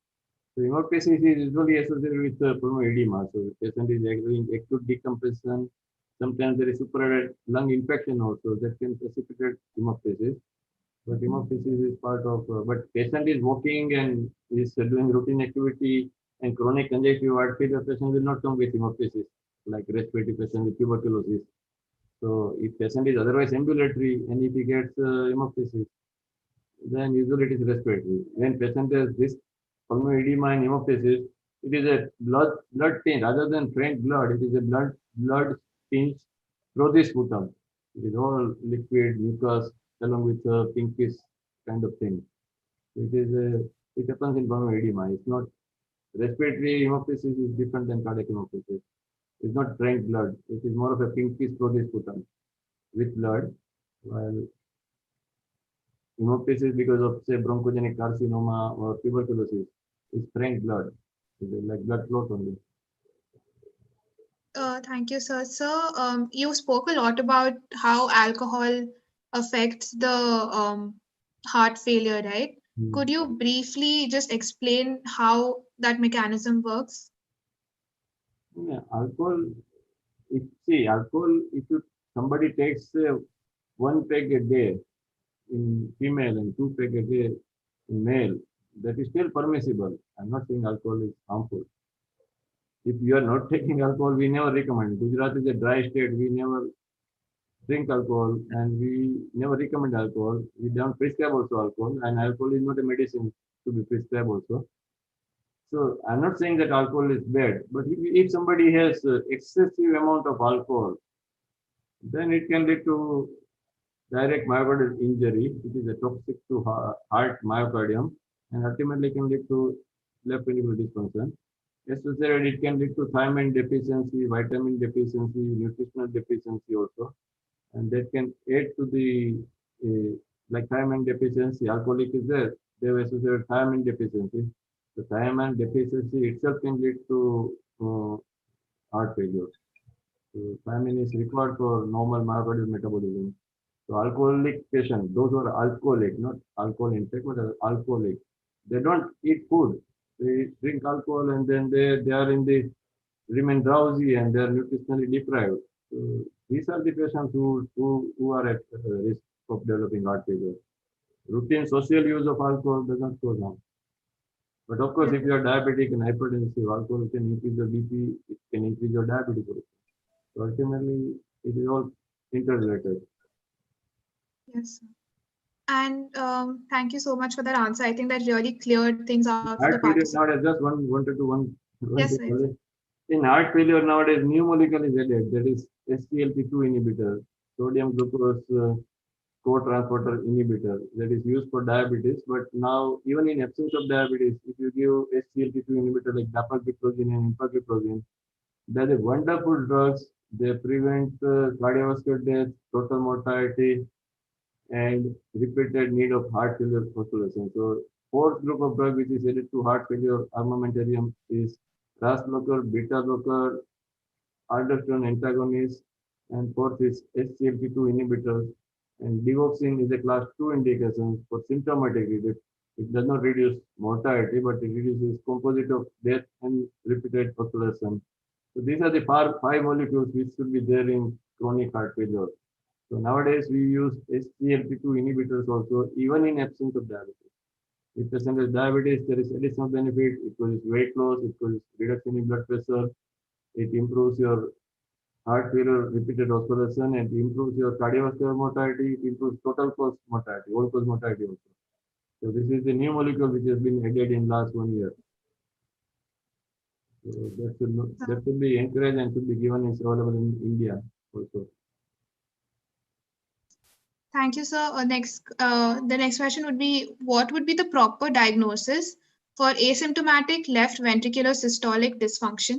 So hemoptysis is usually associated with pulmonary edema. So the patient is having acute decompression. Sometimes there is superadded lung infection also that can precipitate hemoptysis. But hemoptysis is part of, but patient is walking and is doing routine activity and chronic congestive heart failure patient will not come with hemoptysis like respiratory patient with tuberculosis. So if patient is otherwise ambulatory and if he gets hemoptysis, then usually it is respiratory. When patient has this pulmonary edema and hemoptysis, it is a blood tint rather than faint blood. It is a blood tint through this sputum. It is all liquid mucus along with a pinkish kind of thing. It happens in pulmonary edema. It's not respiratory hemoptysis is different than cardiac hemoptysis. It's not faint blood. It is more of a pinkish through this sputum with blood, while hemoptysis because of say bronchogenic carcinoma or tuberculosis is frank blood. It's like blood clot only. Thank you, sir. So, you spoke a lot about how alcohol affects the heart failure, right? Hmm. Could you briefly just explain how that mechanism works? Yeah, alcohol. Alcohol. If you somebody takes one peg a day in female and two peg a day in male, that is still permissible. I'm not saying alcohol is harmful. If you are not taking alcohol, we never recommend. Gujarat is a dry state. We never drink alcohol and we never recommend alcohol. We don't prescribe also alcohol, and alcohol is not a medicine to be prescribed also. So I'm not saying that alcohol is bad, but if somebody has excessive amount of alcohol, then it can lead to direct myocardial injury, which is a toxic to heart myocardium, and ultimately can lead to left ventricular dysfunction. Associated, it can lead to thiamine deficiency, vitamin deficiency, nutritional deficiency also, and that can add to the like thiamine deficiency. Alcoholic is there; they have associated thiamine deficiency. The thiamine deficiency itself can lead to heart failure. So thiamine is required for normal myocardial metabolism. So alcoholic patient, those who are alcoholic, not alcohol intake, but alcoholic, they don't eat food. They drink alcohol and then they are in the remain drowsy and they are nutritionally deprived. So these are the patients who are at risk of developing heart failure. Routine social use of alcohol doesn't cause harm. But of course, Yeah. if you are diabetic and hypertensive, alcohol can increase your BP, it can increase your diabetes also. So ultimately, it is all interrelated. Yes, sir. And thank you so much for that answer. I think that really cleared things out for the Heart failure participants. nowadays, just wanted to one Yes, thing. sir. Only. In heart failure nowadays, new molecule is added. That is SGLT2 inhibitor, sodium glucose co-transporter inhibitor, that is used for diabetes. But now, even in absence of diabetes, if you give SGLT2 inhibitor like dapagliflozin and empagliflozin, they are wonderful drugs. They prevent cardiovascular death, total mortality, and repeated need of heart failure population. So fourth group of drug which is added to heart failure armamentarium is RAS blocker, beta blocker, aldosterone antagonist, and fourth is SGLT2 inhibitors. And digoxin is a class 2 indication for symptomatic relief. It does not reduce mortality, but it reduces composite of death and repeated population. So these are the five molecules which should be there in chronic heart failure. So nowadays we use SGLT2 inhibitors also, even in absence of diabetes. If patient has diabetes, there is additional benefit. It causes weight loss, it causes reduction in blood pressure, it improves your heart failure, repeated oscillation, and improves your cardiovascular mortality, it improves total cause mortality, all cause mortality also. So this is the new molecule which has been added in last 1 year. So that should be encouraged and should be given. It's available in India also. Thank you, sir. The next question would be, what would be the proper diagnosis for asymptomatic left ventricular systolic dysfunction,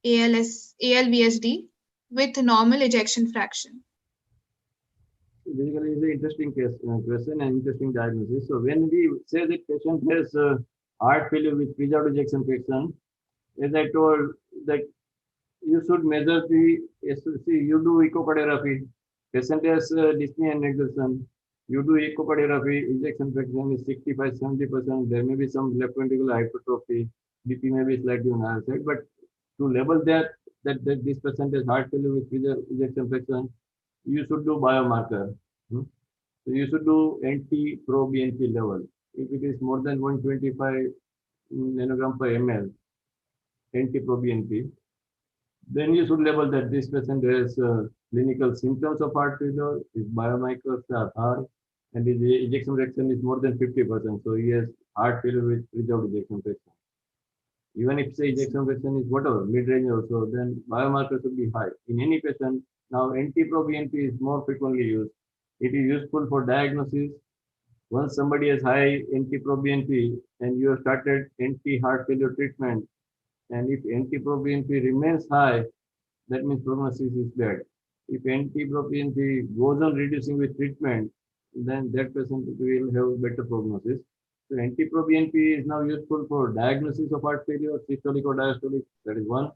ALVSD, with normal ejection fraction? Basically, it's an interesting question and interesting diagnosis. So when we say that patient has heart failure with preserved ejection fraction, as I told that you should measure the SLC. You do echocardiography. Patient has dyspnea and exertion. You do echocardiography. Ejection fraction is 65-70%. There may be some left ventricular hypertrophy. BP may be slightly on higher side, but to label that this patient has heart failure with ejection fraction, you should do biomarker. Hmm? So you should do NT-proBNP level. If it is more than 125 nanogram per ml, NT-proBNP, then you should label that this patient has clinical symptoms of heart failure, his biomarkers are high, and his ejection fraction is more than 50%. So he has heart failure without ejection fraction. Even if say ejection fraction is whatever, mid-range also, then biomarkers should be high. In any patient, now NT-proBNP is more frequently used. It is useful for diagnosis. Once somebody has high NT-proBNP and you have started anti-heart failure treatment, and if NT-proBNP remains high, that means prognosis is bad. If NT-proBNP goes on reducing with treatment, then that patient will have better prognosis. So NT-proBNP is now useful for diagnosis of heart failure, systolic or diastolic. That is one.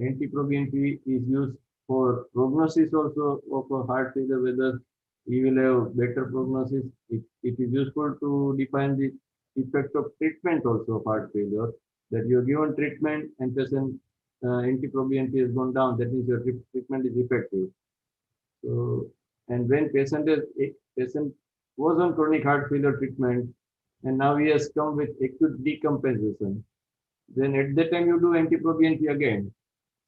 NT-proBNP is used for prognosis also of a heart failure, whether he will have better prognosis. It is useful to define the effect of treatment also of heart failure. That you are given treatment and patient NT-proBNP has gone down. That means your treatment is effective. So, and when patient was on chronic heart failure treatment, and now he has come with acute decompensation, then at that time you do NT-proBNP again.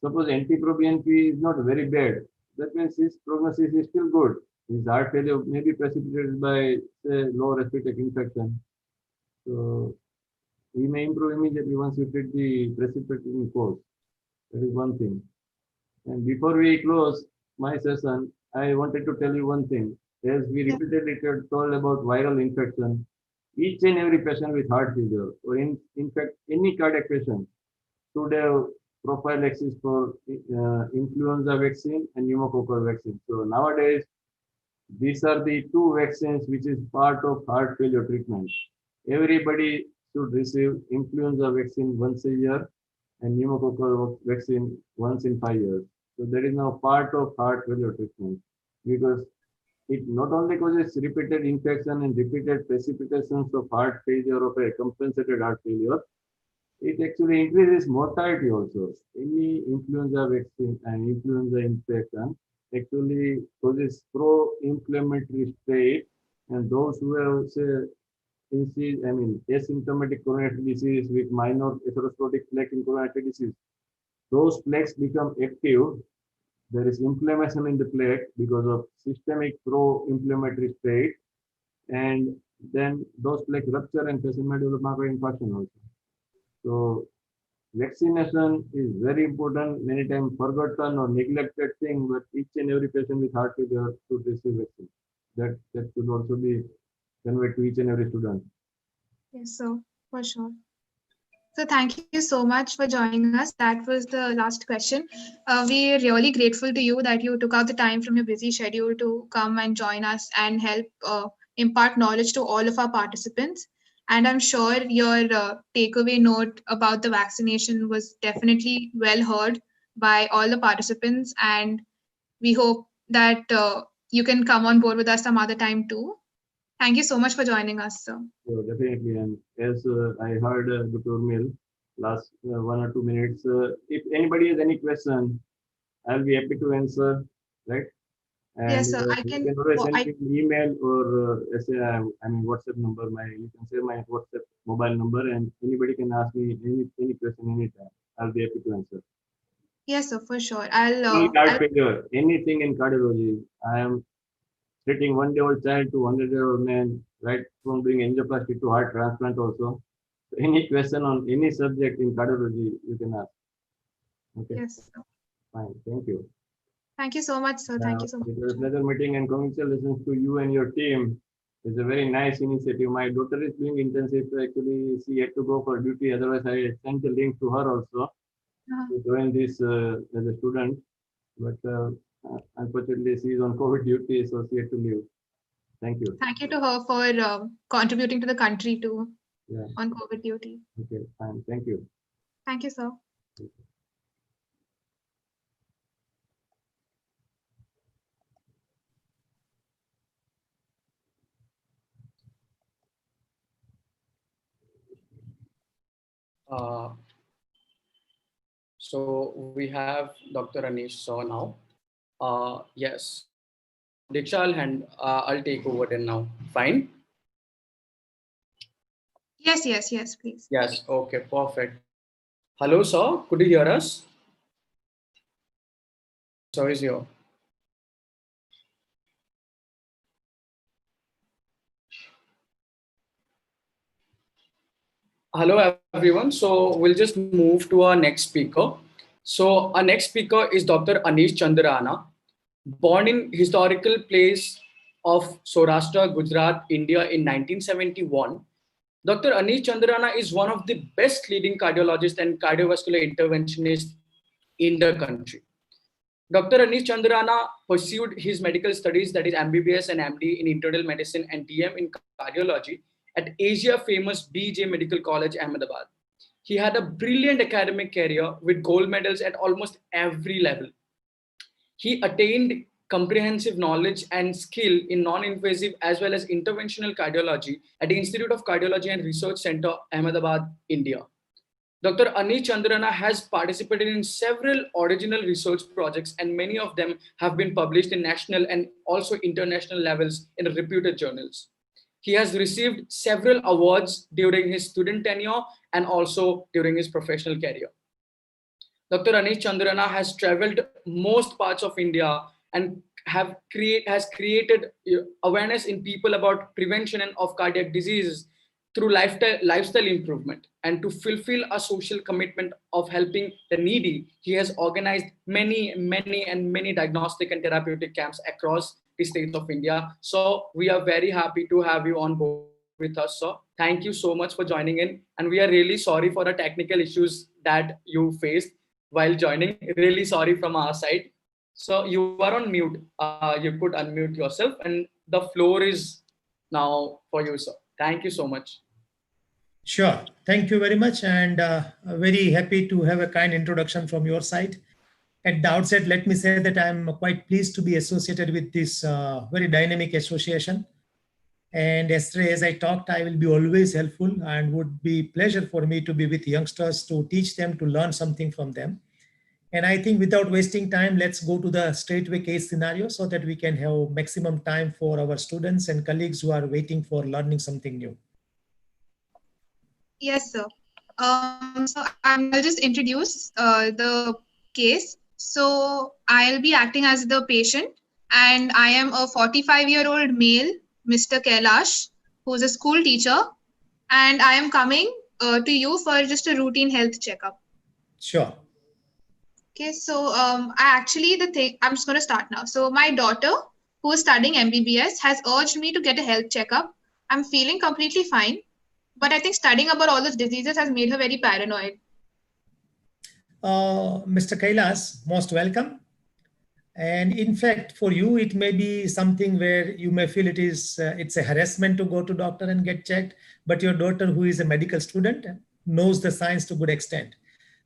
Suppose NT-proBNP is not very bad, that means his prognosis is still good. His heart failure may be precipitated by say low respiratory infection. So he may improve immediately once you treat the precipitating cause. That is one thing. And before we close my session, I wanted to tell you one thing. As we Yeah. repeatedly told about viral infection, each and every patient with heart failure, or in fact any cardiac patient, should have prophylaxis for influenza vaccine and pneumococcal vaccine. So nowadays, these are the two vaccines which is part of heart failure treatment. Everybody should receive influenza vaccine once a year and pneumococcal vaccine once in 5 years. So that is now part of heart failure treatment because it not only causes repeated infection and repeated precipitations of heart failure of a compensated heart failure, it actually increases mortality also. Any influenza vaccine and influenza infection actually causes pro-inflammatory state, and those who have say asymptomatic coronary disease with minor atherosclerotic plaque in coronary disease, those plaques become active. There is inflammation in the plaque because of systemic pro-inflammatory state, and then those plaques rupture and patient may develop myocardial infarction also. So vaccination is very important, many times forgotten or neglected thing, but each and every patient with heart failure should receive vaccine. That should also be conveyed to each and every student. Yes, so for sure. So thank you so much for joining us. That was the last question. We're really grateful to you that you took out the time from your busy schedule to come and join us and help impart knowledge to all of our participants. And I'm sure your takeaway note about the vaccination was definitely well heard by all the participants. And we hope that you can come on board with us some other time too. Thank you so much for joining us, sir. So definitely, and as I heard Dr. Mill last 1 or 2 minutes, if anybody has any question, I'll be happy to answer, right? Yes, And sir. you can always send I me an email or WhatsApp number. You can say my WhatsApp mobile number, and anybody can ask me any question anytime. I'll be happy to answer. Yes, sir, for sure. Any heart failure, anything in cardiology. I am treating 1-day-old child to 100-year-old man, right from doing angioplasty to heart transplant also. So any question on any subject in cardiology, you can ask. Okay, Yes, sir. fine. Thank you. Thank you so much, sir. Thank you so It was a much. pleasure meeting and congratulations to you and your team. It's a very nice initiative. My daughter is doing intensive. So actually, she had to go for duty. Otherwise, I sent the link to her also Uh, to join this as a student. But Unfortunately, she is on COVID duty, so she had to leave. Thank you. Thank you to her for contributing to the country too Yeah. on COVID duty. Okay. Fine. Thank you. Thank you, sir. Uh, so we have Dr. Anish Saw now. Yes. Diksha, I'll take over then now. Fine. Yes, please. Yes. Okay. Perfect. Hello, sir. Could you hear us? So is here. Hello, everyone. So we'll just move to our next speaker. So our next speaker is Dr. Anish Chandrana, born in historical place of Saurashtra, Gujarat, India in 1971. Dr. Anish Chandrana is one of the best leading cardiologists and cardiovascular interventionists in the country. Dr. Anish Chandrana pursued his medical studies, that is MBBS and MD in internal medicine and DM in cardiology at Asia famous BJ Medical College, Ahmedabad. He had a brilliant academic career with gold medals at almost every level. He attained comprehensive knowledge and skill in non-invasive as well as interventional cardiology at the Institute of Cardiology and Research Center, Ahmedabad, India. Dr. Anish Chandrana has participated in several original research projects, and many of them have been published in national and also international levels in reputed journals. He has received several awards during his student tenure and also during his professional career. Dr. Anish Chandrana has traveled most parts of India and has created awareness in people about prevention and of cardiac diseases through lifestyle improvement. And to fulfill a social commitment of helping the needy, he has organized many diagnostic and therapeutic camps across the states of India. So we are very happy to have you on board with us, sir. Thank you so much for joining in. And we are really sorry for the technical issues that you faced while joining. Really sorry from our side. So you are on mute. You could unmute yourself, and the floor is now for you, sir. Thank you so much. Sure. Thank you very much. And very happy to have a kind introduction from your side. At the outset, let me say that I'm quite pleased to be associated with this very dynamic association. And yesterday, as I talked, I will be always helpful and would be pleasure for me to be with youngsters to teach them, to learn something from them. And I think without wasting time, let's go to the straightaway case scenario so that we can have maximum time for our students and colleagues who are waiting for learning something new. Yes, sir. So I'll just introduce the case. So I'll be acting as the patient, and I am a 45-year-old male, Mr. Kailash, who's a school teacher, and I am coming to you for just a routine health checkup. Sure. Okay, so I'm just going to start now. So my daughter, who is studying MBBS, has urged me to get a health checkup. I'm feeling completely fine, but I think studying about all those diseases has made her very paranoid. Mr. Kailas, most welcome. And in fact, for you, it may be something where you may feel it's a harassment to go to doctor and get checked, but your daughter, who is a medical student, knows the science to good extent.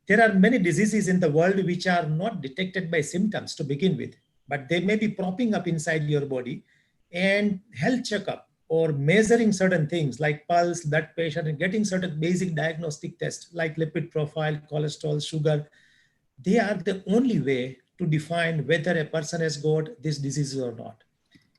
There are many diseases in the world which are not detected by symptoms to begin with, but they may be propping up inside your body, and health checkup or measuring certain things like pulse, blood pressure, and getting certain basic diagnostic tests like lipid profile, cholesterol, sugar, they are the only way to define whether a person has got this disease or not.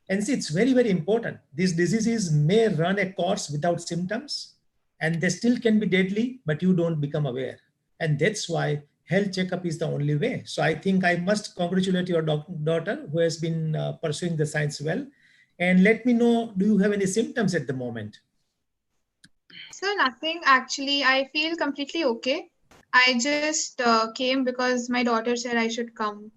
And see, it's very important. These diseases may run a course without symptoms, and they still can be deadly, but you don't become aware. And that's why health checkup is the only way. So I think I must congratulate your daughter who has been pursuing the science well. And let me know, do you have any symptoms at the moment? So nothing, actually. I feel completely okay. I just came because my daughter said I should come.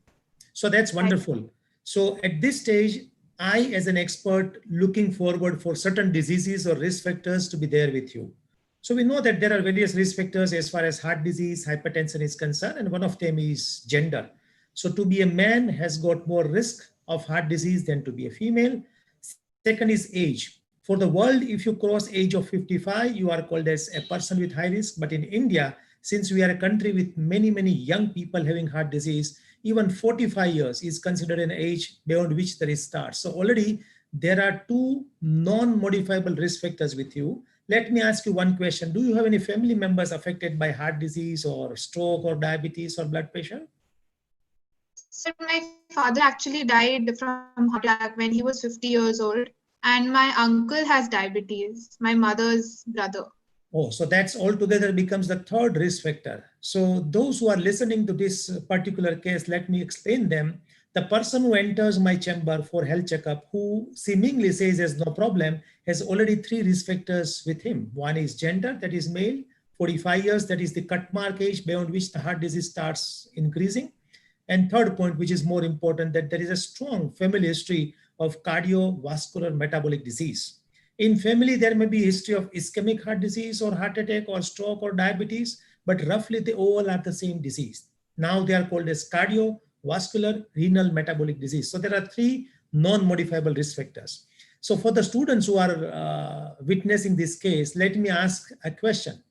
So that's wonderful. So at this stage, I, as an expert, looking forward for certain diseases or risk factors to be there with you. So we know that there are various risk factors as far as heart disease, hypertension is concerned, and one of them is gender. So to be a man has got more risk of heart disease than to be a female. Second is age. For the world, if you cross age of 55, you are called as a person with high risk. But in India, since we are a country with many young people having heart disease, even 45 years is considered an age beyond which the risk starts. So already there are two non-modifiable risk factors with you. Let me ask you one question. Do you have any family members affected by heart disease or stroke or diabetes or blood pressure? Sir, my father actually died from heart attack when he was 50 years old, and my uncle has diabetes, my mother's brother. Oh, so that's altogether becomes the third risk factor. So those who are listening to this particular case, let me explain them. The person who enters my chamber for health checkup, who seemingly says there's no problem, has already three risk factors with him. One is gender, that is male, 45 years, that is the cut mark age beyond which the heart disease starts increasing. And third point, which is more important, that there is a strong family history of cardiovascular metabolic disease. In family, there may be a history of ischemic heart disease or heart attack or stroke or diabetes, but roughly they all are the same disease. Now they are called as cardiovascular renal metabolic disease. So there are three non-modifiable risk factors. So for the students who are witnessing this case, let me ask a question.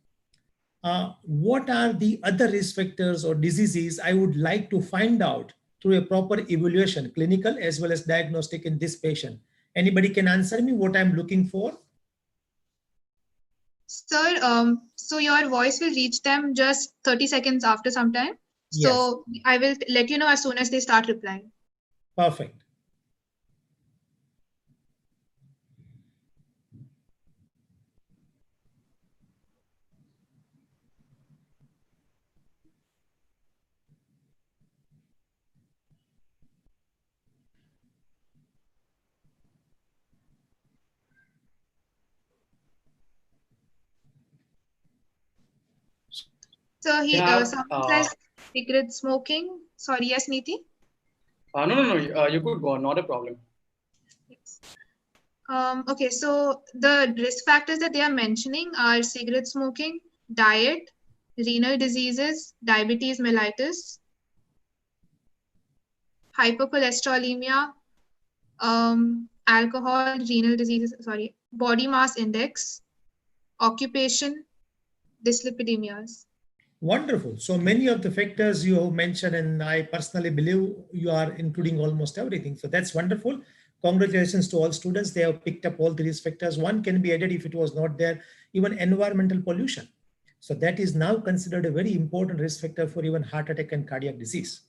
What are the other risk factors or diseases I would like to find out through a proper evaluation, clinical as well as diagnostic in this patient? Anybody can answer me what I'm looking for? Sir, so your voice will reach them just 30 seconds after some time. Yes. So I will let you know as soon as they start replying. Perfect. So We have, someone says cigarette smoking. Sorry, yes, Neeti? no, you could go on, not a problem. Yes. Okay, so the risk factors that they are mentioning are cigarette smoking, diet, renal diseases, diabetes mellitus, hypercholesterolemia, alcohol, renal diseases, sorry, body mass index, occupation, dyslipidemias. Wonderful. So many of the factors you have mentioned, and I personally believe you are including almost everything. So that's wonderful. Congratulations to all students. They have picked up all the risk factors. One can be added if it was not there, even environmental pollution. So that is now considered a very important risk factor for even heart attack and cardiac disease.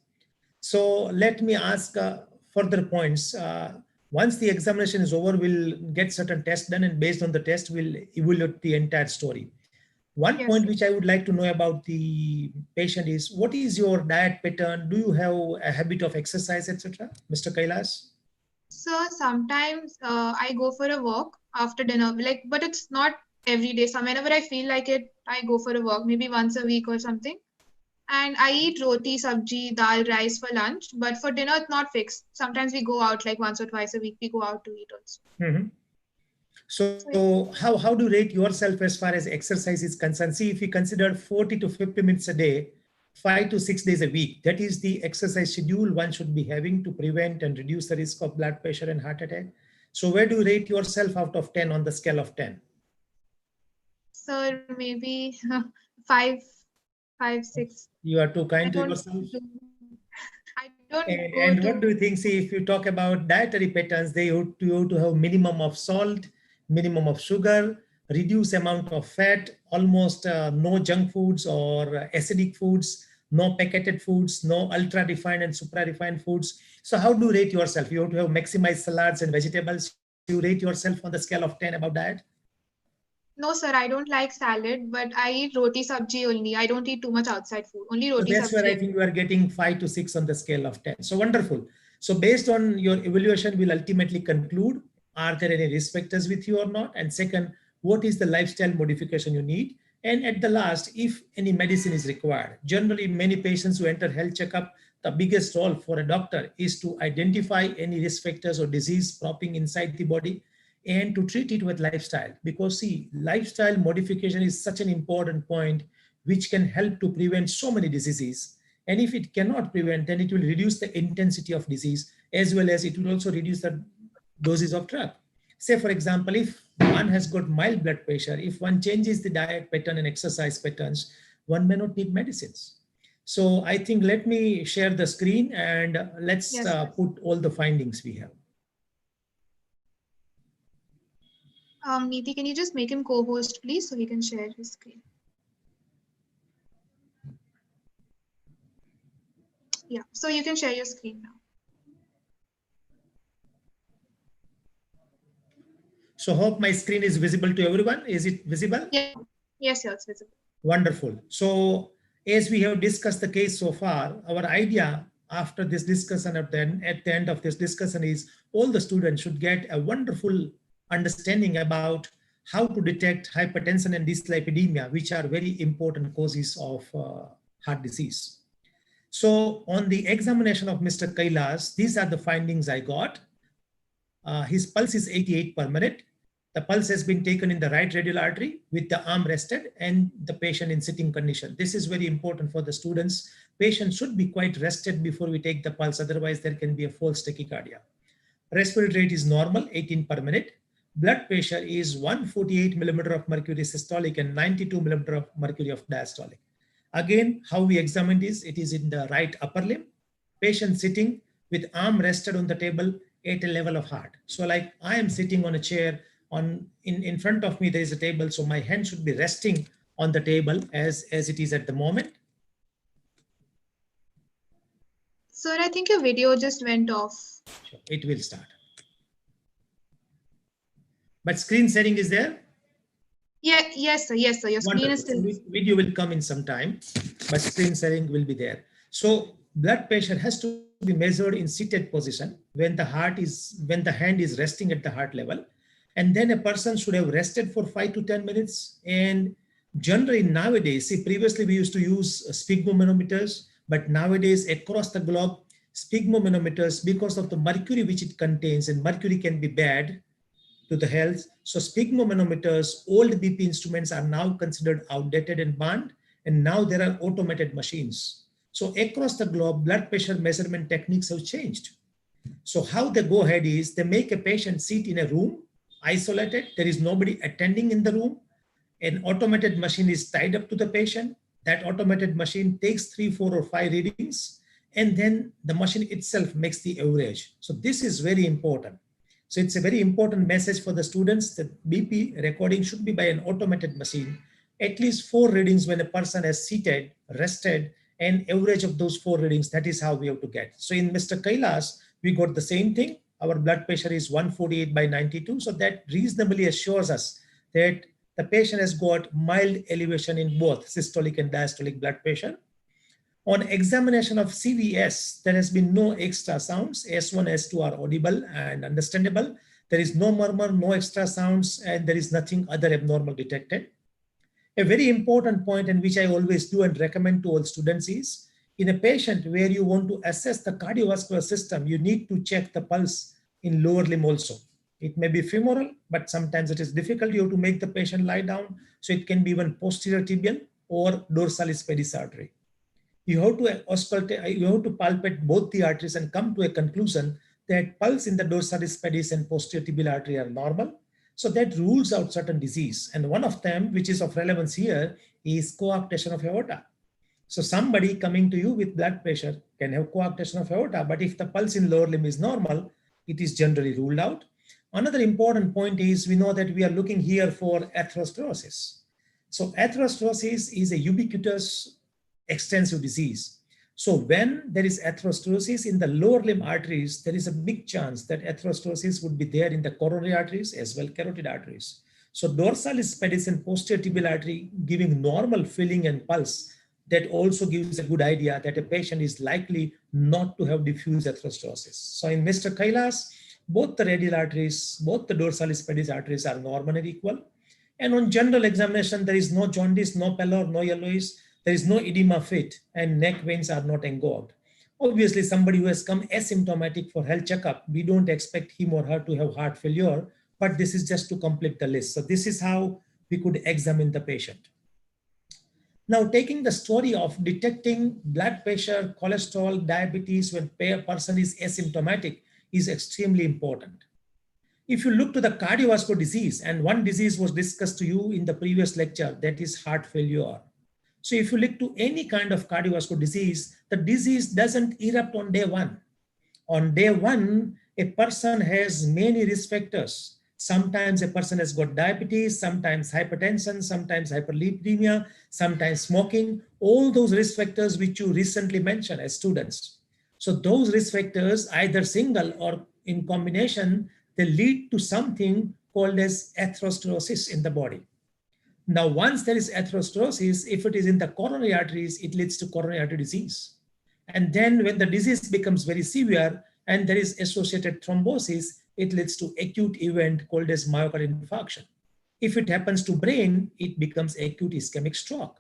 So let me ask further points. Once the examination is over, we'll get certain tests done, and based on the test, we'll evaluate the entire story. One Yes, point sir. which I would like to know about the patient is, what is your diet pattern? Do you have a habit of exercise, etc., Mr. Kailas? So sometimes I go for a walk after dinner, like, but it's not every day. So whenever I feel like it, I go for a walk, maybe once a week or something. And I eat roti, sabji, dal, rice for lunch, but for dinner it's not fixed. Sometimes we go out like once or twice a week. We go out to eat also. Mm-hmm. So yeah. So how do you rate yourself as far as exercise is concerned? See, if you consider 40 to 50 minutes a day, 5 to 6 days a week, that is the exercise schedule one should be having to prevent and reduce the risk of blood pressure and heart attack. So where do you rate yourself out of 10 on the scale of 10? So maybe five, 6. You are too I kind to don't yourself. I don't go And what to. do you think? See, if you talk about dietary patterns, they ought to have minimum of salt, minimum of sugar, reduce amount of fat, almost no junk foods or acidic foods, no packeted foods, no ultra refined and supra refined foods. So how do you rate yourself? You have to have maximized salads and vegetables. You rate yourself on the scale of 10 about diet? No, sir, I don't like salad, but I eat roti sabji only. I don't eat too much outside food. Only So roti that's where I sabji. think you are getting 5 to 6 on the scale of 10. So wonderful. So based on your evaluation, we'll ultimately conclude, are there any risk factors with you or not? And second, what is the lifestyle modification you need? And at the last, if any medicine is required. Generally, many patients who enter health checkup, the biggest role for a doctor is to identify any risk factors or disease propping inside the body and to treat it with lifestyle. Because see, lifestyle modification is such an important point which can help to prevent so many diseases. And if it cannot prevent, then it will reduce the intensity of disease, as well as it will also reduce the doses of drug. Say, for example, if one has got mild blood pressure, if one changes the diet pattern and exercise patterns, one may not need medicines. So I think let me share the screen and let's Yes. put all the findings we have. Neeti, can you just make him co-host, please, so he can share his screen? Yeah, so you can share your screen now. So hope my screen is visible to everyone. Is it visible? Yeah. Yes, it's visible. Wonderful. So as we have discussed the case so far, our idea after this discussion at the end of this discussion is all the students should get a wonderful understanding about how to detect hypertension and dyslipidemia, which are very important causes of heart disease. So on the examination of Mr. Kailas, these are the findings I got. His pulse is 88 per minute. The pulse has been taken in the right radial artery with the arm rested and the patient in sitting condition. This is very important for the students. Patient should be quite rested before we take the pulse. Otherwise, there can be a false tachycardia. Respiratory rate is normal, 18 per minute. Blood pressure is 148 millimeter of mercury systolic and 92 millimeter of mercury of diastolic. Again, how we examined is, it is in the right upper limb. Patient sitting with arm rested on the table at a level of heart. So like I am sitting on a chair, in front of me there is a table, so my hand should be resting on the table as it is at the moment. Sir, I think your video just went off. Sure, it will start. But screen sharing is there? Yeah, yes, sir. Yes, sir. Your screen is still. Video will come in some time, but screen sharing will be there. So blood pressure has to be measured in seated position when the hand is resting at the heart level. And then a person should have rested for 5 to 10 minutes. And generally nowadays, see, previously we used to use sphygmomanometers, but nowadays across the globe, sphygmomanometers, because of the mercury which it contains, and mercury can be bad to the health. So sphygmomanometers, old BP instruments are now considered outdated and banned. And now there are automated machines. So across the globe, blood pressure measurement techniques have changed. So how they go ahead is they make a patient sit in a room, isolated. There is nobody attending in the room. An automated machine is tied up to the patient. That automated machine takes 3, 4, or 5 readings, and then the machine itself makes the average. So this is very important. So it's a very important message for the students that BP recording should be by an automated machine. At least 4 readings when a person has seated, rested, and average of those 4 readings. That is how we have to get. So in Mr. Kailas, we got the same thing. Our blood pressure is 148 by 92. So that reasonably assures us that the patient has got mild elevation in both systolic and diastolic blood pressure. On examination of CVS, there has been no extra sounds. S1, S2 are audible and understandable. There is no murmur, no extra sounds, and there is nothing other abnormal detected. A very important point, and which I always do and recommend to all students, is in a patient where you want to assess the cardiovascular system, you need to check the pulse in lower limb also. It may be femoral, but sometimes it is difficult. You have to make the patient lie down. So it can be even posterior tibial or dorsalis pedis artery. You have to auscultate, you have to palpate both the arteries and come to a conclusion that pulse in the dorsalis pedis and posterior tibial artery are normal. So that rules out certain disease. And one of them, which is of relevance here, is coarctation of aorta. So somebody coming to you with blood pressure can have coarctation of aorta, but if the pulse in lower limb is normal, it is generally ruled out. Another important point is we know that we are looking here for atherosclerosis. So atherosclerosis is a ubiquitous extensive disease. So when there is atherosclerosis in the lower limb arteries, there is a big chance that atherosclerosis would be there in the coronary arteries as well carotid arteries. So dorsalis pedis and posterior tibial artery giving normal filling and pulse, that also gives a good idea that a patient is likely not to have diffuse atherosclerosis. So in Mr. Kailas, both the radial arteries, both the dorsalis pedis arteries are normal and equal. And on general examination, there is no jaundice, no pallor, no yellowish. There is no edema fit, and neck veins are not engorged. Obviously, somebody who has come asymptomatic for health checkup, we don't expect him or her to have heart failure, but this is just to complete the list. So this is how we could examine the patient. Now, taking the story of detecting blood pressure, cholesterol, diabetes when a person is asymptomatic is extremely important. If you look to the cardiovascular disease, and one disease was discussed to you in the previous lecture, that is heart failure. So if you look to any kind of cardiovascular disease, the disease doesn't erupt on day one. On day one, a person has many risk factors. Sometimes a person has got diabetes, sometimes hypertension, sometimes hyperlipidemia, sometimes smoking, all those risk factors which you recently mentioned as students. So those risk factors, either single or in combination, they lead to something called as atherosclerosis in the body. Now, once there is atherosclerosis, if it is in the coronary arteries, it leads to coronary artery disease. And then when the disease becomes very severe and there is associated thrombosis, it leads to acute event called as myocardial infarction. If it happens to brain, it becomes acute ischemic stroke.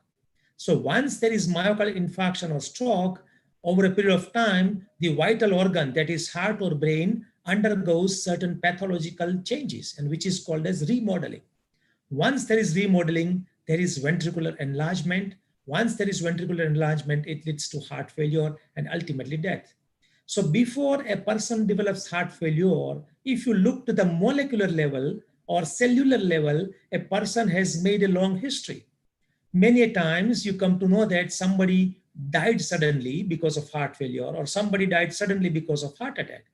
So once there is myocardial infarction or stroke, over a period of time, the vital organ, that is heart or brain, undergoes certain pathological changes, and which is called as remodeling. Once there is remodeling, there is ventricular enlargement. Once there is ventricular enlargement, it leads to heart failure and ultimately death. So before a person develops heart failure, if you look to the molecular level or cellular level, a person has made a long history. Many times you come to know that somebody died suddenly because of heart failure, or somebody died suddenly because of heart attack.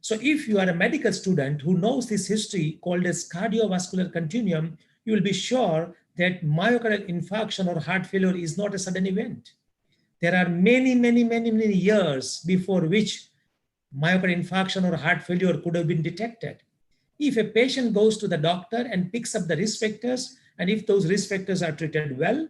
So if you are a medical student who knows this history called as cardiovascular continuum, you will be sure that myocardial infarction or heart failure is not a sudden event. There are many years before which myocardial infarction or heart failure could have been detected. If a patient goes to the doctor and picks up the risk factors, and if those risk factors are treated well,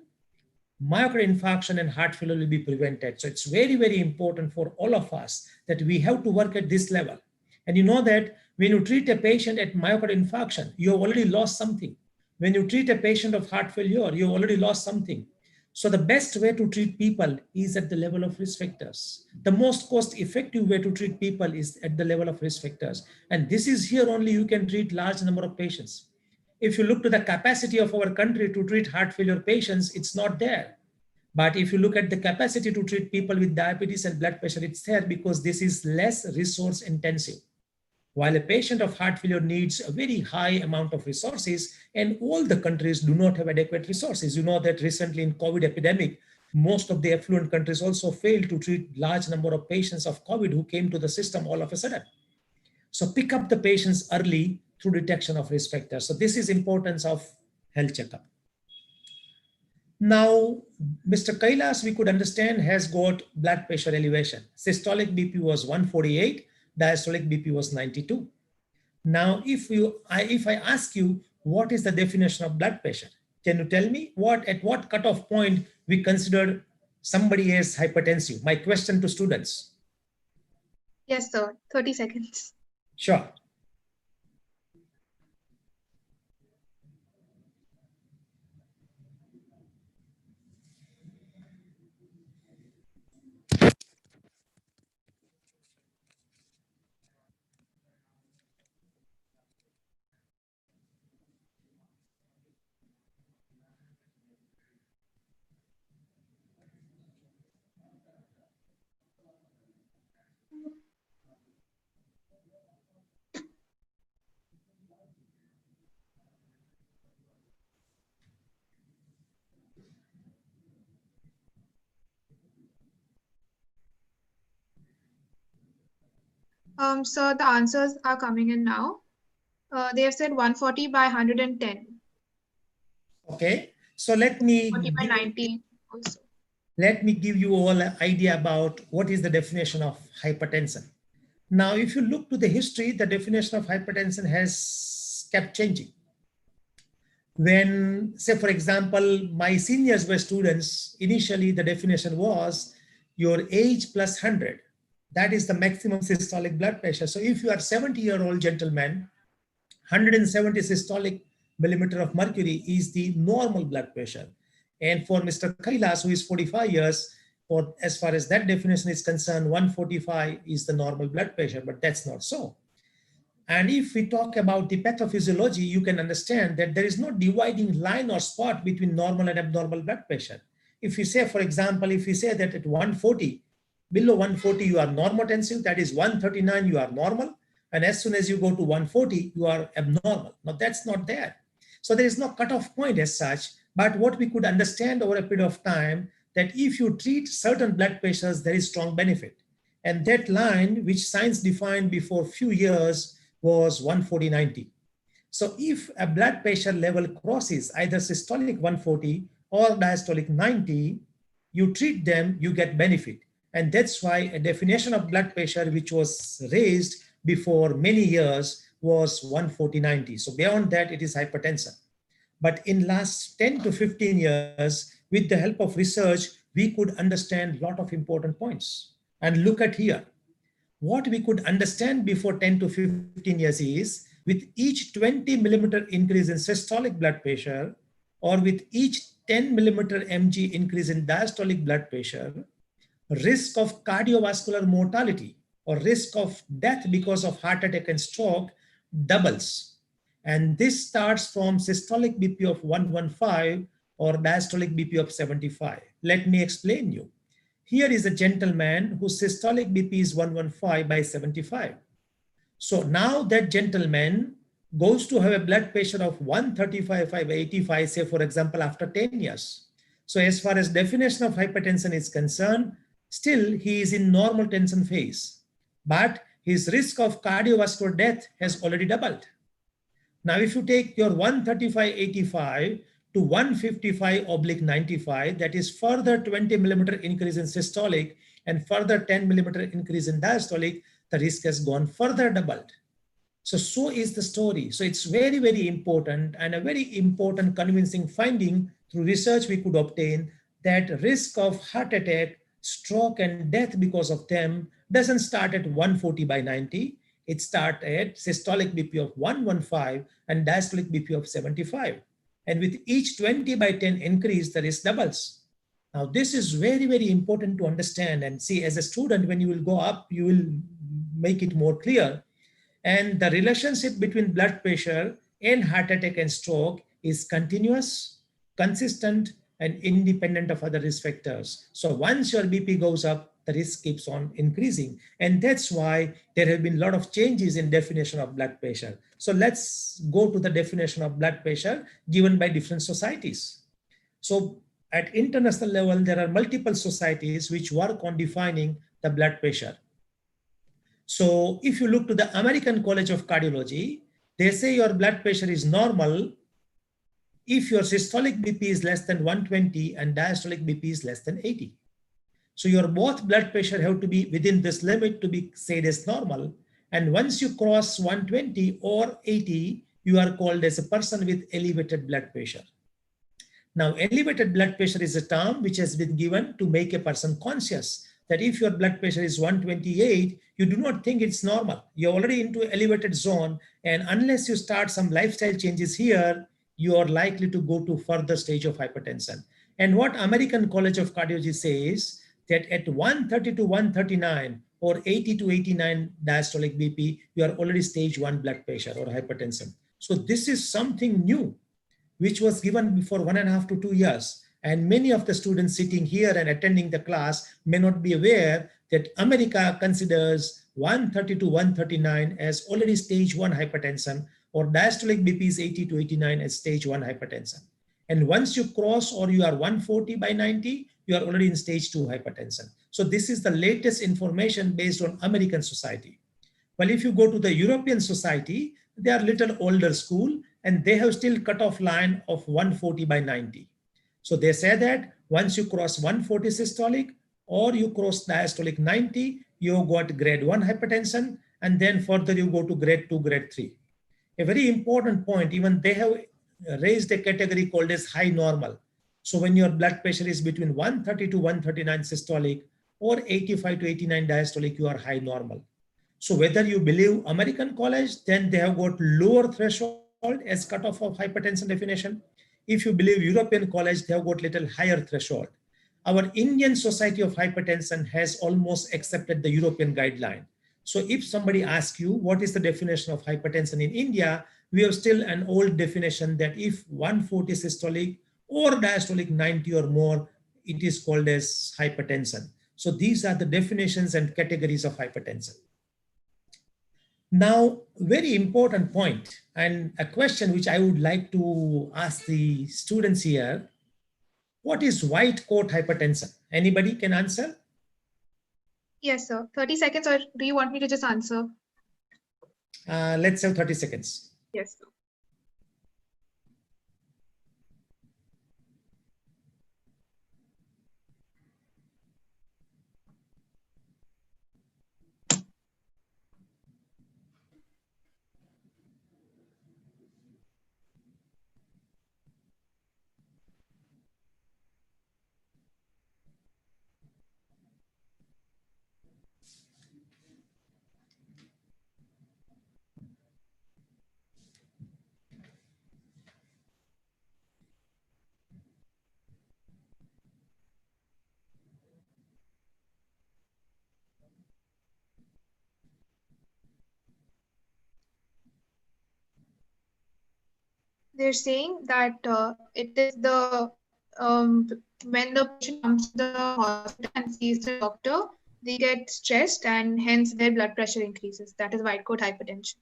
myocardial infarction and heart failure will be prevented. So it's very important for all of us that we have to work at this level. And you know that when you treat a patient at myocardial infarction, you have already lost something. When you treat a patient of heart failure, you have already lost something. So the best way to treat people is at the level of risk factors. The most cost-effective way to treat people is at the level of risk factors. And this is here only you can treat large number of patients. If you look to the capacity of our country to treat heart failure patients, it's not there. But if you look at the capacity to treat people with diabetes and blood pressure, it's there because this is less resource intensive. While a patient of heart failure needs a very high amount of resources, and all the countries do not have adequate resources. You know that recently in COVID epidemic, most of the affluent countries also failed to treat large number of patients of COVID who came to the system all of a sudden. So pick up the patients early through detection of risk factors. So this is importance of health checkup. Now, Mr. Kailas, we could understand, has got blood pressure elevation. Systolic BP was 148, diastolic BP was 92. Now, if I ask you, what is the definition of blood pressure? Can you tell me at what cutoff point we consider somebody as hypertensive? My question to students. Yes, sir. 30 seconds. Sure. So the answers are coming in now. They have said 140 by 110. Okay. So let me 40 by 90 also. Let me give you all an idea about what is the definition of hypertension. Now, if you look to the history, the definition of hypertension has kept changing. When, say, for example, my seniors were students, initially the definition was your age plus 100. That is the maximum systolic blood pressure. So if you are 70-year-old gentleman, 170 systolic millimeter of mercury is the normal blood pressure. And for Mr. Kailas, who is 45 years, as far as that definition is concerned, 145 is the normal blood pressure, but that's not so. And if we talk about the pathophysiology, you can understand that there is no dividing line or spot between normal and abnormal blood pressure. if you say, for example, if you say that at 140, below 140, you are normotensive, that is 139, you are normal. And as soon as you go to 140, you are abnormal. Now that's not there. So there is no cutoff point as such, but what we could understand over a period of time, that if you treat certain blood pressures, there is strong benefit. And that line, which science defined before few years, was 140/90. So if a blood pressure level crosses either systolic 140 or diastolic 90, you treat them, you get benefit. And that's why a definition of blood pressure which was raised before many years was 140/90. So beyond that, it is hypertension. But in last 10 to 15 years, with the help of research, we could understand a lot of important points. And look at here. What we could understand before 10 to 15 years is, with each 20 millimeter increase in systolic blood pressure, or with each 10 millimeter mg increase in diastolic blood pressure, risk of cardiovascular mortality or risk of death because of heart attack and stroke doubles. And this starts from systolic BP of 115 or diastolic BP of 75. Let me explain you. Here is a gentleman whose systolic BP is 115/75. So now that gentleman goes to have a blood pressure of 135/85, say for example, after 10 years. So as far as definition of hypertension is concerned, still he is in normal tension phase, but his risk of cardiovascular death has already doubled. Now, if you take your 135/85 to 155/95, that is further 20 millimeter increase in systolic and further 10 millimeter increase in diastolic, the risk has gone further doubled. So is the story. So it's very, very important, and a very important convincing finding through research we could obtain, that risk of heart attack, stroke and death because of them doesn't start at 140/90. It starts at systolic BP of 115 and diastolic BP of 75. And with each 20/10 increase, the risk doubles. Now, this is very, very important to understand and see. As a student, when you will go up, you will make it more clear. And the relationship between blood pressure and heart attack and stroke is continuous, consistent, and independent of other risk factors. So once your BP goes up, the risk keeps on increasing. And that's why there have been a lot of changes in definition of blood pressure. So let's go to the definition of blood pressure given by different societies. So at international level, there are multiple societies which work on defining the blood pressure. So if you look to the American College of Cardiology, they say your blood pressure is normal if your systolic BP is less than 120 and diastolic BP is less than 80. So your both blood pressure have to be within this limit to be said as normal. And once you cross 120 or 80, you are called as a person with elevated blood pressure. Now, elevated blood pressure is a term which has been given to make a person conscious that if your blood pressure is 128, you do not think it's normal. You're already into elevated zone. And unless you start some lifestyle changes here, you are likely to go to further stage of hypertension. And what American College of Cardiology says, that at 130 to 139 or 80 to 89 diastolic BP, you are already stage 1 blood pressure or hypertension. So this is something new, which was given before 1.5 to 2 years. And many of the students sitting here and attending the class may not be aware that America considers 130 to 139 as already stage 1 hypertension, or diastolic BP is 80 to 89 as stage 1 hypertension. And once you cross or you are 140/90, you are already in stage 2 hypertension. So this is the latest information based on American society. Well, if you go to the European society, they are little older school and they have still cutoff line of 140/90. So they say that once you cross 140 systolic or you cross diastolic 90, you got grade 1 hypertension, and then further you go to grade 2, grade 3. A very important point, even they have raised a category called as high normal. So when your blood pressure is between 130 to 139 systolic or 85 to 89 diastolic, you are high normal. So whether you believe American College, then they have got lower threshold as cutoff of hypertension definition. If you believe European College, they have got little higher threshold. Our Indian Society of Hypertension has almost accepted the European guideline. So if somebody asks you what is the definition of hypertension in India, we have still an old definition that if 140 systolic or diastolic 90 or more, it is called as hypertension. So these are the definitions and categories of hypertension. Now, very important point and a question which I would like to ask the students here. What is white coat hypertension? Anybody can answer? Yes, sir. 30 seconds, or do you want me to just answer? Let's have 30 seconds. Yes, sir. They're saying that it is the when the patient comes to the hospital and sees the doctor, they get stressed and hence their blood pressure increases. That is white coat hypertension.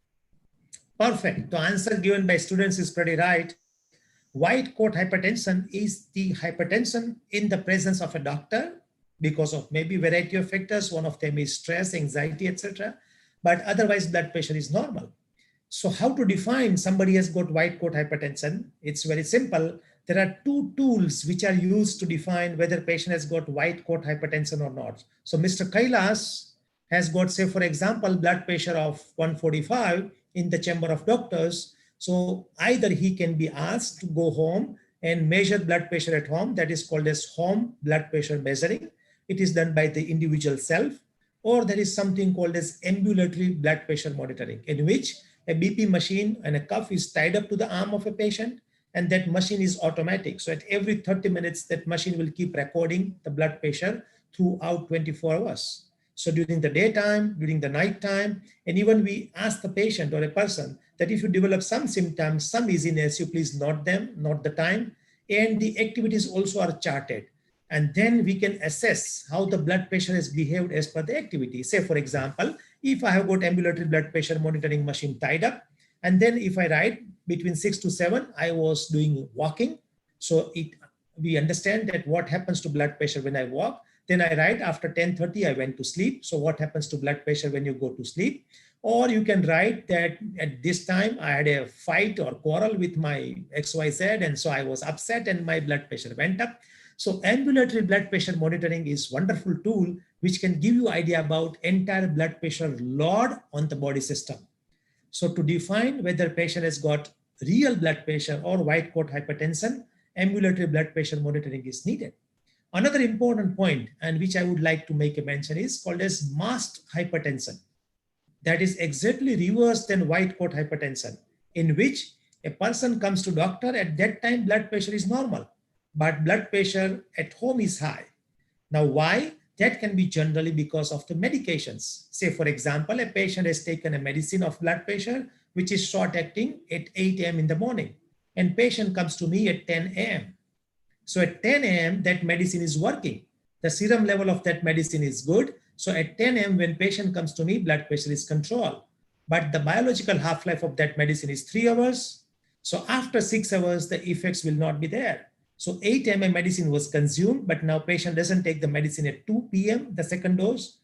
Perfect. The answer given by students is pretty right. White coat hypertension is the hypertension in the presence of a doctor because of maybe variety of factors. One of them is stress, anxiety, etc. But otherwise, blood pressure is normal. So how to define somebody has got white coat hypertension? It's very simple. There are two tools which are used to define whether patient has got white coat hypertension or not. So Mr. Kailas has got, say, for example, blood pressure of 145 in the chamber of doctors. So either he can be asked to go home and measure blood pressure at home. That is called as home blood pressure measuring. It is done by the individual self. Or there is something called as ambulatory blood pressure monitoring, in which a BP machine and a cuff is tied up to the arm of a patient, and that machine is automatic. So at every 30 minutes, that machine will keep recording the blood pressure throughout 24 hours. So during the daytime, during the nighttime, and even we ask the patient or a person that if you develop some symptoms, some easiness, you please note them, note the time, and the activities also are charted. And then we can assess how the blood pressure has behaved as per the activity. Say, for example, if I have got ambulatory blood pressure monitoring machine tied up, and then if I write between 6 to 7, I was doing walking. So we understand that what happens to blood pressure when I walk. Then I write after 10:30, I went to sleep. So what happens to blood pressure when you go to sleep? Or you can write that at this time I had a fight or quarrel with my XYZ, and so I was upset and my blood pressure went up. So ambulatory blood pressure monitoring is a wonderful tool which can give you idea about entire blood pressure load on the body system. So to define whether patient has got real blood pressure or white coat hypertension, ambulatory blood pressure monitoring is needed. Another important point, and which I would like to make a mention, is called as masked hypertension. That is exactly reverse than white coat hypertension, in which a person comes to doctor, at that time blood pressure is normal, but blood pressure at home is high. Now, why? That can be generally because of the medications. Say, for example, a patient has taken a medicine of blood pressure, which is short acting at 8 a.m. in the morning, and patient comes to me at 10 a.m. So at 10 a.m., that medicine is working. The serum level of that medicine is good. So at 10 a.m., when patient comes to me, blood pressure is controlled. But the biological half-life of that medicine is 3 hours. So after 6 hours, the effects will not be there. So 8 ml medicine was consumed, but now patient doesn't take the medicine at 2 p.m., the second dose.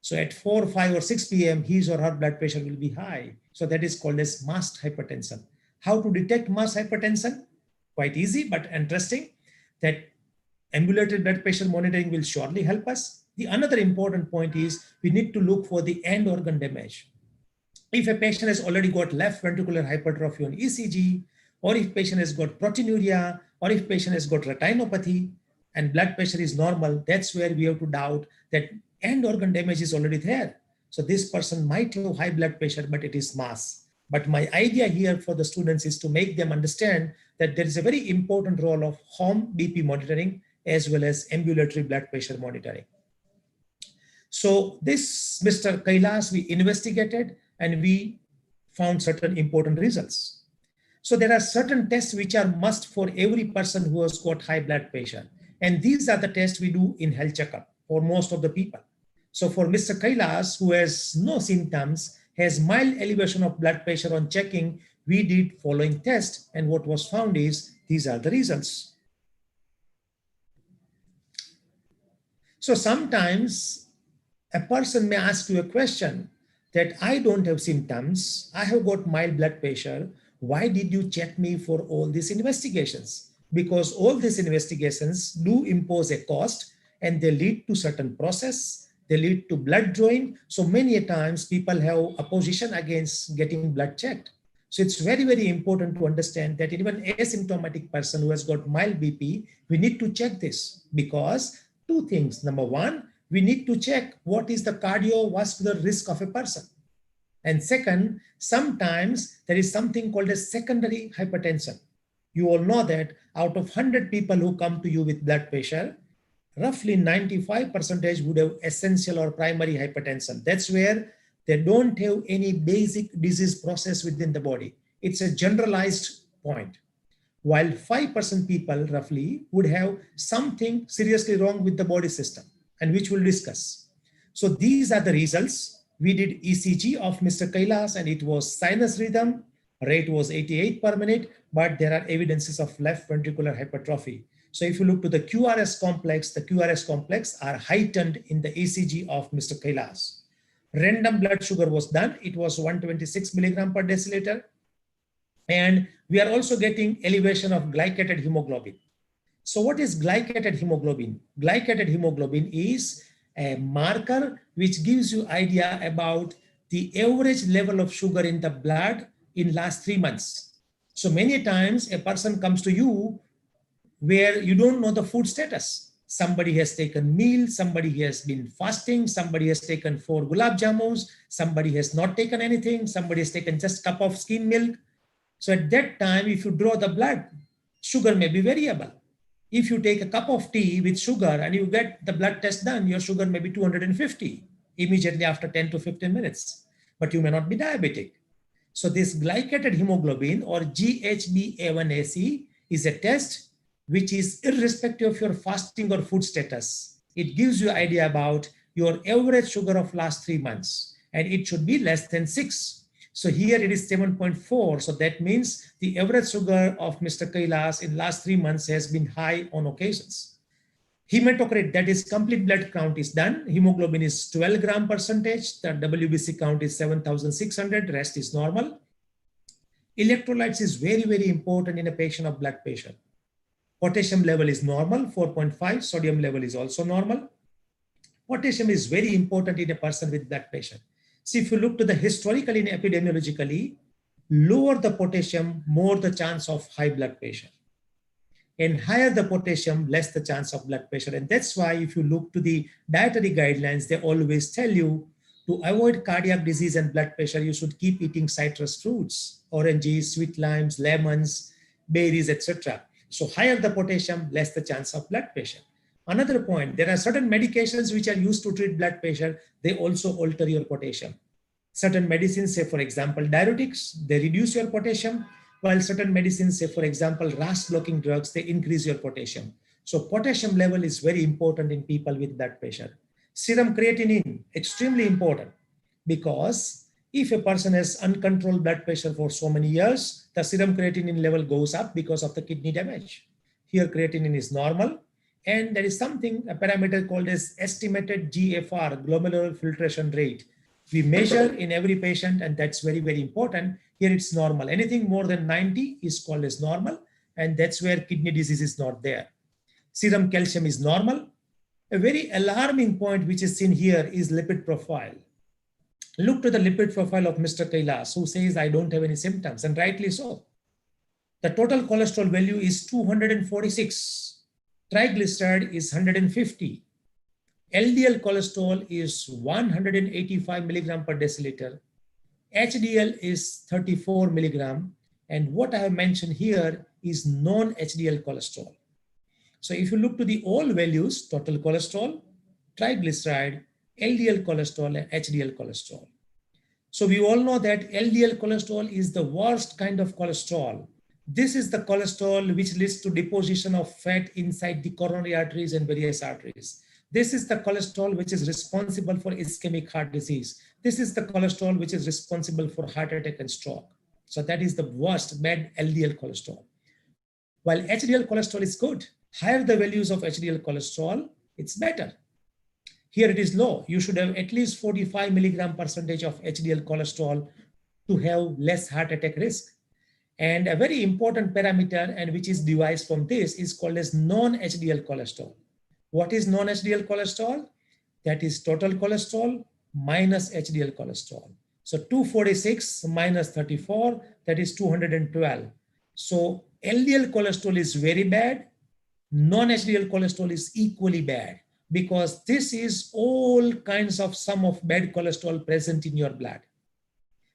So at 4, 5, or 6 p.m., his or her blood pressure will be high. So that is called as masked hypertension. How to detect masked hypertension? Quite easy, but interesting. That ambulatory blood pressure monitoring will surely help us. The another important point is we need to look for the end organ damage. If a patient has already got left ventricular hypertrophy on ECG, or if patient has got proteinuria, or if patient has got retinopathy and blood pressure is normal, that's where we have to doubt that end organ damage is already there. So this person might have high blood pressure, but it is mass. But my idea here for the students is to make them understand that there is a very important role of home BP monitoring as well as ambulatory blood pressure monitoring. So this Mr. Kailas, we investigated and we found certain important results. So there are certain tests which are must for every person who has got high blood pressure. And these are the tests we do in health checkup for most of the people. So for Mr. Kailas, who has no symptoms, has mild elevation of blood pressure on checking, we did following test, and what was found is these are the results. So sometimes a person may ask you a question that I don't have symptoms, I have got mild blood pressure, why did you check me for all these investigations? Because all these investigations do impose a cost and they lead to certain process, they lead to blood drawing. So many times people have opposition against getting blood checked. So it's very, very important to understand that even asymptomatic person who has got mild BP, we need to check this because two things. Number one, we need to check what is the cardiovascular risk of a person. And second, sometimes there is something called a secondary hypertension. You all know that out of 100 people who come to you with blood pressure, roughly 95% would have essential or primary hypertension. That's where they don't have any basic disease process within the body. It's a generalized point. While 5% people roughly would have something seriously wrong with the body system, and which we'll discuss. So these are the results. We did ECG of Mr. Kailas and it was sinus rhythm, rate was 88 per minute, but there are evidences of left ventricular hypertrophy. So if you look to the QRS complex, the QRS complex are heightened in the ECG of Mr. Kailas. Random blood sugar was done. It was 126 milligram per deciliter. And we are also getting elevation of glycated hemoglobin. So what is glycated hemoglobin? Glycated hemoglobin is a marker which gives you idea about the average level of sugar in the blood in last 3 months. So many times a person comes to you where you don't know the food status. Somebody has taken meal, somebody has been fasting, somebody has taken 4 gulab jamuns, somebody has not taken anything, somebody has taken just cup of skim milk. So at that time, if you draw the blood, sugar may be variable. If you take a cup of tea with sugar and you get the blood test done, your sugar may be 250 immediately after 10 to 15 minutes, but you may not be diabetic. So this glycated hemoglobin or GHbA1c is a test which is irrespective of your fasting or food status. It gives you idea about your average sugar of last 3 months, and it should be less than 6. So here it is 7.4. So that means the average sugar of Mr. Kailas in last 3 months has been high on occasions. Hematocrit, that is complete blood count, is done. Hemoglobin is 12 gram percentage. The WBC count is 7,600. Rest is normal. Electrolytes is very, very important in a patient of blood pressure. Potassium level is normal, 4.5. Sodium level is also normal. Potassium is very important in a person with blood pressure. See, if you look to the historically and epidemiologically, lower the potassium, more the chance of high blood pressure. And higher the potassium, less the chance of blood pressure. And that's why if you look to the dietary guidelines, they always tell you to avoid cardiac disease and blood pressure, you should keep eating citrus fruits, oranges, sweet limes, lemons, berries, etc. So higher the potassium, less the chance of blood pressure. Another point, there are certain medications which are used to treat blood pressure. They also alter your potassium. Certain medicines, say for example, diuretics, they reduce your potassium, while certain medicines, say for example, RAS blocking drugs, they increase your potassium. So potassium level is very important in people with blood pressure. Serum creatinine, extremely important, because if a person has uncontrolled blood pressure for so many years, the serum creatinine level goes up because of the kidney damage. Here creatinine is normal. And there is something, a parameter called as estimated GFR, glomerular filtration rate. We measure in every patient, and that's very, very important. Here it's normal. Anything more than 90 is called as normal, and that's where kidney disease is not there. Serum calcium is normal. A very alarming point which is seen here is lipid profile. Look to the lipid profile of Mr. Kailas, who says, I don't have any symptoms, and rightly so. The total cholesterol value is 246. Triglyceride is 150. LDL cholesterol is 185 milligram per deciliter. HDL is 34 milligram. And what I have mentioned here is non-HDL cholesterol. So if you look to the all values, total cholesterol, triglyceride, LDL cholesterol, and HDL cholesterol. So we all know that LDL cholesterol is the worst kind of cholesterol This is the cholesterol which leads to deposition of fat inside the coronary arteries and various arteries. This is the cholesterol which is responsible for ischemic heart disease. This is the cholesterol which is responsible for heart attack and stroke. So that is the worst, bad LDL cholesterol. While HDL cholesterol is good, higher the values of HDL cholesterol, it's better. Here it is low. You should have at least 45 milligram percentage of HDL cholesterol to have less heart attack risk. And a very important parameter, and which is derived from this, is called as non-HDL cholesterol. What is non-HDL cholesterol? That is total cholesterol minus HDL cholesterol. So 246 minus 34, that is 212. So LDL cholesterol is very bad. Non-HDL cholesterol is equally bad, because this is all kinds of sum of bad cholesterol present in your blood.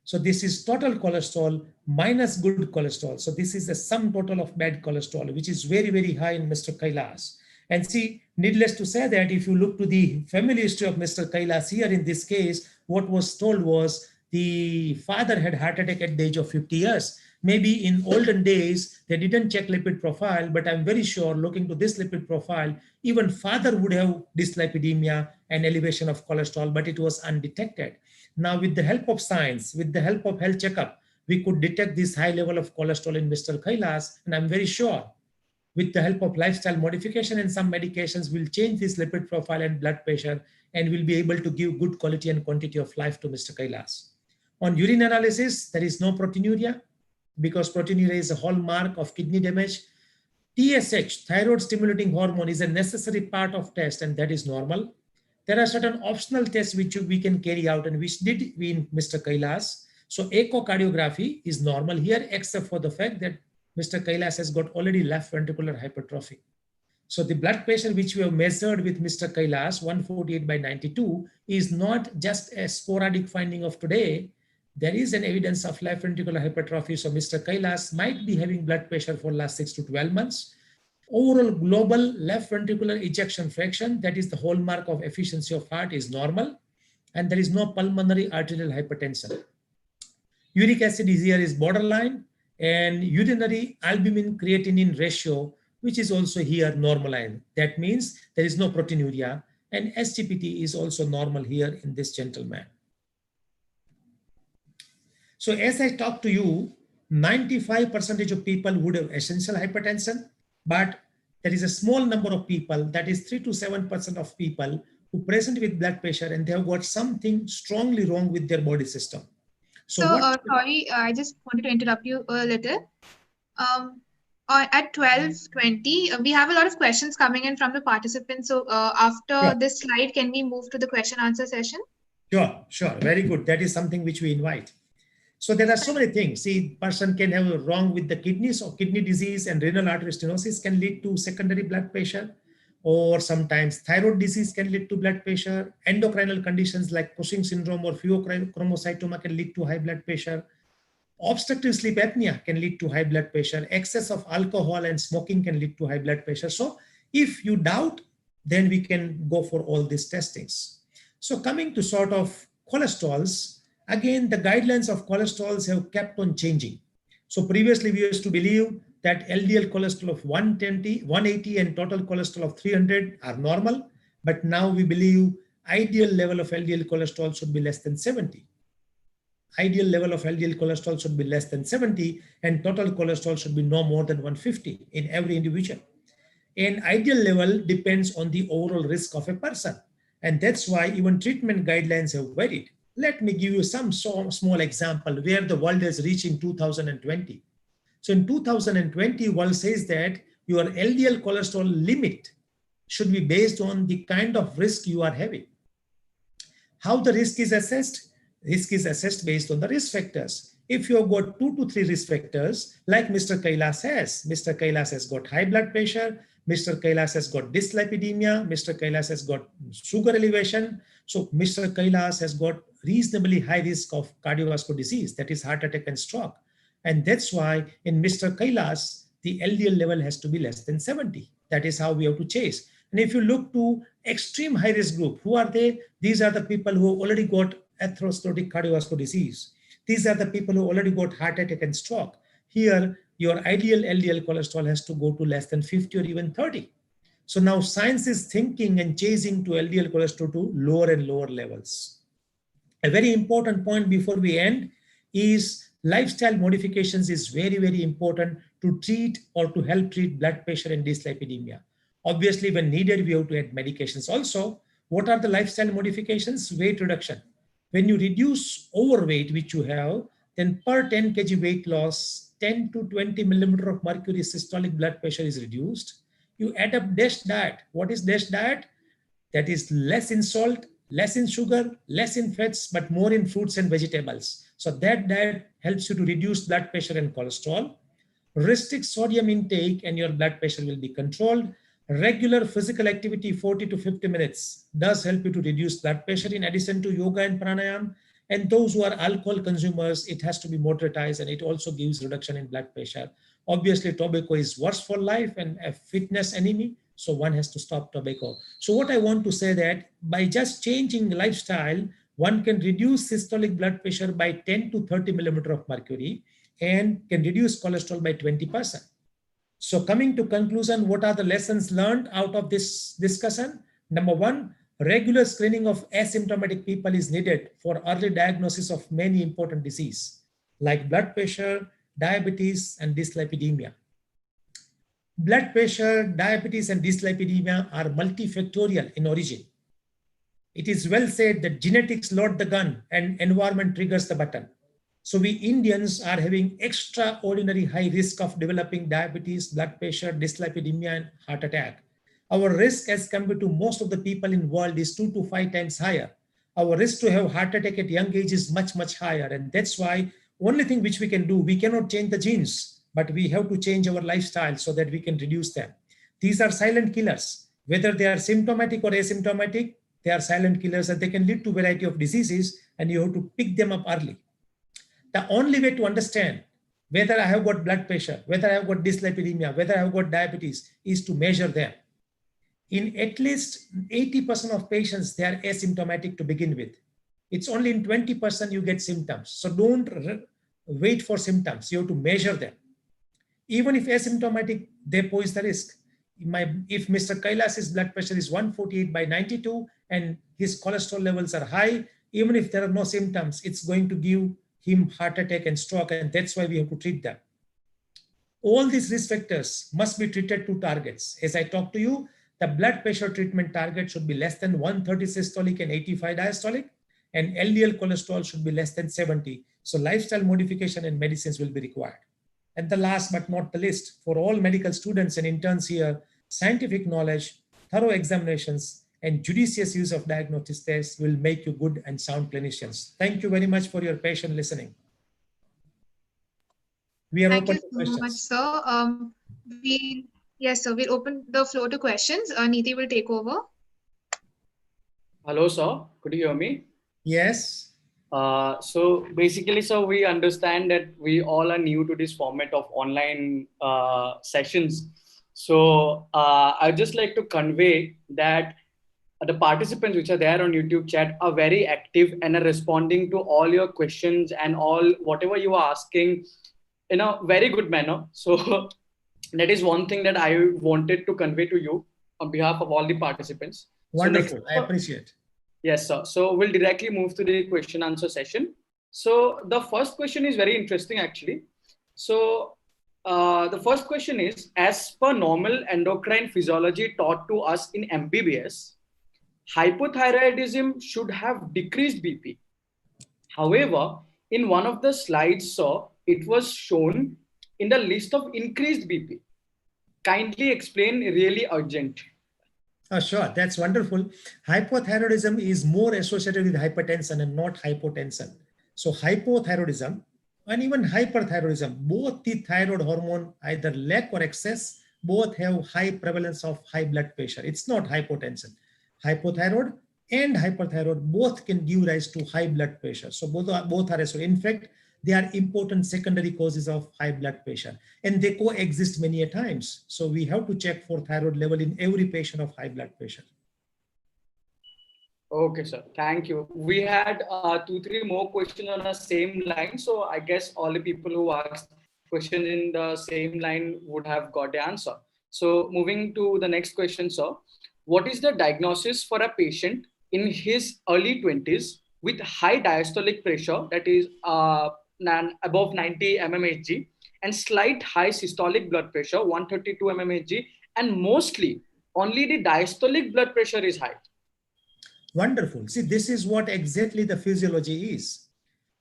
So this is total cholesterol minus good cholesterol. So this is the sum total of bad cholesterol, which is very, very high in Mr. Kailas. And see, needless to say that if you look to the family history of Mr. Kailas here in this case, what was told was the father had heart attack at the age of 50 years. Maybe in olden days, they didn't check lipid profile, but I'm very sure looking to this lipid profile, even father would have dyslipidemia and elevation of cholesterol, but it was undetected. Now, with the help of science, with the help of health checkup, we could detect this high level of cholesterol in Mr. Kailas. And I'm very sure with the help of lifestyle modification and some medications, we'll change this lipid profile and blood pressure, and we'll be able to give good quality and quantity of life to Mr. Kailas. On urine analysis, there is no proteinuria, because proteinuria is a hallmark of kidney damage. TSH, thyroid stimulating hormone, is a necessary part of test, and that is normal. There are certain optional tests which we can carry out, and which did we in Mr. Kailas. So echocardiography is normal here, except for the fact that Mr. Kailas has got already left ventricular hypertrophy. So the blood pressure which we have measured with Mr. Kailas, 148 by 92, is not just a sporadic finding of today. There is an evidence of left ventricular hypertrophy. So Mr. Kailas might be having blood pressure for last 6 to 12 months. Overall global left ventricular ejection fraction, that is the hallmark of efficiency of heart, is normal, and there is no pulmonary arterial hypertension. Uric acid is here is borderline, and urinary albumin creatinine ratio, which is also here normalized. That means there is no proteinuria, and SGPT is also normal here in this gentleman. So as I talk to you, 95% of people would have essential hypertension, but there is a small number of people, that is 3 to 7% of people, who present with blood pressure and they have got something strongly wrong with their body system. So, sorry, I just wanted to interrupt you a little. At 12:20, we have a lot of questions coming in from the participants. So after this slide, can we move to the question answer session? Sure. Very good. That is something which we invite. So there are so many things. See, person can have a wrong with the kidneys, or kidney disease and renal artery stenosis can lead to secondary blood pressure, or sometimes thyroid disease can lead to blood pressure. Endocrinal conditions like Cushing syndrome or pheochromocytoma can lead to high blood pressure. Obstructive sleep apnea can lead to high blood pressure. Excess of alcohol and smoking can lead to high blood pressure. So if you doubt, then we can go for all these testings. So coming to sort of cholesterols, again, the guidelines of cholesterols have kept on changing. So previously we used to believe that LDL cholesterol of 180 and total cholesterol of 300 are normal. But now we believe ideal level of LDL cholesterol should be less than 70. Ideal level of LDL cholesterol should be less than 70, and total cholesterol should be no more than 150 in every individual. And ideal level depends on the overall risk of a person. And that's why even treatment guidelines have varied. Let me give you some small example where the world has reached in 2020. So in 2020, world says that your LDL cholesterol limit should be based on the kind of risk you are having. How the risk is assessed? Risk is assessed based on the risk factors. If you have got 2 to 3 risk factors, like Mr. Kailas has, Mr. Kailas has got high blood pressure, Mr. Kailas has got dyslipidemia, Mr. Kailas has got sugar elevation. So Mr. Kailas has got reasonably high risk of cardiovascular disease, that is heart attack and stroke. And that's why in Mr. Kailas, the LDL level has to be less than 70. That is how we have to chase. And if you look to extreme high risk group, who are they? These are the people who already got atherosclerotic cardiovascular disease. These are the people who already got heart attack and stroke. Here, your ideal LDL cholesterol has to go to less than 50 or even 30. So now science is thinking and chasing to LDL cholesterol to lower and lower levels. A very important point before we end is lifestyle modifications is very, very important to treat or to help treat blood pressure and dyslipidemia. Obviously, when needed, we have to add medications. Also, what are the lifestyle modifications? Weight reduction. When you reduce overweight, which you have, then per 10 kg weight loss, 10 to 20 millimeter of mercury systolic blood pressure is reduced. You add up DASH diet. What is DASH diet? That is less in salt, less in sugar, less in fats, but more in fruits and vegetables. So that diet helps you to reduce blood pressure and cholesterol. Restrict sodium intake and your blood pressure will be controlled. Regular physical activity, 40 to 50 minutes, does help you to reduce blood pressure in addition to yoga and pranayam. And those who are alcohol consumers, it has to be moderatized and it also gives reduction in blood pressure. Obviously, tobacco is worse for life and a fitness enemy. So one has to stop tobacco. So what I want to say that by just changing lifestyle, one can reduce systolic blood pressure by 10 to 30 millimeter of mercury and can reduce cholesterol by 20%. So coming to conclusion, what are the lessons learned out of this discussion? Number one, regular screening of asymptomatic people is needed for early diagnosis of many important diseases like blood pressure, diabetes, and dyslipidemia. Blood pressure, diabetes, and dyslipidemia are multifactorial in origin. It is well said that genetics load the gun and environment triggers the button. So we Indians are having extraordinary high risk of developing diabetes, blood pressure, dyslipidemia, and heart attack. Our risk as compared to most of the people in the world is 2 to 5 times higher. Our risk to have heart attack at young age is much, much higher. And that's why only thing which we can do, we cannot change the genes, but we have to change our lifestyle so that we can reduce them. These are silent killers. Whether they are symptomatic or asymptomatic, they are silent killers and they can lead to a variety of diseases and you have to pick them up early. The only way to understand whether I have got blood pressure, whether I have got dyslipidemia, whether I have got diabetes is to measure them. In at least 80% of patients, they are asymptomatic to begin with. It's only in 20% you get symptoms. So don't wait for symptoms. You have to measure them. Even if asymptomatic, they pose the risk. If Mr. Kailas's blood pressure is 148 by 92 and his cholesterol levels are high, even if there are no symptoms, it's going to give him heart attack and stroke, and that's why we have to treat them. All these risk factors must be treated to targets. As I talked to you, the blood pressure treatment target should be less than 130 systolic and 85 diastolic, and LDL cholesterol should be less than 70. So lifestyle modification and medicines will be required. And the last but not the least, for all medical students and interns here, scientific knowledge, thorough examinations, and judicious use of diagnostic tests will make you good and sound clinicians. Thank you very much for your patient listening. We are Thank open you to so questions. much, sir. Yes, sir. We'll open the floor to questions. Neeti will take over. Hello, sir. Could you hear me? Yes. So basically, sir, we understand that we all are new to this format of online sessions. So I'd just like to convey that the participants which are there on YouTube chat are very active and are responding to all your questions and all whatever you are asking in a very good manner. So that is one thing that I wanted to convey to you on behalf of all the participants. Wonderful. So I appreciate. Yes, sir. So we'll directly move to the question answer session. So the first question is very interesting actually. So the first question is, as per normal endocrine physiology taught to us in MBBS, hypothyroidism should have decreased BP. However, in one of the slides, sir, it was shown in the list of increased BP. Kindly explain, really urgent. Sure, that's wonderful. Hypothyroidism is more associated with hypertension and not hypotension. So hypothyroidism and even hyperthyroidism, both the thyroid hormone, either lack or excess, both have high prevalence of high blood pressure. It's not hypotension. Hypothyroid and hyperthyroid both can give rise to high blood pressure. So both are associated. In fact, they are important secondary causes of high blood pressure and they coexist many a times. So we have to check for thyroid level in every patient of high blood pressure. Okay, sir. Thank you. We had 2-3 more questions on the same line. So I guess all the people who asked questions in the same line would have got the answer. So moving to the next question, sir. What is the diagnosis for a patient in his early 20s with high diastolic pressure, that is above 90 mmHg, and slight high systolic blood pressure, 132 mmHg, and mostly only the diastolic blood pressure is high? Wonderful. See, this is what exactly the physiology is.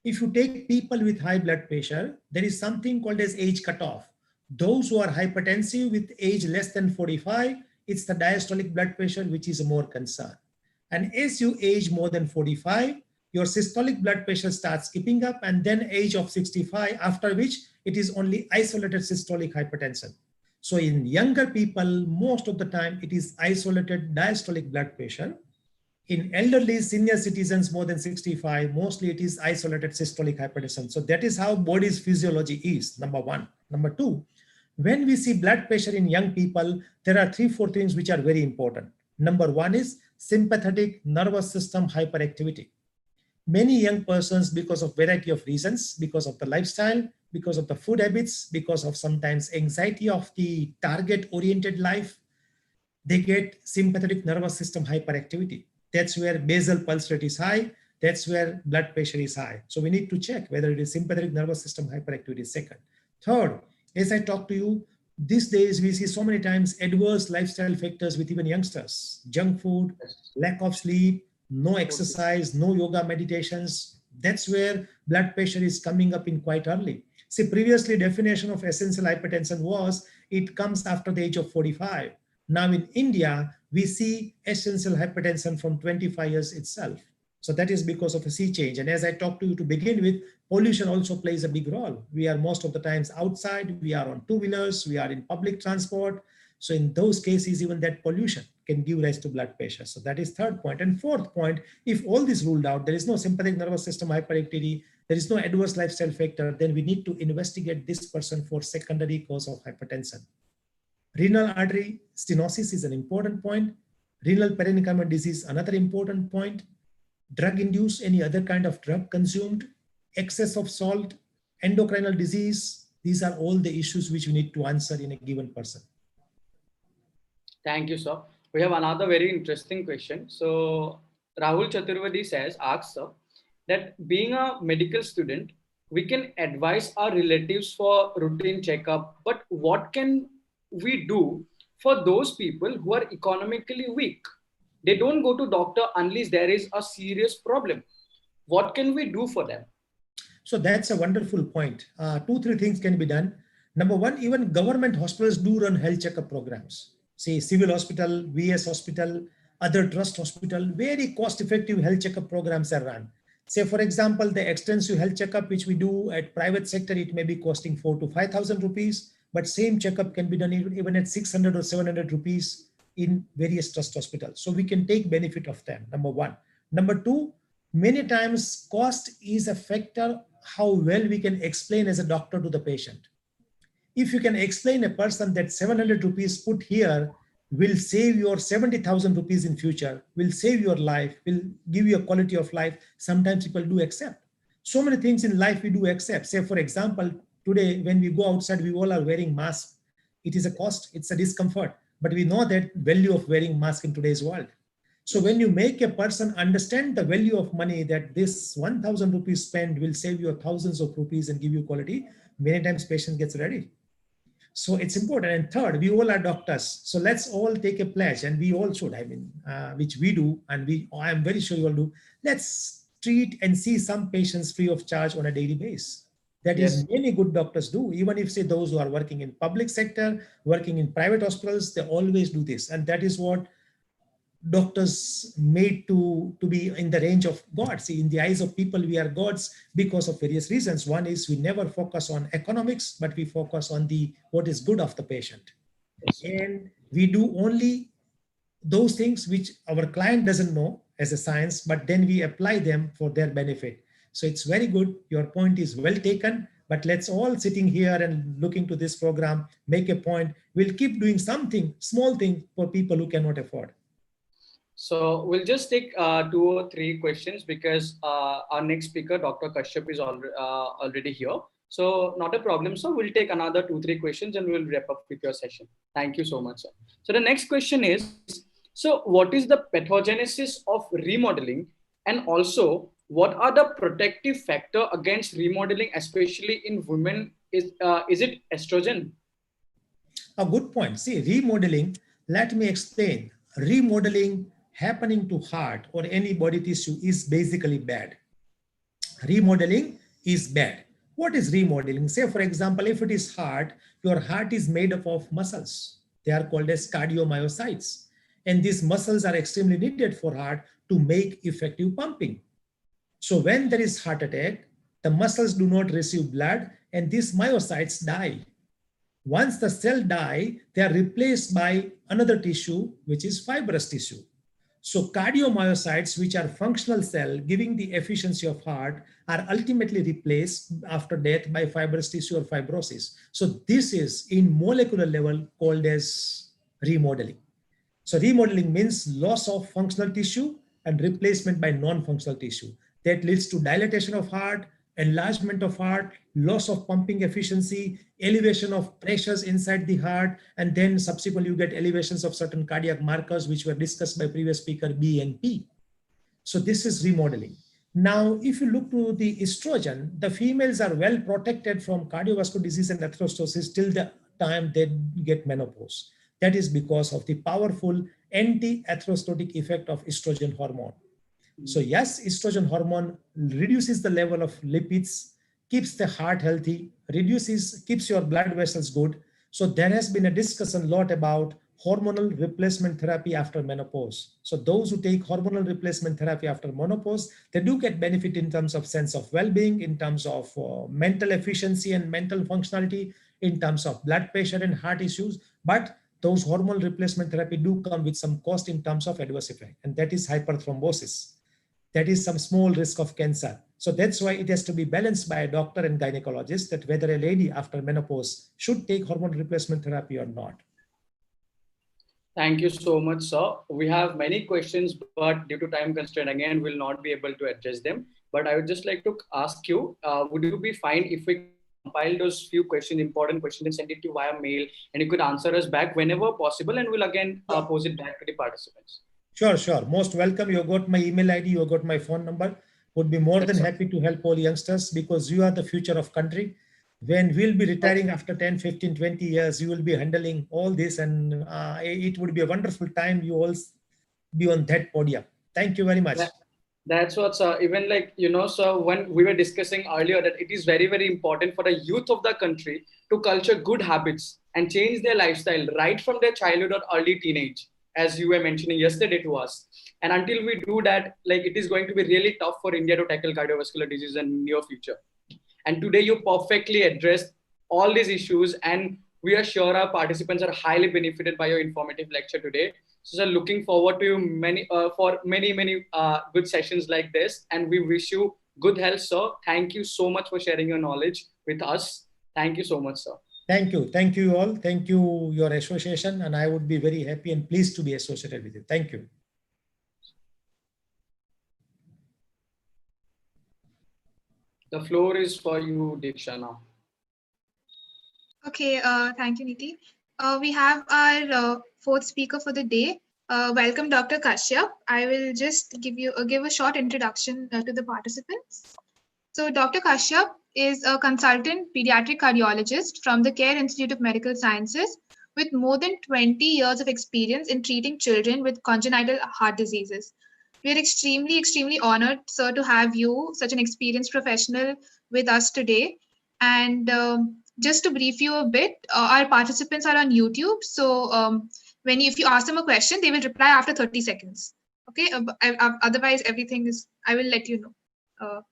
If you take people with high blood pressure, there is something called as age cutoff. Those who are hypertensive with age less than 45, it's the diastolic blood pressure which is a more concern. And as you age more than 45, your systolic blood pressure starts keeping up, and then age of 65, after which it is only isolated systolic hypertension. So in younger people, most of the time it is isolated diastolic blood pressure. In elderly senior citizens more than 65, mostly it is isolated systolic hypertension. So that is how body's physiology is, number one. Number two, when we see blood pressure in young people, there are 3-4 things which are very important. Number one is sympathetic nervous system hyperactivity. Many young persons, because of variety of reasons, because of the lifestyle, because of the food habits, because of sometimes anxiety of the target oriented life, they get sympathetic nervous system hyperactivity. That's where basal pulse rate is high. That's where blood pressure is high. So we need to check whether it is sympathetic nervous system hyperactivity is second. Third, as I talk to you, these days we see so many times adverse lifestyle factors with even youngsters. Junk food, lack of sleep, no exercise, no yoga meditations. That's where blood pressure is coming up in quite early. See, previously definition of essential hypertension was it comes after the age of 45. Now in India, we see essential hypertension from 25 years itself. So that is because of a sea change. And as I talked to you to begin with, pollution also plays a big role. We are most of the times outside, we are on two-wheelers, we are in public transport. So in those cases, even that pollution can give rise to blood pressure. So that is third point. And fourth point, if all this ruled out, there is no sympathetic nervous system hyperactivity, there is no adverse lifestyle factor, then we need to investigate this person for secondary cause of hypertension. Renal artery stenosis is an important point. Renal parenchyma disease, another important point. Drug induced, any other kind of drug consumed, excess of salt, endocrinal disease. These are all the issues which we need to answer in a given person. Thank you, sir. We have another very interesting question. So Rahul Chaturvedi asks, sir, that being a medical student, we can advise our relatives for routine checkup, but what can we do for those people who are economically weak? They don't go to doctor unless there is a serious problem. What can we do for them? So that's a wonderful point. 2-3 things can be done. Number one, even government hospitals do run health checkup programs. Say civil hospital, VS hospital, other trust hospital, very cost-effective health checkup programs are run. Say, for example, the extensive health checkup which we do at private sector, it may be costing 4,000 to 5,000 rupees, but same checkup can be done even at 600 or 700 rupees in various trust hospitals. So we can take benefit of them, number one. Number two, many times cost is a factor how well we can explain as a doctor to the patient. If you can explain a person that 700 rupees put here will save your 70,000 rupees in future, will save your life, will give you a quality of life, sometimes people do accept. So many things in life we do accept. Say, for example, today when we go outside, we all are wearing masks. It is a cost, it's a discomfort, but we know that value of wearing mask in today's world. So when you make a person understand the value of money, that this 1,000 rupees spent will save you thousands of rupees and give you quality, many times patient gets ready. So it's important. And third, we all are doctors. So let's all take a pledge, and we all should, which we do, and I am very sure you all do. Let's treat and see some patients free of charge on a daily basis. That is, many good doctors do. Even if say those who are working in public sector, working in private hospitals, they always do this. And that is what doctors made to be in the range of God. See, in the eyes of people, we are gods because of various reasons. One is we never focus on economics, but we focus on what is good of the patient. Yes. And we do only those things which our client doesn't know as a science, but then we apply them for their benefit. So it's very good. Your point is well taken, but let's all sitting here and looking to this program, make a point. We'll keep doing something, small thing for people who cannot afford. So we'll just take 2 or 3 questions because our next speaker, Dr. Kashyap, is already here. So not a problem, sir. We'll take another 2-3 questions and we'll wrap up with your session. Thank you so much, sir. So the next question is, so what is the pathogenesis of remodeling, and also what are the protective factor against remodeling, especially in women? Is it estrogen? A good point. See, remodeling, let me explain. Remodeling happening to heart or any body tissue is basically bad. Remodeling is bad. What is remodeling? Say, for example, if it is heart, your heart is made up of muscles. They are called as cardiomyocytes. And these muscles are extremely needed for heart to make effective pumping. So when there is heart attack, the muscles do not receive blood and these myocytes die. Once the cell die, they are replaced by another tissue, which is fibrous tissue. So cardiomyocytes, which are functional cell giving the efficiency of heart, are ultimately replaced after death by fibrous tissue or fibrosis. So this is in molecular level called as remodeling. So remodeling means loss of functional tissue and replacement by non-functional tissue. That leads to dilatation of heart, enlargement of heart, loss of pumping efficiency, elevation of pressures inside the heart, and then subsequently you get elevations of certain cardiac markers which were discussed by previous speaker B and P. So this is remodeling. Now, if you look to the estrogen, the females are well protected from cardiovascular disease and atherosclerosis till the time they get menopause. That is because of the powerful anti-atherosclerotic effect of estrogen hormone. So yes, estrogen hormone reduces the level of lipids, keeps the heart healthy, keeps your blood vessels good. So there has been a discussion a lot about hormonal replacement therapy after menopause. So those who take hormonal replacement therapy after menopause, they do get benefit in terms of sense of well-being, in terms of mental efficiency and mental functionality, in terms of blood pressure and heart issues. But those hormonal replacement therapy do come with some cost in terms of adverse effect, and that is hyperthrombosis. That is some small risk of cancer. So that's why it has to be balanced by a doctor and gynecologist that whether a lady after menopause should take hormone replacement therapy or not. Thank you so much, sir. We have many questions, but due to time constraint, again, we'll not be able to address them. But I would just like to ask you, would you be fine if we compile those few questions, important questions, and send it to via mail, and you could answer us back whenever possible, and we'll again pose it back to the participants. Sure, sure. Most welcome. You got my email ID, you got my phone number. Would be more than happy to help all youngsters because you are the future of country. When we'll be retiring after 10, 15, 20 years, you will be handling all this and it would be a wonderful time. You all be on that podium. Thank you very much. That's what, sir. Even like, sir, when we were discussing earlier that it is very, very important for the youth of the country to culture good habits and change their lifestyle right from their childhood or early teenage, as you were mentioning yesterday to us. And until we do that, like it is going to be really tough for India to tackle cardiovascular disease in near future. And today you perfectly addressed all these issues, and we are sure our participants are highly benefited by your informative lecture today. So, sir, looking forward to you for many good sessions like this, and we wish you good health, sir. Thank you so much for sharing your knowledge with us. Thank you so much, sir. Thank you all. Thank you, your association, and I would be very happy and pleased to be associated with you. Thank you. The floor is for you, Diksha, now. Okay, thank you, Niti. We have our fourth speaker for the day. Welcome, Dr. Kashyap. I will just give a short introduction to the participants. So Dr. Kashyap is a consultant pediatric cardiologist from the Care Institute of Medical Sciences with more than 20 years of experience in treating children with congenital heart diseases. We are extremely honored, sir, to have you, such an experienced professional, with us today. And just to brief you a bit, our participants are on YouTube. So if you ask them a question, they will reply after 30 seconds. Okay. Otherwise, everything is. I will let you know.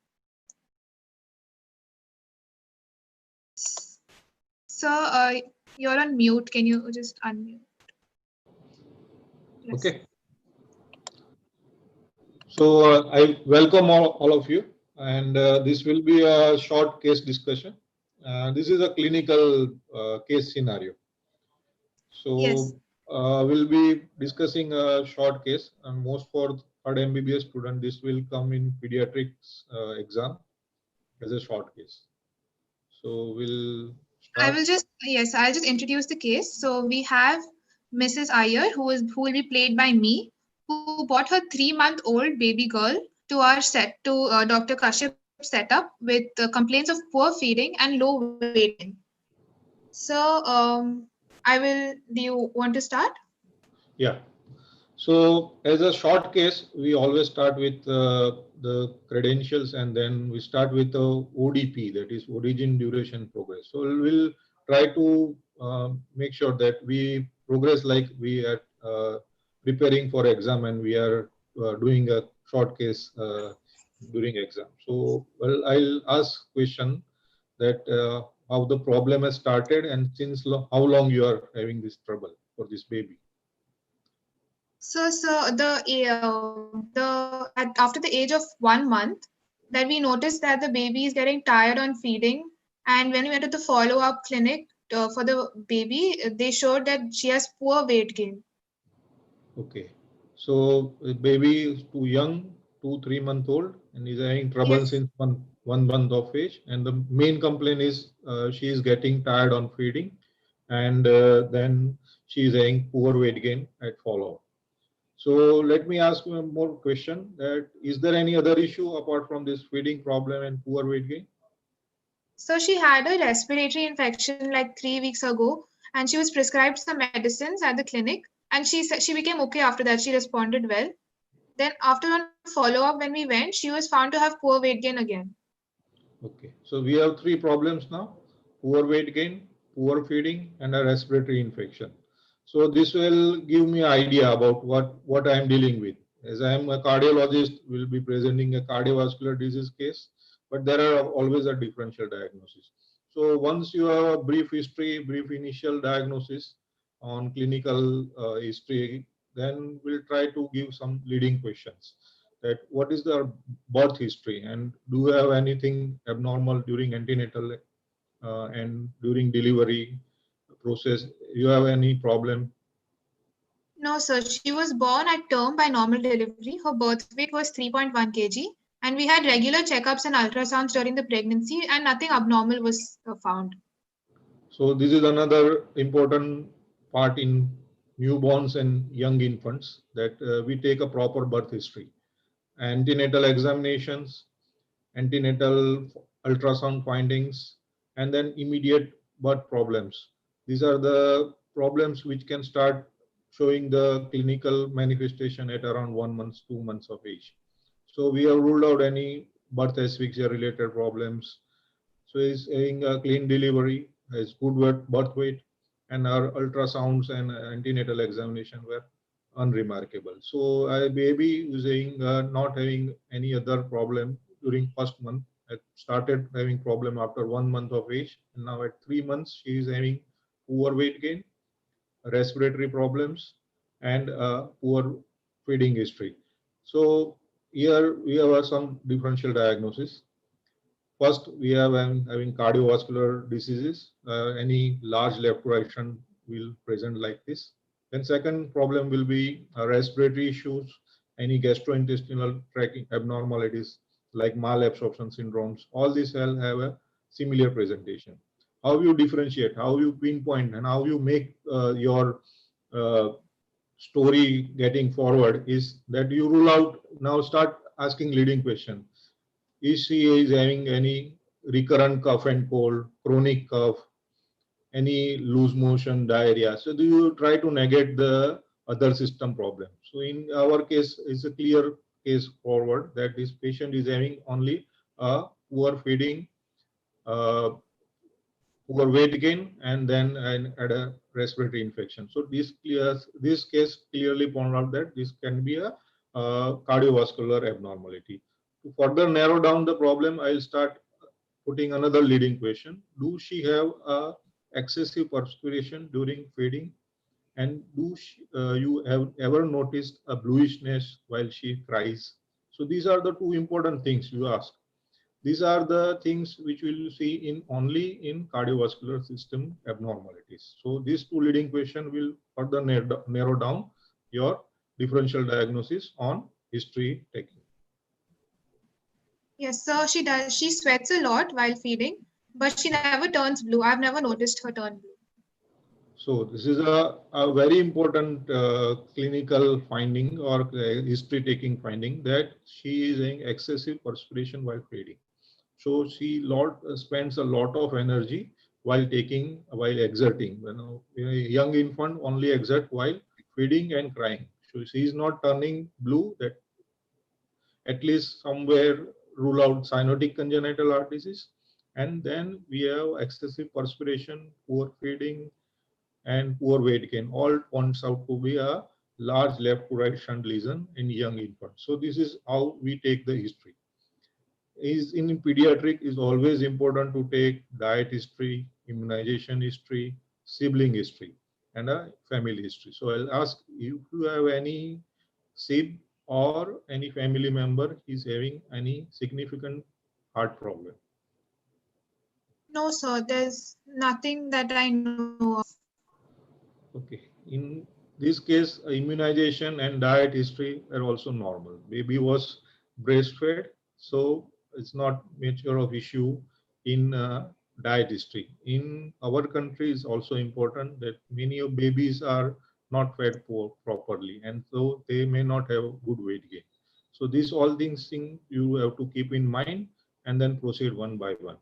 So you're on mute. Can you just unmute? Yes. Okay. So I welcome all of you, and this will be a short case discussion. This is a clinical case scenario. So Yes. We'll be discussing a short case, and most for third MBBS student, this will come in pediatrics exam as a short case. So we'll I start. will just, yes, I'll just introduce the case. So we have Mrs. Iyer, who will be played by me, who brought her 3-month-old baby girl to our set to Dr. Kashyap's setup with complaints of poor feeding and low weight gain. So I will. Do you want to start? Yeah. So as a short case, we always start with the credentials, and then we start with the ODP, that is origin, duration, progress. So we'll try to make sure that we progress like we are preparing for exam, and we are doing a short case during exam. So well, I'll ask question that how the problem has started, and since how long you are having this trouble for this baby. After the age of 1 month, that we noticed that the baby is getting tired on feeding, and when we went to the follow-up clinic for the baby, they showed that she has poor weight gain. Okay. So the baby is too young, 2-3 month old, and is having trouble Yes. since one month of age. And the main complaint is she is getting tired on feeding, and then she is having poor weight gain at follow-up. So let me ask you one more question: that is there any other issue apart from this feeding problem and poor weight gain? So she had a respiratory infection like 3 weeks ago, and she was prescribed some medicines at the clinic, and she became okay after that. She responded well. Then after on follow-up when we went, she was found to have poor weight gain again. Okay, so we have three problems now: poor weight gain, poor feeding, and a respiratory infection. So this will give me an idea about what I am dealing with. As I am a cardiologist, will be presenting a cardiovascular disease case, but there are always a differential diagnosis. So once you have a brief history, brief initial diagnosis on clinical history, then we'll try to give some leading questions, that what is the birth history, and do you have anything abnormal during antenatal and during delivery process? You have any problem? No, sir. She was born at term by normal delivery. Her birth weight was 3.1 kg, and we had regular checkups and ultrasounds during the pregnancy, and nothing abnormal was found. So this is another important part in newborns and young infants, that we take a proper birth history, antenatal examinations, antenatal ultrasound findings, and then immediate birth problems. These are the problems which can start showing the clinical manifestation at around 1 month, 2 months of age. So we have ruled out any birth asphyxia related problems. So he's having a clean delivery, has good birth weight, and our ultrasounds and antenatal examination were unremarkable. So I baby is saying not having any other problem during first month. I started having problem after 1 month of age, and now at 3 months she is having poor weight gain, respiratory problems, and poor feeding history. So here we have some differential diagnosis. First, we have having cardiovascular diseases. Any large left right shunt will present like this. Then second problem will be respiratory issues, any gastrointestinal tract abnormalities like malabsorption syndromes. All these will have a similar presentation. How you differentiate, how you pinpoint, and how you make your uh, story getting forward is that you rule out, now start asking leading question. Is she is having any recurrent cough and cold, chronic cough, any loose motion, diarrhea? So do you try to negate the other system problem? So in our case, it's a clear case forward that this patient is having only a poor feeding, uh, poor weight gain, and then had a respiratory infection. So this case clearly pointed out that this can be a cardiovascular abnormality. To further narrow down the problem, I'll start putting another leading question. Do she have excessive perspiration during feeding? And you have ever noticed a bluishness while she cries? So these are the two important things you ask. These are the things which we will see in only in cardiovascular system abnormalities. So these two leading questions will further narrow down your differential diagnosis on history taking. Yes, so she does. She sweats a lot while feeding, but she never turns blue. I've never noticed her turn blue. So this is a very important clinical finding or history taking finding that she is having excessive perspiration while feeding. So she spends a lot of energy while exerting. You know, a young infant only exert while feeding and crying. So she is not turning blue. That at least somewhere rule out cyanotic congenital heart disease. And then we have excessive perspiration, poor feeding, and poor weight gain. All points out to be a large left to right shunt lesion in young infants. So this is how we take the history. Is in pediatric is always important to take diet history, immunization history, sibling history, and a family history. So I'll ask if you have any sib or any family member is having any significant heart problem. No, sir, there's nothing that I know of. Okay. In this case, immunization and diet history are also normal. Baby was breastfed, so it's not much of issue in diet history. In our country, it's also important that many of babies are not fed properly, and so they may not have good weight gain. So these all things you have to keep in mind and then proceed one by one.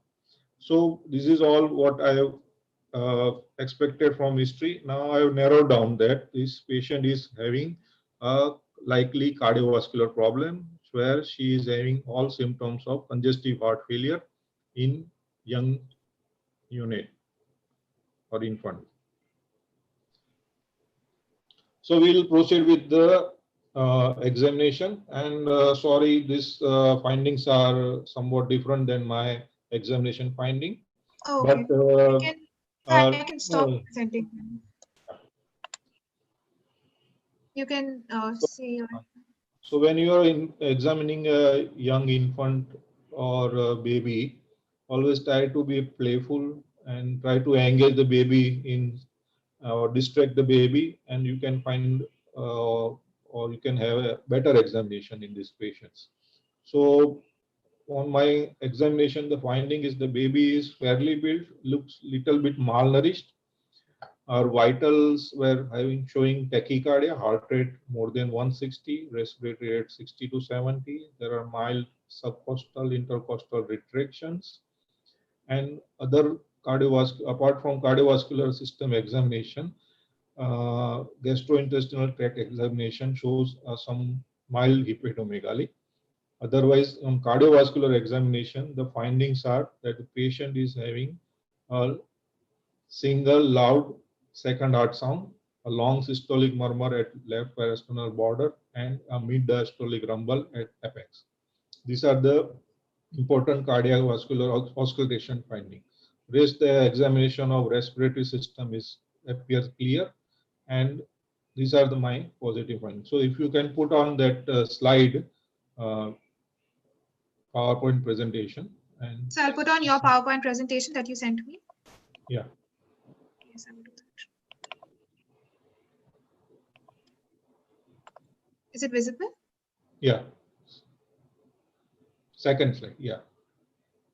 So this is all what I have expected from history. Now I have narrowed down that this patient is having a likely cardiovascular problem where she is having all symptoms of congestive heart failure in young unit or infant. So we'll proceed with the examination, and sorry, these findings are somewhat different than my examination finding. Oh, But okay. I uh, can stop presenting. You can so, see your. so when you are examining a young infant or a baby, always try to be playful and try to engage the baby in or distract the baby, and you can find or you can have a better examination in these patients. So on my examination, the finding is the baby is fairly built, looks little bit malnourished. Our vitals were showing tachycardia, heart rate more than 160, respiratory rate 60 to 70. There are mild subcostal, intercostal retractions, and other cardiovascular. Apart from cardiovascular system examination, gastrointestinal tract examination shows some mild hepatomegaly. Otherwise, on cardiovascular examination, the findings are that the patient is having a single loud second heart sound, a long systolic murmur at left parasternal border, and a mid diastolic rumble at apex. These are the important cardiovascular auscultation finding. Rest the examination of respiratory system is appears clear, and these are my positive findings. So if you can put on that slide uh, PowerPoint presentation, and So I'll put on your PowerPoint presentation that you sent me. yeah. Yes, I will do that. Is it visible? Yeah, second slide. Yeah.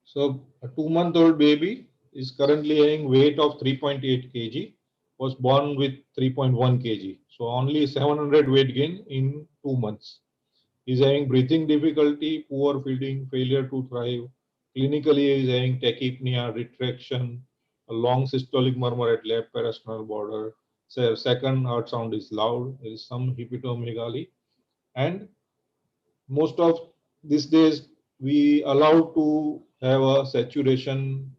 So a 2-month-old baby is currently having weight of 3.8 kg, was born with 3.1 kg. So only 700 weight gain in 2 months. He's having breathing difficulty, poor feeding, failure to thrive. Clinically, he is having tachypnea, retraction, a long systolic murmur at left parasternal border. So second heart sound is loud. There is some hepatomegaly, and most of these days we allow to have a saturation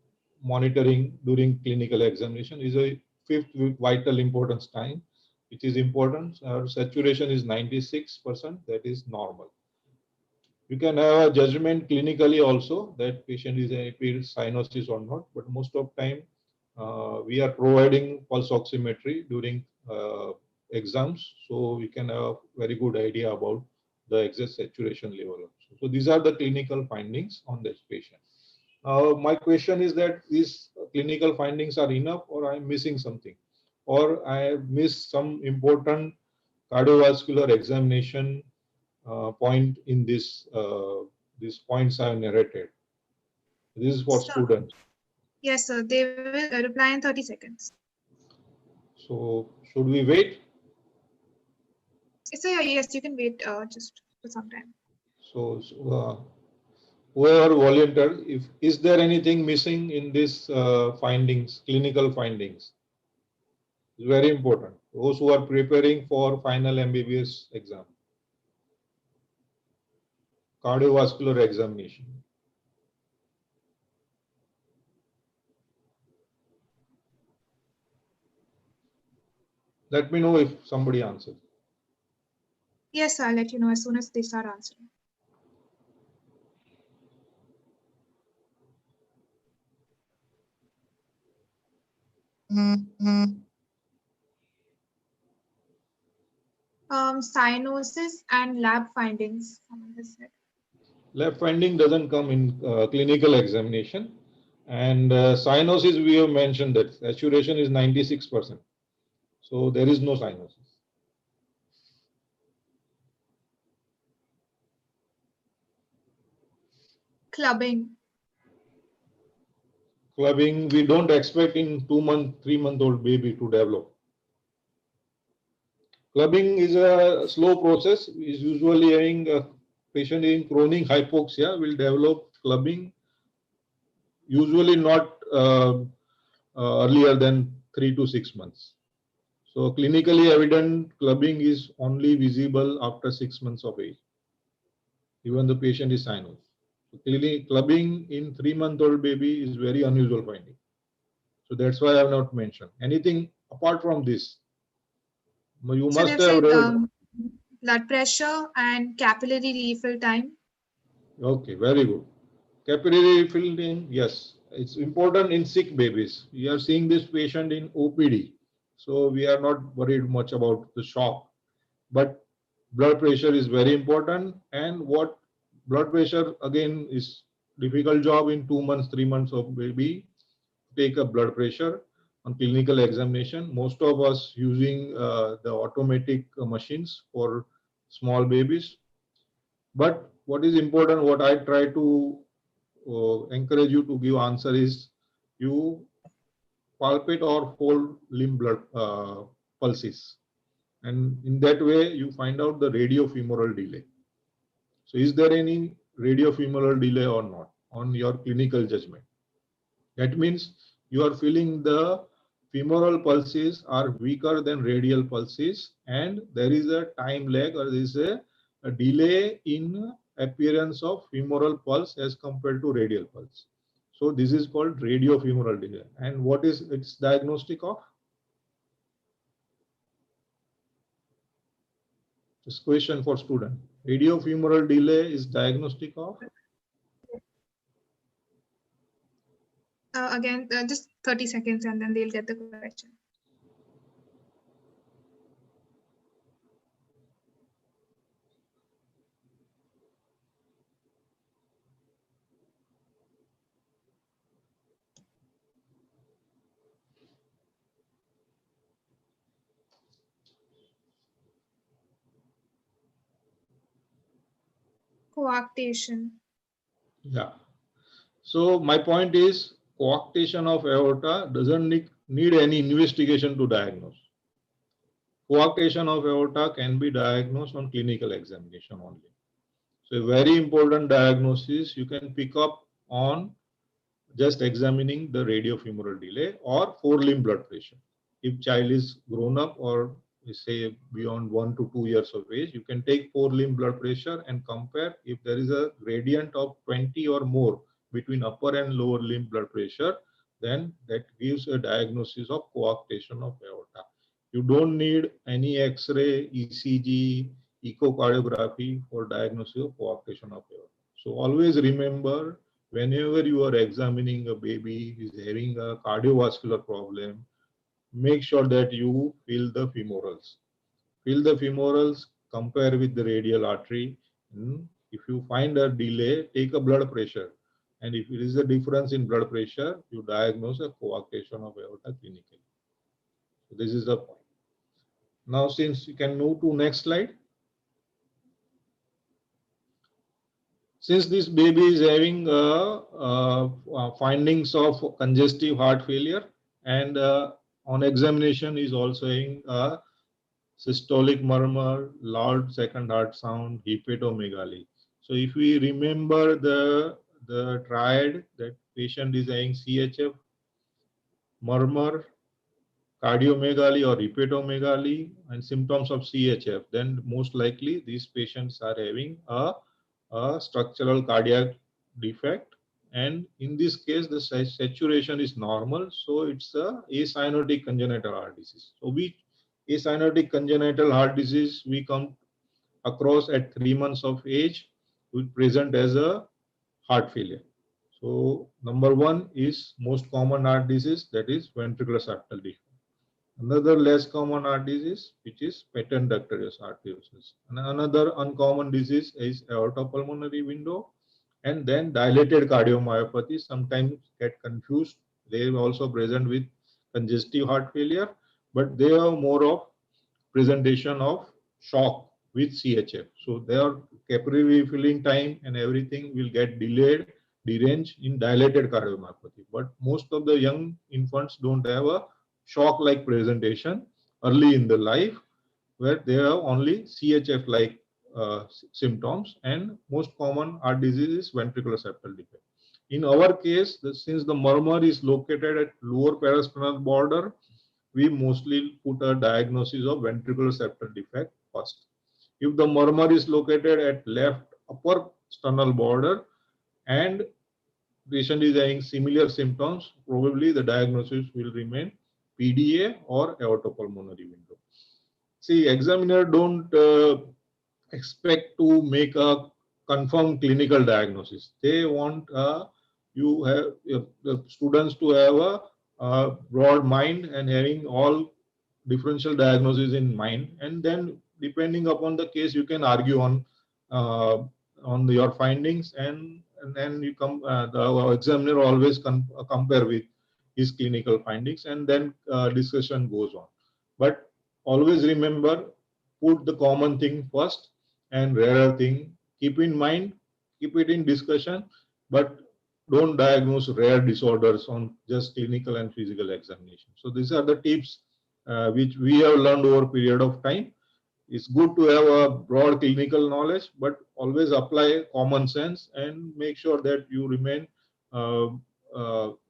monitoring during clinical examination is a fifth vital importance time, which is important. Our saturation is 96%, that is normal. You can have a judgment clinically also that patient is a cyanosis or not, but most of time we are providing pulse oximetry during exams, so we can have a very good idea about the exact saturation level also. So these are the clinical findings on this patient. My question is that these clinical findings are enough, or I'm missing something, or I have missed some important cardiovascular examination point in this these points I have narrated. This is for So students. Yes, sir. They will reply in 30 seconds. So should we wait? Yes, sir. Yes, you can wait just for some time. So whoever volunteered, if is there anything missing in this findings, clinical findings? It's very important. Those who are preparing for final MBBS exam, cardiovascular examination. Let me know if somebody answers. Yes, sir. I'll let you know as soon as they start answering. Cyanosis and lab findings, someone has said. Lab finding doesn't come in clinical examination. And cyanosis, we have mentioned that saturation is 96%. So there is no cyanosis. Clubbing. Clubbing, we don't expect in 2-month, 3-month-old baby to develop. Clubbing is a slow process. Is usually having a patient in chronic hypoxia will develop clubbing, usually not earlier than 3 to 6 months. So clinically evident clubbing is only visible after 6 months of age. Even the patient is cyanosis. So clearly clubbing in 3-month-old baby is very unusual finding. So that's why I have not mentioned anything apart from this. You So must they've have said read. blood pressure and capillary refill time. Okay, very good. Capillary filling, yes, it's important in sick babies. We are seeing this patient in OPD, so we are not worried much about the shock. But blood pressure is very important, and what blood pressure again is difficult job in 2 months, 3 months of baby. Take a blood pressure on clinical examination. Most of us using the automatic machines for small babies. But what is important, what I try to encourage you to give answer is you palpate or whole limb blood pulses, and in that way you find out the radiofemoral delay. So is there any radiofemoral delay or not on your clinical judgment? That means you are feeling the femoral pulses are weaker than radial pulses, and there is a time lag or there is a delay in appearance of femoral pulse as compared to radial pulse. So this is called radiofemoral delay. And what is its diagnostic of? This question for student. Radiofemoral delay is diagnostic of? Again, just 30 seconds and then they'll get the question. Coarctation. Yeah. So my point is coarctation of aorta doesn't need any investigation to diagnose. Coarctation of aorta can be diagnosed on clinical examination only. So a very important diagnosis you can pick up on just examining the radiofemoral delay or forelimb blood pressure. If child is grown up or say beyond 1 to 2 years of age, you can take forelimb blood pressure and compare. If there is a gradient of 20 or more between upper and lower limb blood pressure, then that gives a diagnosis of coarctation of aorta. You don't need any X-ray, ECG, echocardiography for diagnosis of coarctation of aorta. So always remember, whenever you are examining a baby who is having a cardiovascular problem, make sure that you feel the femorals. Feel the femorals, compare with the radial artery. If you find a delay, take a blood pressure. And if it is a difference in blood pressure, you diagnose a coarctation of aorta clinically. So this is the point. Now, since you can move to next slide. Since this baby is having findings of congestive heart failure, and on examination is also having systolic murmur, loud second heart sound, hepatomegaly. So if we remember the triad, that patient is having CHF, murmur, cardiomegaly or hepatomegaly, and symptoms of CHF, then most likely these patients are having a structural cardiac defect. And in this case, the saturation is normal, so it's a acyanotic congenital heart disease. So we acyanotic congenital heart disease we come across at 3 months of age, will present as a heart failure. So number one is most common heart disease, that is ventricular septal defect. Another less common heart disease, which is patent ductal arteriosus. And another uncommon disease is aortopulmonary window, and then dilated cardiomyopathy. Sometimes get confused. They are also present with congestive heart failure, but they are more of presentation of shock with CHF. So their capillary filling time and everything will get delayed, deranged in dilated cardiomyopathy. But most of the young infants don't have a shock-like presentation early in the life, where they have only CHF-like symptoms, and most common heart disease is ventricular septal defect. In our case, since the murmur is located at lower parasternal border, we mostly put a diagnosis of ventricular septal defect first. If the murmur is located at left upper sternal border and patient is having similar symptoms, probably the diagnosis will remain PDA or aortopulmonary window. See, examiner don't expect to make a confirmed clinical diagnosis. They want you have the students to have a broad mind and having all differential diagnosis in mind, and then depending upon the case, you can argue uh, on your findings, and then you come the examiner always compare with his clinical findings, and then discussion goes on. But always remember, put the common thing first and rarer thing keep in mind, keep it in discussion, but don't diagnose rare disorders on just clinical and physical examination. So these are the tips which we have learned over a period of time. It's good to have a broad clinical knowledge, but always apply common sense and make sure that you remain uh,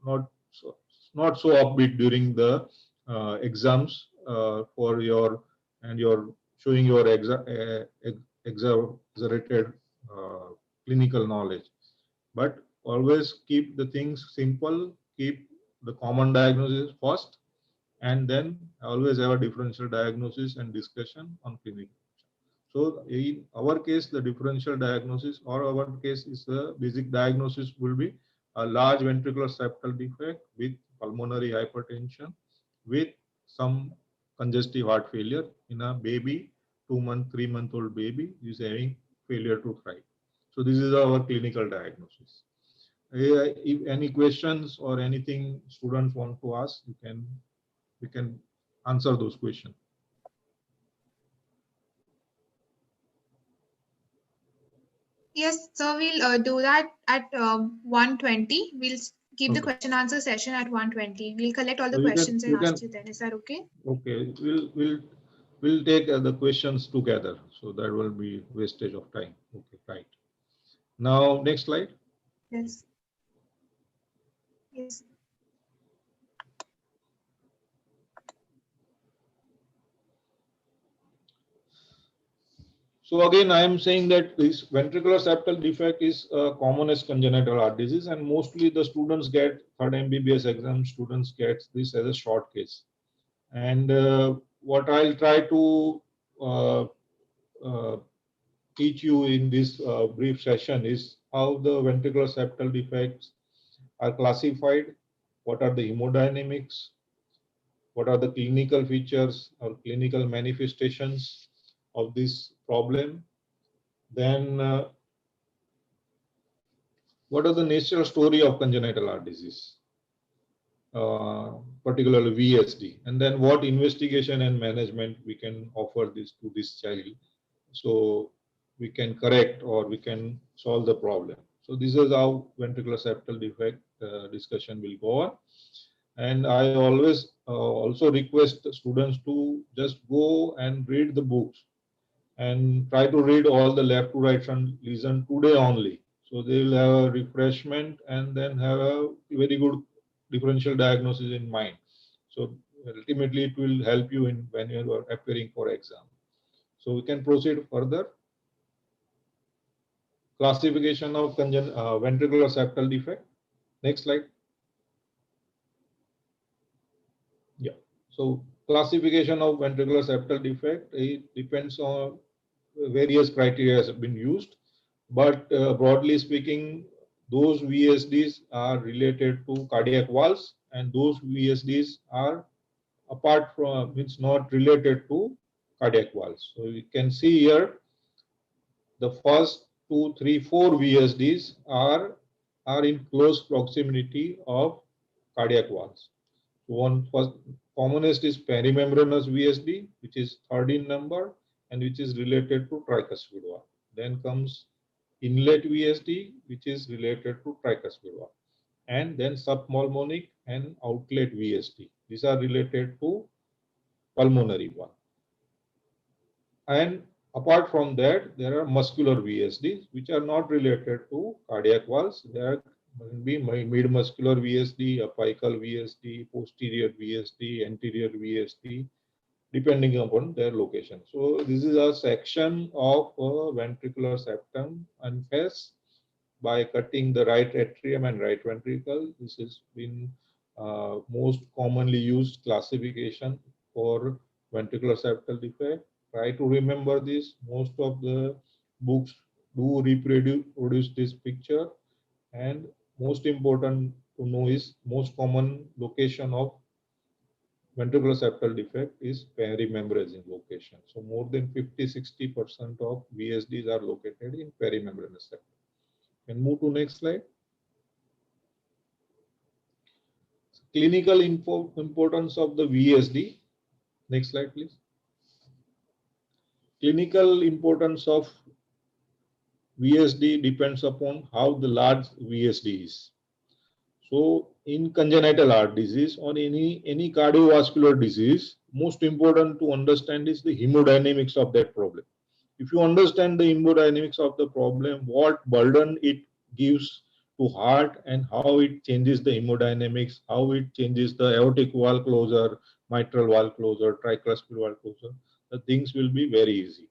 not so, not so upbeat during the exams for your and your showing your exaggerated clinical knowledge. But always keep the things simple, keep the common diagnosis first, and then always have a differential diagnosis and discussion on clinical. So in our case, the differential diagnosis or our case is the basic diagnosis will be a large ventricular septal defect with pulmonary hypertension with some congestive heart failure in a baby, 2-month, 3-month-old baby is having failure to thrive. So this is our clinical diagnosis. If any questions or anything students want to ask, we can answer those questions. Yes, so we'll do that at 1:20. We'll keep the Okay. question answer session at 1:20. We'll collect all the So questions and you ask can you then. Is that okay? okay. We'll take the questions together. So that will be wastage of time. Okay, right. Now next slide. Yes. Yes. So again, I am saying that this ventricular septal defect is commonest congenital heart disease, and mostly the students get third MBBS exam. Students get this as a short case, and what I'll try to uh, uh, teach you in this brief session is how the ventricular septal defects are classified, what are the hemodynamics, what are the clinical features or clinical manifestations of this problem, then what are the natural story of congenital heart disease, particularly VSD, and then what investigation and management we can offer this to this child. So we can correct or we can solve the problem. So this is how ventricular septal defect discussion will go on. And I always also request students to just go and read the books and try to read all the left to right shunt lesion today only. So they will have a refreshment and then have a very good differential diagnosis in mind. So ultimately it will help you in when you are appearing for exam. So we can proceed further. Classification of ventricular septal defect. Next slide. Yeah. So classification of ventricular septal defect, it depends on various criteria has been used, but broadly speaking, those VSDs are related to cardiac valves, and those VSDs are apart from, it's not related to cardiac valves. So you can see here the first 2, 3, 4 VSDs are in close proximity of cardiac valves. So one first commonest is perimembranous VSD, which is third in number and which is related to tricuspid valve. Then comes inlet VSD, which is related to tricuspid valve, and then subpulmonic and outlet VSD. These are related to pulmonary valve. And apart from that, there are muscular VSDs, which are not related to cardiac valves. There can be mid-muscular VSD, apical VSD, posterior VSD, anterior VSD, depending upon their location. So this is a section of ventricular septum and face by cutting the right atrium and right ventricle. This has been most commonly used classification for ventricular septal defect. Try to remember this. Most of the books do reproduce this picture, and most important to know is most common location of ventricular septal defect is perimembranous location. So more than 50-60% of VSDs are located in perimembranous septum. Can move to next slide. Clinical importance of the VSD. Next slide, please. Clinical importance of VSD depends upon how the large VSD is. So in congenital heart disease or any cardiovascular disease, most important to understand is the hemodynamics of that problem. If you understand the hemodynamics of the problem, what burden it gives to heart and how it changes the hemodynamics, how it changes the aortic valve closure, mitral valve closure, tricuspid valve closure, the things will be very easy.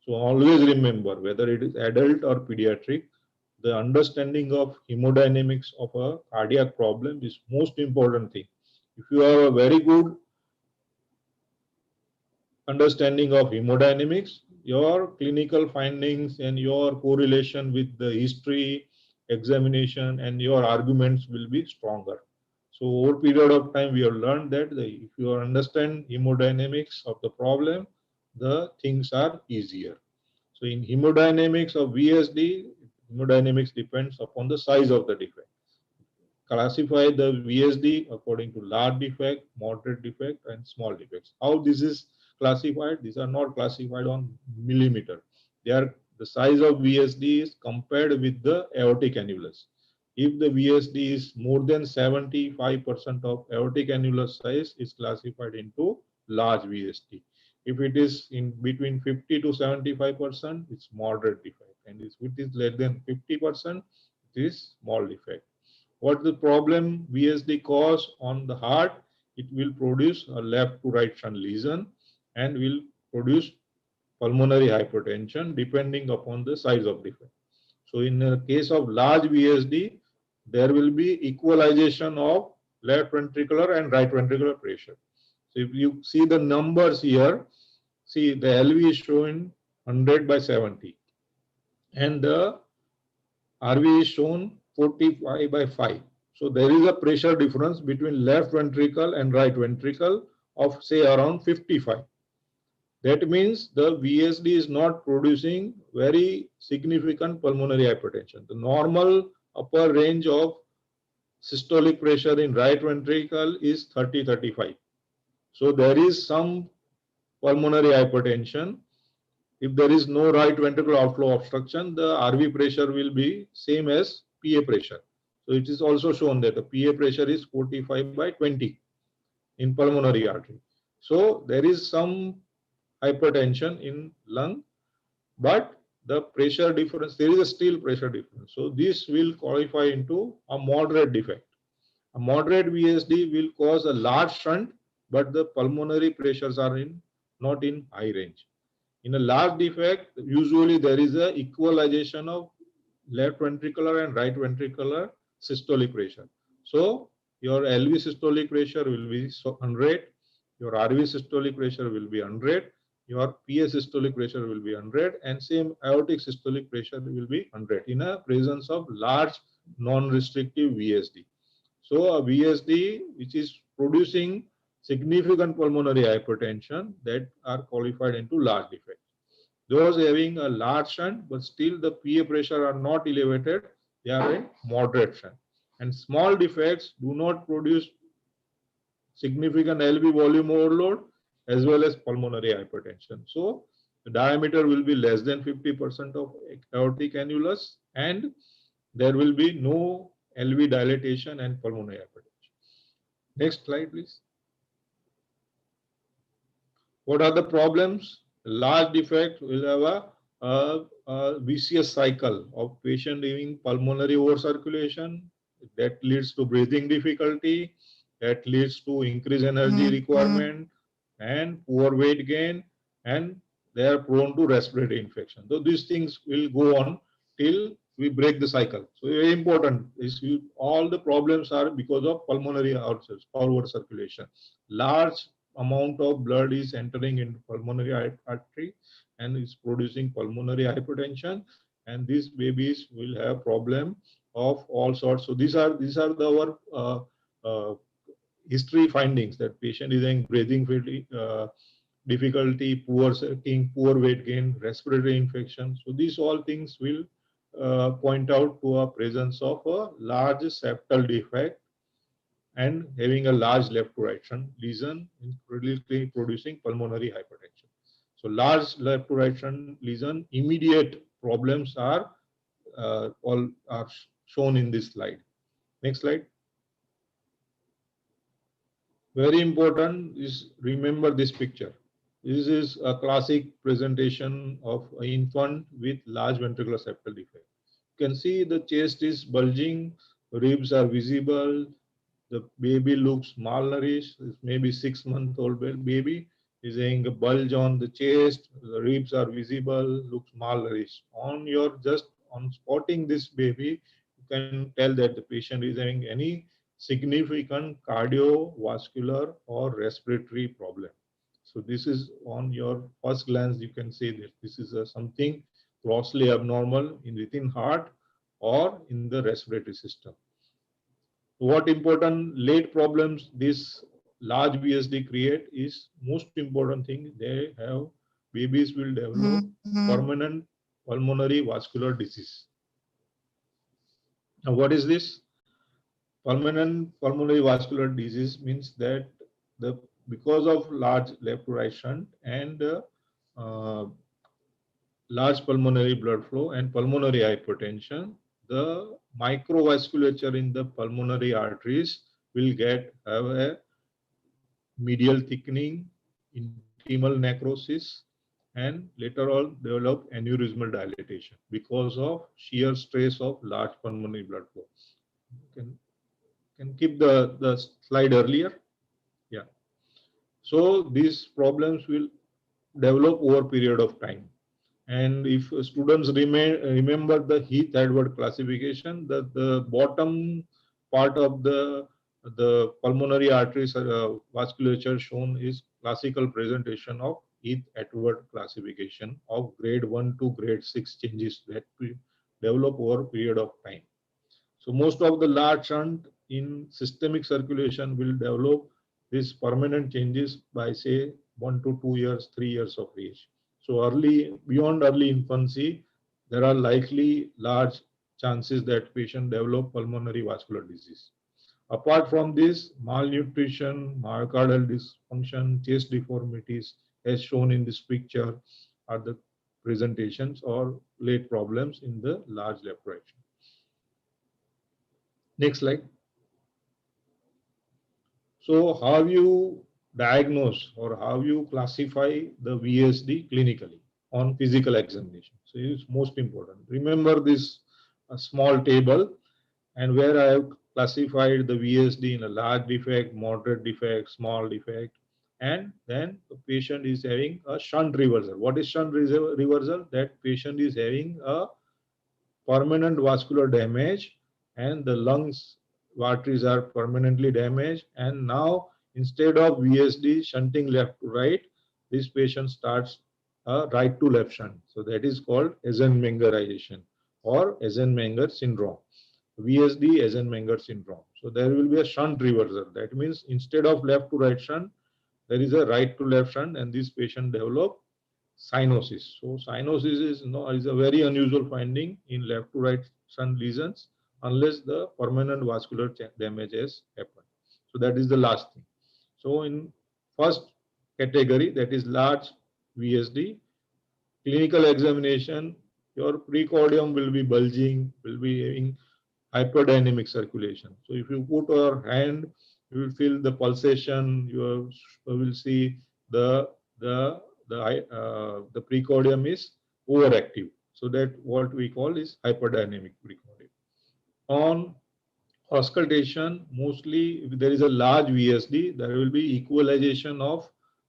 So always remember, whether it is adult or pediatric, the understanding of hemodynamics of a cardiac problem is most important thing. If you have a very good understanding of hemodynamics, your clinical findings and your correlation with the history, examination, and your arguments will be stronger. So over a period of time, we have learned that if you understand hemodynamics of the problem, the things are easier. So in hemodynamics of VSD, hemodynamics depends upon the size of the defect. Classify the VSD according to large defect, moderate defect, and small defects. How this is classified? These are not classified on millimeter. They are the size of VSD is compared with the aortic annulus. If the VSD is more than 75% of aortic annulus size, is classified into large VSD. If it is in between 50 to 75%, it's moderate defect, and if it is less than 50%, it is small defect. What the problem VSD cause on the heart? It will produce a left to right shunt lesion and will produce pulmonary hypertension depending upon the size of defect. So in the case of large VSD, there will be equalization of left ventricular and right ventricular pressure. So if you see the numbers here, see the LV is showing 100/70 and the RV is shown 45/5. So there is a pressure difference between left ventricle and right ventricle of say around 55. That means the VSD is not producing very significant pulmonary hypertension. The normal upper range of systolic pressure in right ventricle is 30-35. So there is some pulmonary hypertension if there is no right ventricular outflow obstruction, the RV pressure will be same as PA pressure. So it is also shown that the PA pressure is 45/20 in pulmonary artery. So there is some hypertension in lung, but the pressure difference, there is a still pressure difference. So this will qualify into a moderate defect. A moderate VSD will cause a large shunt, but the pulmonary pressures are not in high range. In a large defect, usually there is a equalization of left ventricular and right ventricular systolic pressure. So your LV systolic pressure will be 100, your RV systolic pressure will be 100, your PA systolic pressure will be 100, and same aortic systolic pressure will be 100 in a presence of large non-restrictive VSD. So a VSD which is producing significant pulmonary hypertension, that are qualified into large defect. Those having a large shunt but still the PA pressure are not elevated, they are a moderate shunt. And small defects do not produce significant LV volume overload as well as pulmonary hypertension. So the diameter will be less than 50% of aortic annulus, and there will be no LV dilatation and pulmonary hypertension. Next slide, please. What are the problems? Large defect will have a vicious cycle of patient having pulmonary overcirculation that leads to breathing difficulty, that leads to increased energy requirement and poor weight gain, and they are prone to respiratory infection. So these things will go on till we break the cycle. So very important is all the problems are because of pulmonary overcirculation. Large amount of blood is entering into pulmonary artery and is producing pulmonary hypertension, and these babies will have problem of all sorts. So these are our history findings, that patient is having breathing difficulty, poor sweating, poor weight gain, respiratory infection. So these all things will point out to a presence of a large septal defect and having a large left to right shunt lesion producing pulmonary hypertension. So large left to right shunt lesion, immediate problems are all are shown in this slide. Next slide. Very important is remember this picture. This is a classic presentation of an infant with large ventricular septal defect. You can see the chest is bulging, ribs are visible, the baby looks malnourished, maybe 6-month-old baby is having a bulge on the chest, the ribs are visible, looks malnourished. On spotting this baby, you can tell that the patient is having any significant cardiovascular or respiratory problem. So this is on your first glance, you can say that this is something grossly abnormal within heart or in the respiratory system. What important late problems this large VSD create is most important thing, they have babies will develop permanent pulmonary vascular disease. Now what is this? Permanent pulmonary vascular disease means that because of large left to right shunt and large pulmonary blood flow and pulmonary hypertension, the microvasculature in the pulmonary arteries will have a medial thickening, intimal necrosis, and later on develop aneurysmal dilatation because of shear stress of large pulmonary blood flow. Can keep the slide earlier. Yeah. So these problems will develop over a period of time. And if students remember the Heath-Edward classification, the bottom part of the pulmonary arteries vasculature shown is classical presentation of Heath-Edward classification of grade 1 to grade 6 changes that will develop over a period of time. So most of the large shunt in systemic circulation will develop these permanent changes by say 1 to 2 years, 3 years of age. So beyond early infancy, there are likely large chances that patient develop pulmonary vascular disease. Apart from this, malnutrition, myocardial dysfunction, chest deformities, as shown in this picture, are the presentations or late problems in the large left right shunt. Next slide. So how you diagnose or how you classify the VSD clinically on physical examination. So it's most important. Remember this small table, and where I have classified the VSD in a large defect, moderate defect, small defect, and then the patient is having a shunt reversal. What is shunt reversal? That patient is having a permanent vascular damage and the lungs arteries are permanently damaged, and now instead of VSD shunting left to right, this patient starts a right to left shunt. So that is called Eisenmengerization or Eisenmenger syndrome. VSD Eisenmenger syndrome. So there will be a shunt reversal. That means instead of left to right shunt, there is a right to left shunt, and this patient develop cyanosis. So cyanosis is, is a very unusual finding in left to right shunt lesions unless the permanent vascular damage has happened. So that is the last thing. So in first category, that is large VSD, clinical examination, your precordium will be bulging, will be having hyperdynamic circulation. So if you put your hand, you will feel the pulsation. You will see the the precordium is overactive. So that what we call is hyperdynamic precordium. On auscultation, mostly if there is a large VSD, there will be equalization of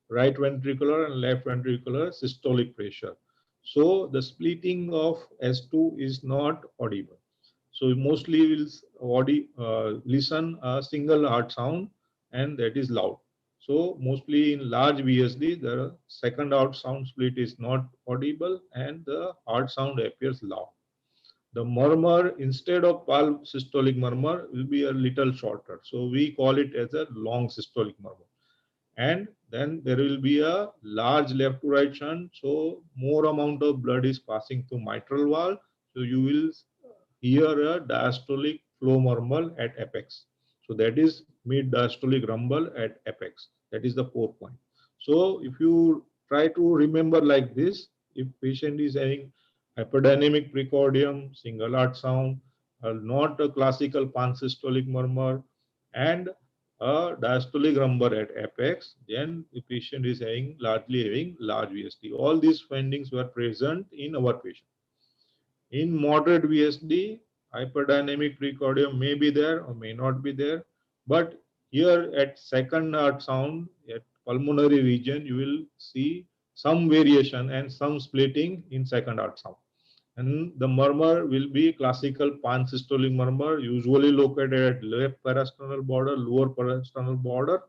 right ventricular and left ventricular systolic pressure. So the splitting of S2 is not audible. So mostly will listen a single heart sound, and that is loud. So mostly in large VSD, the second heart sound split is not audible and the heart sound appears loud. The murmur, instead of pulse systolic murmur, will be a little shorter. So we call it as a long systolic murmur. And then there will be a large left to right shunt. So more amount of blood is passing through mitral valve. So you will hear a diastolic flow murmur at apex. So that is mid diastolic rumble at apex. That is the 4 point. So if you try to remember like this, if patient is having hyperdynamic precordium, single heart sound, not a classical pansystolic murmur, and a diastolic rumble at apex, then the patient is largely having large VSD. All these findings were present in our patient. In moderate VSD, hyperdynamic precordium may be there or may not be there, but here at second heart sound, at pulmonary region, you will see some variation and some splitting in second heart sound. And the murmur will be classical pansystolic murmur, usually located at left parasternal border, lower parasternal border,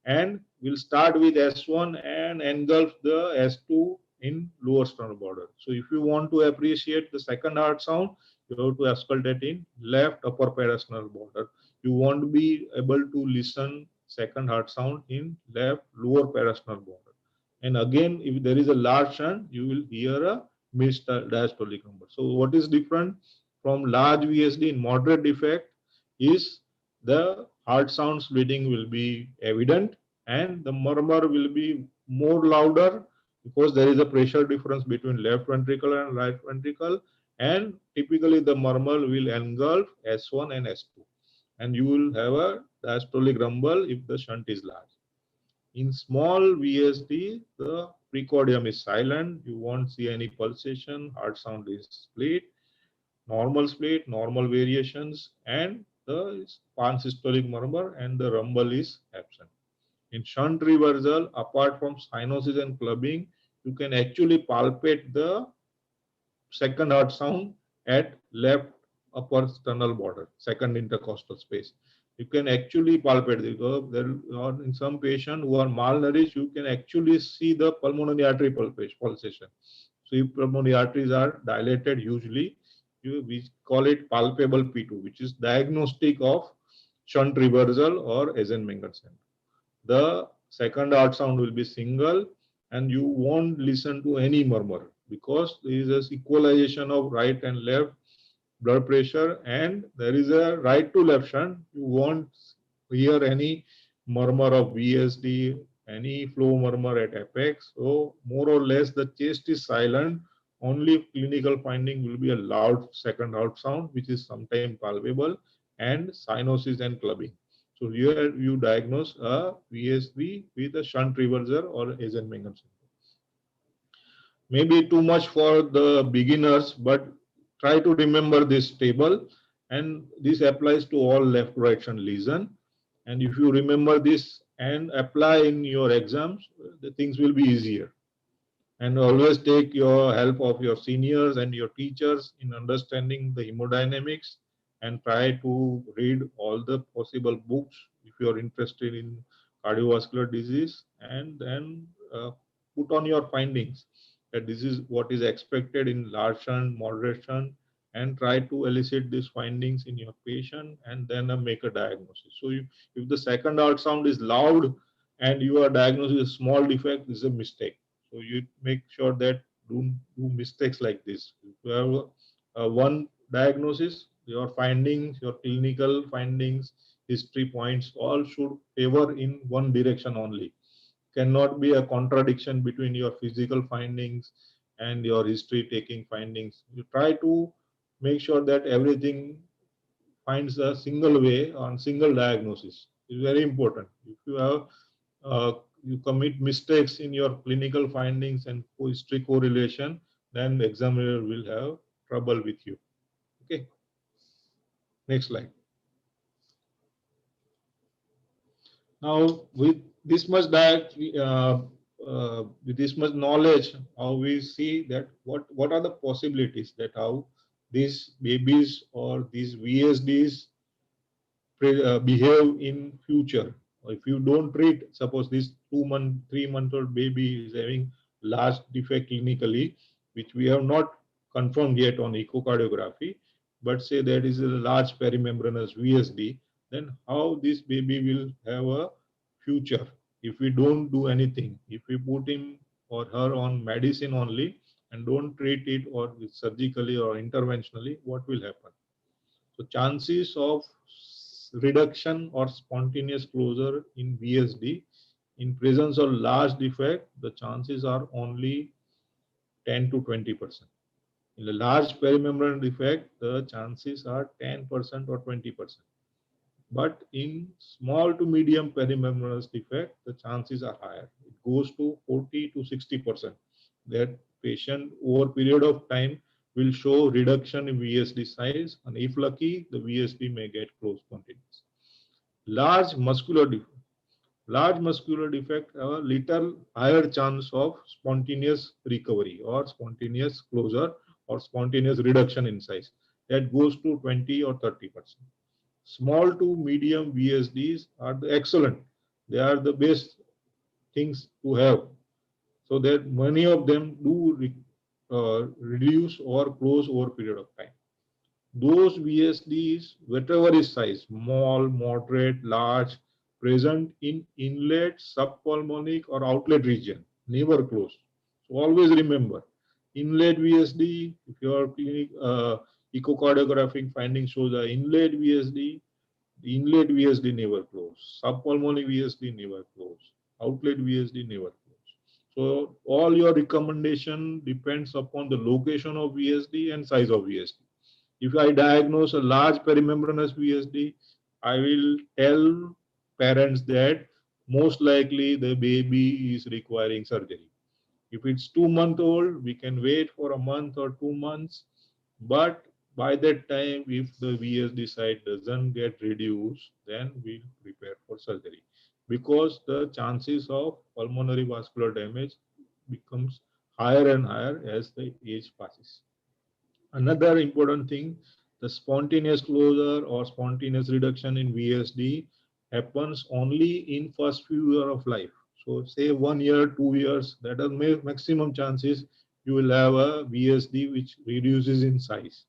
and we'll start with S1 and engulf the S2 in lower sternal border. So if you want to appreciate the second heart sound, you have to auscultate in left upper parasternal border. You won't be able to listen second heart sound in left lower parasternal border. And again, if there is a large shunt, you will hear a mid diastolic number. So what is different from large VSD in moderate defect is the heart sound splitting will be evident and the murmur will be more louder because there is a pressure difference between left ventricle and right ventricle, and typically the murmur will engulf S1 and S2, and you will have a diastolic rumble if the shunt is large. In small VSD, the precordium is silent. You won't see any pulsation. Heart sound is split, normal variations, and the pansystolic murmur and the rumble is absent. In shunt reversal, apart from cyanosis and clubbing, you can actually palpate the second heart sound at left upper sternal border, second intercostal space. You can actually palpate because there are in some patients who are malnourished, you can actually see the pulmonary artery pulsation. So if pulmonary arteries are dilated, usually we call it palpable P2, which is diagnostic of shunt reversal or Eisenmenger syndrome. The second heart sound will be single and you won't listen to any murmur because there is a equalization of right and left blood pressure and there is a right to left shunt. You won't hear any murmur of VSD, any flow murmur at apex. So more or less the chest is silent only clinical finding will be a loud second out sound, which is sometimes palpable, and cyanosis and clubbing. So here you diagnose a VSD with a shunt reverser or Eisenmenger syndrome. Maybe too much for the beginners, but try to remember this table, and this applies to all left direction lesion. And if you remember this and apply in your exams, the things will be easier. And always take your help of your seniors and your teachers in understanding the hemodynamics, and try to read all the possible books if you are interested in cardiovascular disease, and then put on your findings that this is what is expected in large shunt, moderate shunt, and try to elicit these findings in your patient, and then make a diagnosis. So if the second ultrasound is loud and you are diagnosed with a small defect, this is a mistake. So you make sure that don't do mistakes like this. If you have one diagnosis, your findings, your clinical findings, history points, all should favor in one direction only. Cannot be a contradiction between your physical findings and your history taking findings. You try to make sure that everything finds a single way on single diagnosis. It's very important. If you have you commit mistakes in your clinical findings and history correlation, then the examiner will have trouble with you. Okay, next slide. Now, with this much with this much knowledge, how we see that what are the possibilities that how these babies or these VSDs behave in future. If you don't treat, suppose this 2-month, 3-month-old baby is having large defect clinically, which we have not confirmed yet on echocardiography, but say that is a large perimembranous VSD, then how this baby will have a future if we don't do anything. If we put him or her on medicine only and don't treat it or surgically or interventionally, what will happen? So chances of reduction or spontaneous closure in VSD in presence of large defect, the chances are only 10 to 20%. In a large perimembranous defect, the chances are 10% or 20%. But in small to medium perimembranous defect, the chances are higher. It goes to 40 to 60%. That patient over a period of time will show reduction in VSD size, and if lucky, the VSD may get closed spontaneous. Large muscular defect. Large muscular defect have a little higher chance of spontaneous recovery or spontaneous closure or spontaneous reduction in size. That goes to 20 or 30%. Small to medium VSDs are excellent. They are the best things to have. So that many of them do reduce or close over a period of time. Those VSDs, whatever is size, small, moderate, large, present in inlet, subpulmonic or outlet region, never close. So always remember, inlet VSD, if your clinic echocardiographic finding shows an inlet VSD, the inlet VSD never close. Subpulmonary VSD never close. Outlet VSD never close. So all your recommendation depends upon the location of VSD and size of VSD. If I diagnose a large perimembranous VSD, I will tell parents that most likely the baby is requiring surgery. If it's 2 months old, we can wait for a month or 2 months. But by that time, if the VSD site doesn't get reduced, then we'll prepare for surgery, because the chances of pulmonary vascular damage becomes higher and higher as the age passes. Another important thing, the spontaneous closure or spontaneous reduction in VSD happens only in first few years of life. So say 1 year, 2 years, that are maximum chances you will have a VSD which reduces in size.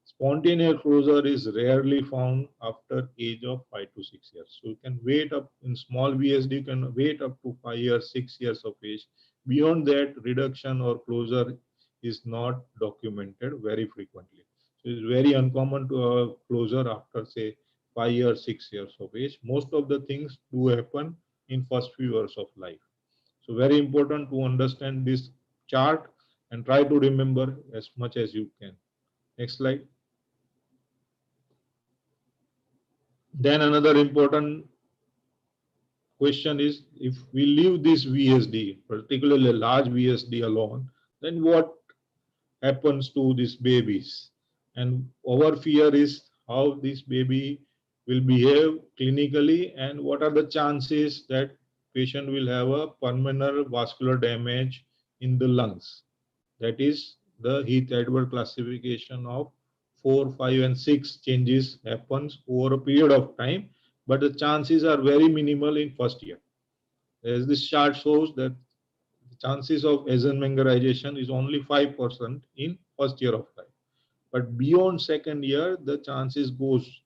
Spontaneous closure is rarely found after age of 5 to 6 years. So you can wait up in small VSD, you can wait up to 5 years, 6 years of age. Beyond that, reduction or closure is not documented very frequently. So it's very uncommon to have closure after say 5 years, 6 years of age. Most of the things do happen in first few years of life. So very important to understand this chart and try to remember as much as you can. Next slide. Then another important question is, if we leave this VSD, particularly large VSD alone, then what happens to these babies? And our fear is how this baby will behave clinically, and what are the chances that patient will have a pulmonary vascular damage in the lungs. That is the Heath-Edward classification of 4, 5, and 6 changes happens over a period of time, but the chances are very minimal in first year. As this chart shows, that the chances of Eisenmengerization is only 5% in first year of life. But beyond second year, the chances goes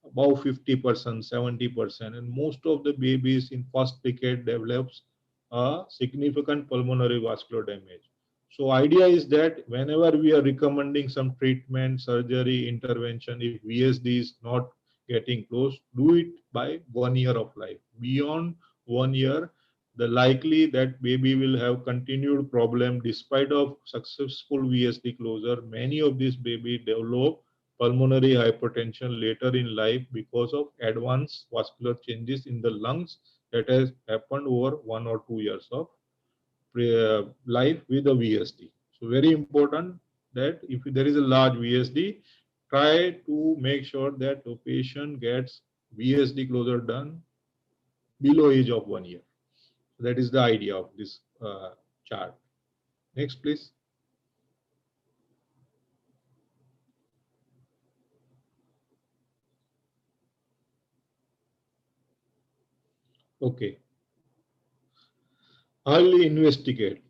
above 50%, 70%, and most of the babies in first decade develops a significant pulmonary vascular damage. So idea is that whenever we are recommending some treatment, surgery, intervention, if VSD is not getting close, do it by 1 year of life. Beyond 1 year, the likely that baby will have continued problem despite of successful VSD closure. Many of these baby develop pulmonary hypertension later in life because of advanced vascular changes in the lungs that has happened over 1 or 2 years of life with a VSD. So very important that if there is a large VSD, try to make sure that the patient gets VSD closure done below age of 1 year. That is the idea of this chart. Next, please. Okay. Early investigate.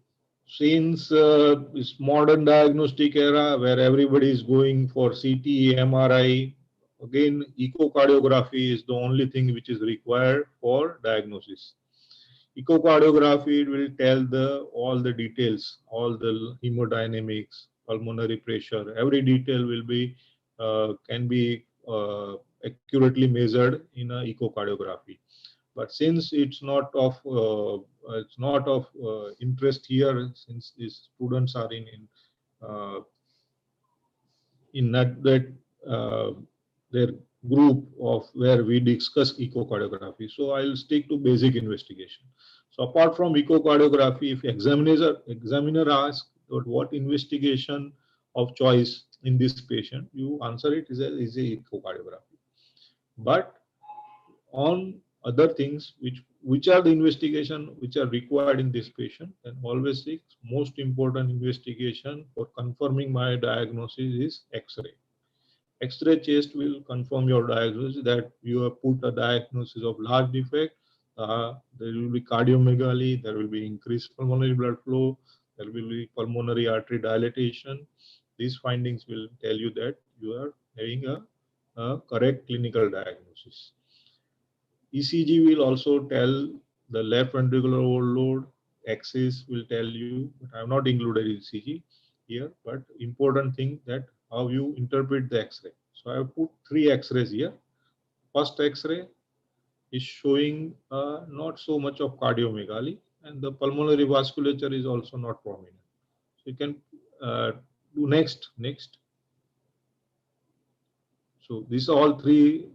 Since this modern diagnostic era where everybody is going for CT, MRI, again, echocardiography is the only thing which is required for diagnosis. Echocardiography will tell all the details, all the hemodynamics, pulmonary pressure, every detail will be can be accurately measured in a echocardiography. But since it's not of interest here, since these students are uh, in that their group of where we discuss echocardiography. So I'll stick to basic investigation. So apart from echocardiography, if examiner asks what investigation of choice in this patient, you answer it is a echocardiography. But on other things which are the investigation which are required in this patient, and always seek most important investigation for confirming my diagnosis is X-ray. X-ray chest will confirm your diagnosis that you have put a diagnosis of large defect. There will be cardiomegaly, there will be increased pulmonary blood flow, there will be pulmonary artery dilatation. These findings will tell you that you are having a correct clinical diagnosis. ECG will also tell the left ventricular overload, axis will tell you, but I have not included ECG here, but important thing that how you interpret the X-ray. So I have put 3 X-rays here. First X-ray is showing not so much of cardiomegaly, and the pulmonary vasculature is also not prominent. So you can do next. So these all 3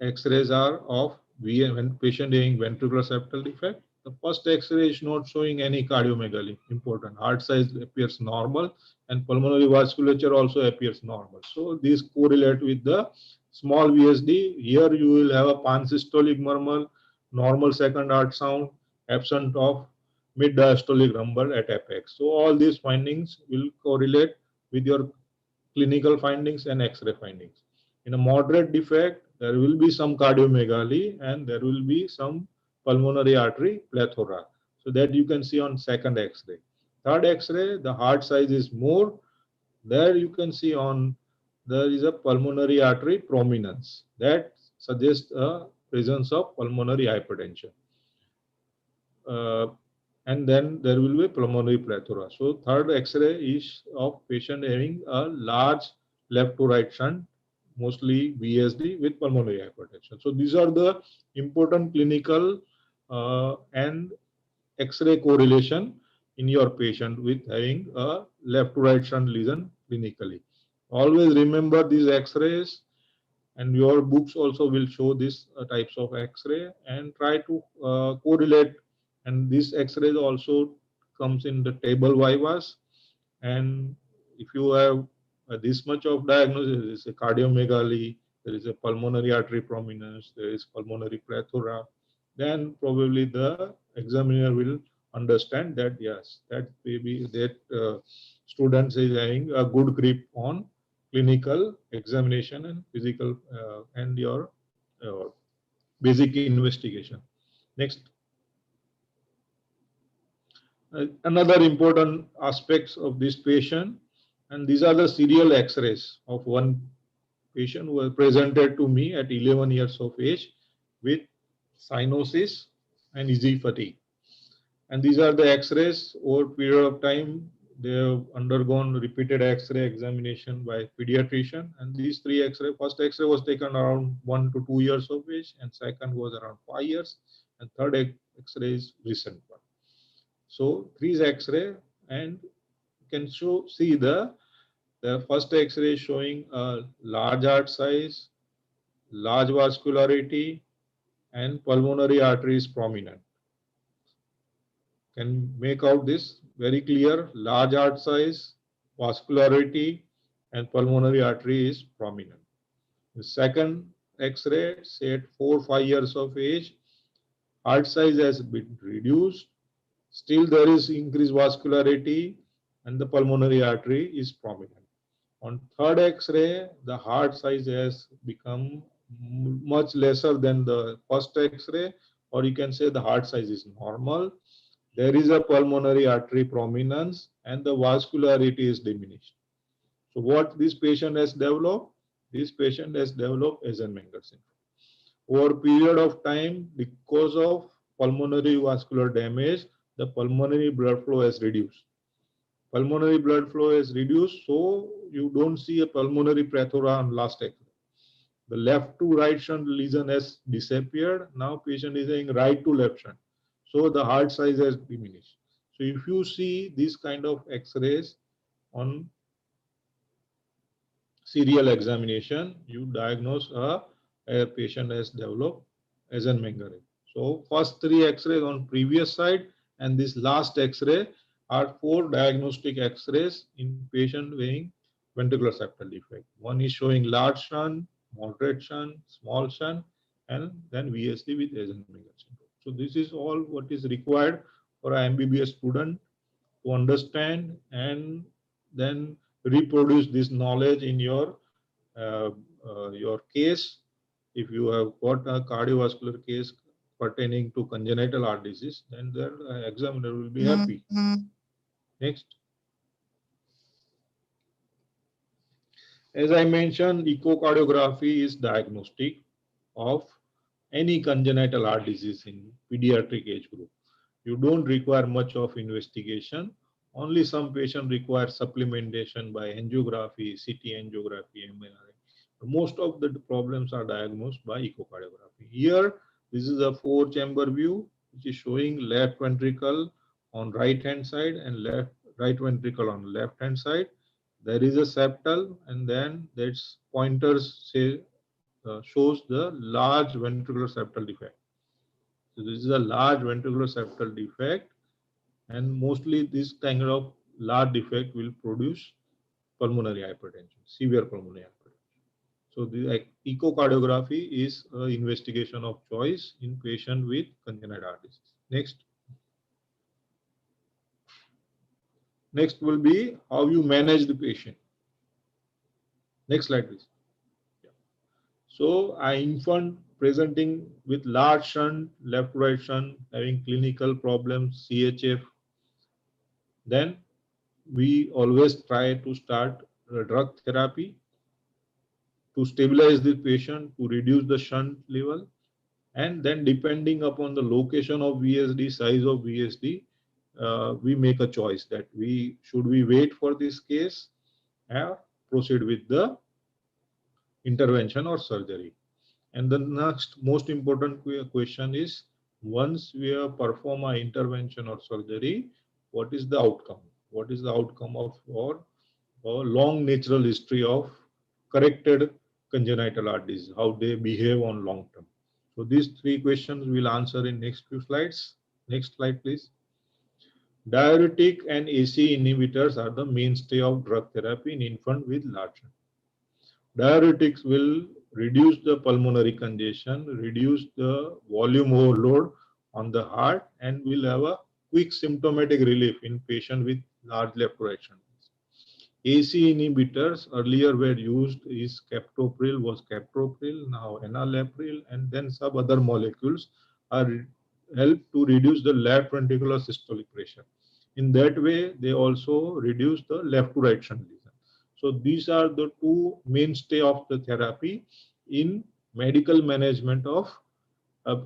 X-rays are of when patient having ventricular septal defect. The first X-ray is not showing any cardiomegaly. Important. Heart size appears normal and pulmonary vasculature also appears normal. So these correlate with the small VSD. Here you will have a pansystolic murmur, normal second heart sound, absent of mid diastolic rumble at apex. So all these findings will correlate with your clinical findings and X-ray findings. In a moderate defect, there will be some cardiomegaly and there will be some pulmonary artery plethora. So that you can see on second X-ray. Third X-ray, the heart size is more. There you can see there is a pulmonary artery prominence. That suggests a presence of pulmonary hypertension. And then there will be pulmonary plethora. So third X-ray is of patient having a large left to right shunt, mostly VSD with pulmonary hypertension. So these are the important clinical and X-ray correlation in your patient with having a left to right shunt lesion clinically. Always remember these x-rays, and your books also will show these types of x-ray, and try to correlate. And this x-rays also comes in the table vivas. And if you have this much of diagnosis, there is a cardiomegaly, there is a pulmonary artery prominence, there is pulmonary plethora, then probably the examiner will understand that yes, that maybe that student is having a good grip on clinical examination and physical and your basic investigation. Next. Another important aspects of this patient, and these are the serial x-rays of one patient who was presented to me at 11 years of age with cyanosis and easy fatigue. And these are the x-rays over period of time. They have undergone repeated x-ray examination by pediatrician, and these three x-ray, first x-ray was taken around 1 to 2 years of age, and second was around 5 years, and third x-ray is recent one. So three x-ray, and you can see the first x-ray showing a large heart size, large vascularity, and pulmonary artery is prominent. Can make out this very clear: large heart size, vascularity, and pulmonary artery is prominent. The second x-ray, say at 4-5 years of age, heart size has been reduced. Still there is increased vascularity and the pulmonary artery is prominent. On third x-ray, the heart size has become much lesser than the first x-ray, or you can say the heart size is normal. There is a pulmonary artery prominence and the vascularity is diminished. So what this patient has developed? This patient has developed Eisenmenger syndrome. Over a period of time, because of pulmonary vascular damage, the pulmonary blood flow has reduced. Pulmonary blood flow is reduced, so you don't see a pulmonary plethora on last x-ray. The left to right shunt lesion has disappeared. Now patient is saying right to left shunt. So the heart size has diminished. So if you see this kind of x-rays on serial examination, you diagnose a patient has developed Eisenmenger. So first three x-rays on previous side and this last x-ray are 4 diagnostic x-rays in patient weighing ventricular septal defect. One is showing large shunt, moderate shunt, small shunt, and then VSD with Eisenmenger syndrome. So this is all what is required for an MBBS student to understand and then reproduce this knowledge in your case. If you have got a cardiovascular case pertaining to congenital heart disease, then the examiner will be happy. Next. As I mentioned, echocardiography is diagnostic of any congenital heart disease in pediatric age group. You don't require much of investigation. Only some patients require supplementation by angiography, CT angiography, MRI. Most of the problems are diagnosed by echocardiography. Here, this is a 4-chamber view, which is showing left ventricle on right hand side and right ventricle on left hand side. There is a septal, and then that's pointers shows the large ventricular septal defect. So this is a large ventricular septal defect, and mostly this kind of large defect will produce pulmonary hypertension, severe pulmonary hypertension. So the echocardiography is an investigation of choice in patient with congenital heart disease. Next. Next will be how you manage the patient. Next slide, please. Yeah. So an infant presenting with large shunt, left right shunt, having clinical problems, CHF, then we always try to start drug therapy to stabilize the patient, to reduce the shunt level, and then depending upon the location of VSD, size of VSD, we make a choice that should we wait for this case or proceed with the intervention or surgery. And the next most important question is, once we have performed an intervention or surgery, what is the outcome? What is the outcome of or a long natural history of corrected congenital heart disease, how they behave on long term. So these three questions we'll answer in next few slides. Next slide, please. Diuretic and ACE inhibitors are the mainstay of drug therapy in infant with large heart. Diuretics will reduce the pulmonary congestion, reduce the volume overload on the heart, and will have a quick symptomatic relief in patient with large left right shunts. AC inhibitors earlier were used is captopril, now enalapril, and then some other molecules are help to reduce the left ventricular systolic pressure. In that way, they also reduce the left to right shunt lesion. So these are the two mainstay of the therapy in medical management of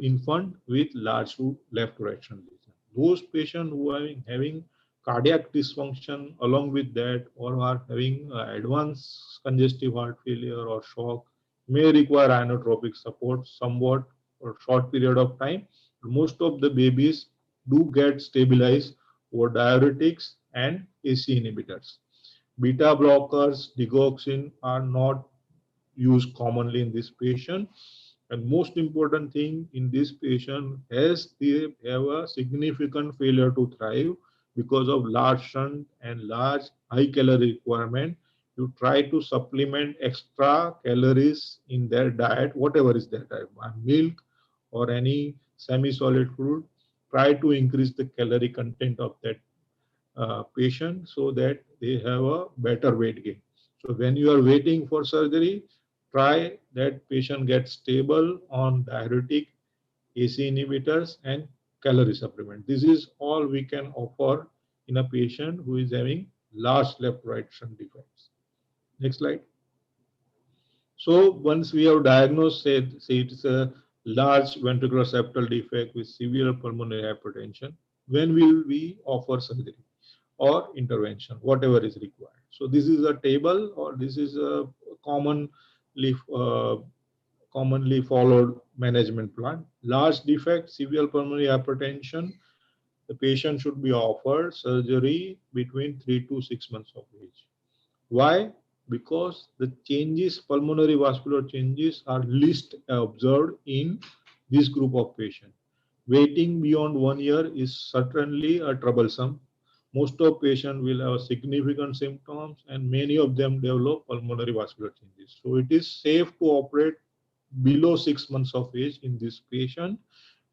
infant with large to left to right shunt lesion. Those patients who are having cardiac dysfunction along with that or are having advanced congestive heart failure or shock may require inotropic support somewhat for short period of time. Most of the babies do get stabilized over diuretics and AC inhibitors. Beta blockers, digoxin are not used commonly in this patient. And most important thing in this patient, as they have a significant failure to thrive because of large shunt and large high calorie requirement, you try to supplement extra calories in their diet, whatever is their diet, milk or any semi-solid food. Try to increase the calorie content of that patient so that they have a better weight gain. So when you are waiting for surgery, try that patient gets stable on diuretic, AC inhibitors and calorie supplement. This is all we can offer in a patient who is having large left right shunt defects. Next slide. So once we have diagnosed, say it's a large ventricular septal defect with severe pulmonary hypertension, when will we offer surgery or intervention, whatever is required? So this is a table, or this is a commonly uh, commonly followed management plan. Large defect, severe pulmonary hypertension, the patient should be offered surgery between 3 to 6 months of age. Why? Because the changes, pulmonary vascular changes, are least observed in this group of patients. Waiting beyond 1 year is certainly a troublesome. Most of patients will have significant symptoms and many of them develop pulmonary vascular changes. So it is safe to operate below 6 months of age in this patient.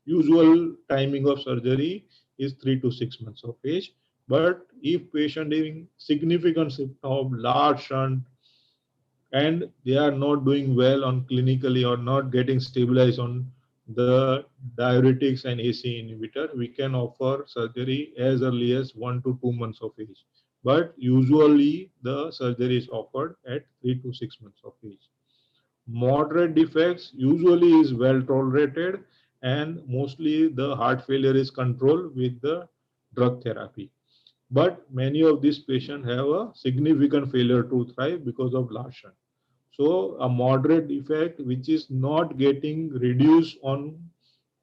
Usual timing of surgery is 3 to 6 months of age. But if patient having significant symptom of large shunt and they are not doing well on clinically or not getting stabilized on the diuretics and AC inhibitor, we can offer surgery as early as 1 to 2 months of age. But usually the surgery is offered at 3 to 6 months of age. Moderate defects usually is well tolerated and mostly the heart failure is controlled with the drug therapy. But many of these patients have a significant failure to thrive because of large shunt. So a moderate defect which is not getting reduced on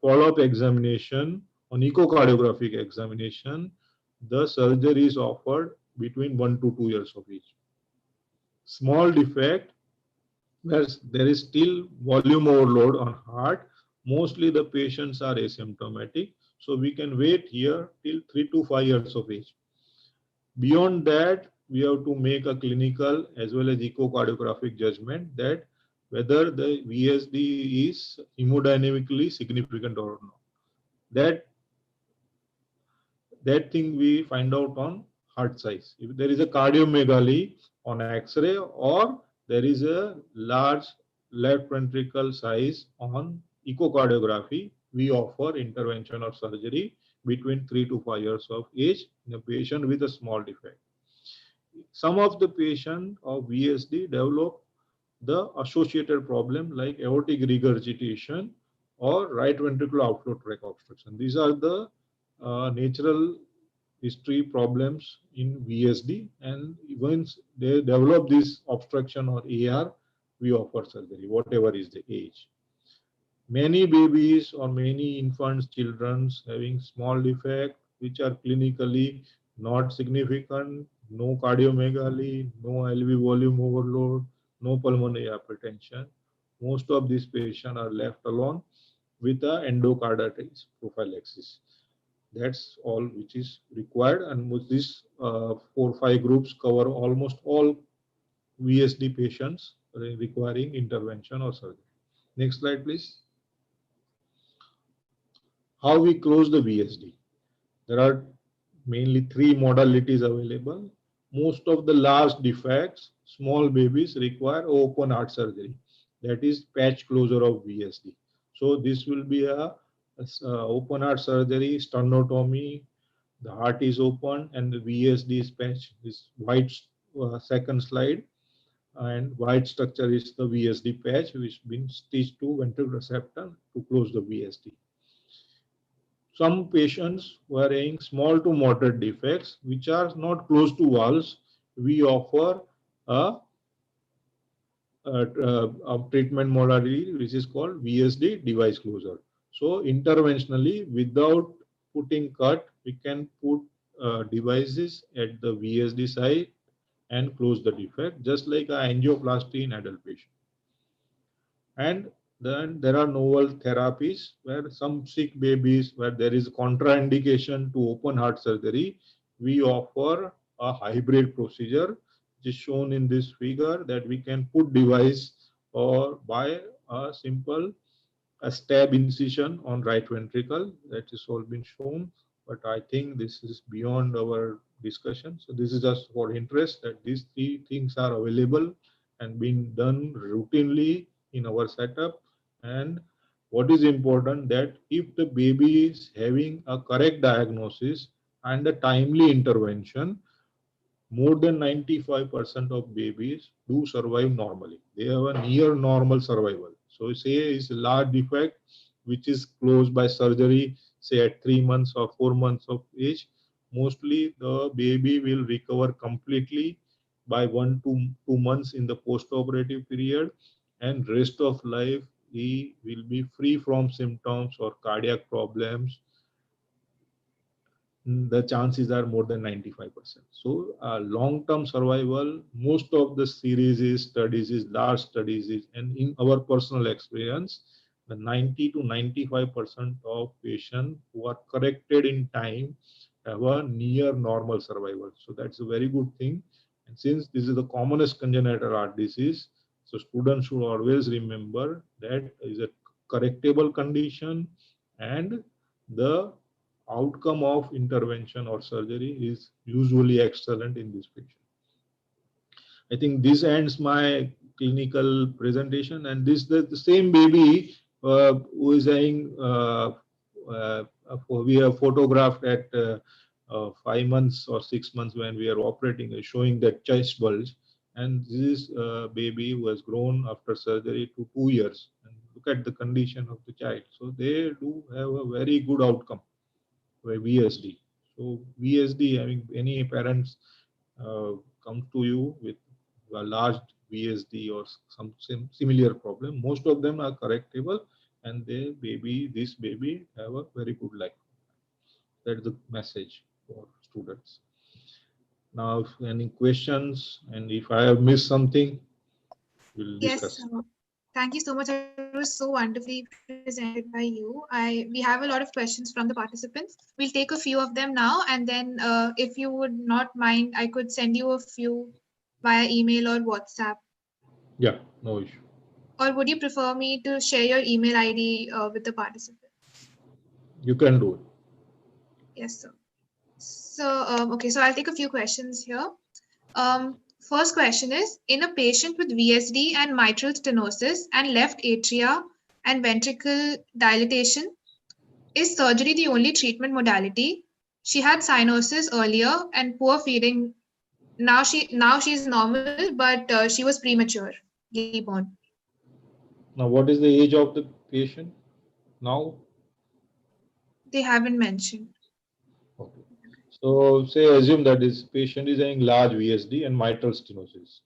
follow-up examination, on echocardiographic examination, the surgery is offered between 1 to 2 years of age. Small defect where there is still volume overload on heart, mostly the patients are asymptomatic. So we can wait here till 3 to 5 years of age. Beyond that, we have to make a clinical as well as echocardiographic judgment that whether the VSD is hemodynamically significant or not. That thing we find out on heart size. If there is a cardiomegaly on X-ray or there is a large left ventricle size on echocardiography, we offer intervention or surgery between 3 to 5 years of age in a patient with a small defect. Some of the patients of VSD develop the associated problem like aortic regurgitation or right ventricular outflow tract obstruction. These are the natural history problems in VSD, and once they develop this obstruction or AR, we offer surgery, whatever is the age. Many babies or many infants, children having small defect which are clinically not significant, no cardiomegaly, no LV volume overload, no pulmonary hypertension. Most of these patients are left alone with a endocarditis prophylaxis. That's all which is required, and with these 4-5 groups cover almost all VSD patients requiring intervention or surgery. Next slide, please. How we close the VSD? There are mainly 3 modalities available. Most of the large defects, small babies require open heart surgery. That is patch closure of VSD. So this will be a open heart surgery, sternotomy. The heart is open and the VSD is patched. This white second slide, and white structure is the VSD patch which has been stitched to ventricular receptor to close the VSD. Some patients who are having small to moderate defects which are not close to valves, we offer a treatment modality which is called VSD device closure. So interventionally, without putting cut, we can put devices at the VSD site and close the defect, just like a angioplasty in adult patient. And then there are novel therapies where some sick babies, where there is contraindication to open heart surgery, we offer a hybrid procedure, which is shown in this figure, that we can put device or by a simple a stab incision on right ventricle. That is all been shown, but I think this is beyond our discussion. So this is just for interest that these 3 things are available and being done routinely in our setup. And what is important, that if the baby is having a correct diagnosis and a timely intervention, more than 95% of babies do survive normally. They have a near normal survival. So say it's a large defect which is closed by surgery, say at 3 months or 4 months of age, mostly the baby will recover completely by 1 to 2 months in the post-operative period, and rest of life he will be free from symptoms or cardiac problems. The chances are more than 95%. So long-term survival, most of the series is studies is large studies is, and in our personal experience, the 90 to 95% of patients who are corrected in time have a near normal survival. So that's a very good thing. And since this is the commonest congenital heart disease, so students should always remember that is a correctable condition, and the outcome of intervention or surgery is usually excellent in this patient. I think this ends my clinical presentation, and this the same baby who is saying we have photographed at 5 months or 6 months when we are operating, showing that chest bulge, and this baby who has grown after surgery to 2 years, and look at the condition of the child. So they do have a very good outcome by VSD. So VSD, having any parents come to you with a large VSD or some similar problem, most of them are correctable, and this baby have a very good life. That's the message for students. Now, if any questions, and if I have missed something, we'll discuss. Yes, thank you so much. It was so wonderfully presented by you. We have a lot of questions from the participants. We'll take a few of them now, and then if you would not mind, I could send you a few via email or WhatsApp. Yeah, no issue. Or would you prefer me to share your email ID with the participants? You can do it. Yes, sir. So, okay, so I'll take a few questions here. First question is, in a patient with VSD and mitral stenosis and left atria and ventricle dilatation, is surgery the only treatment modality? She had cyanosis earlier and poor feeding. Now she's normal, but she was prematurely born. Now, what is the age of the patient now? They haven't mentioned. Okay. So say assume that this patient is having large VSD and mitral stenosis.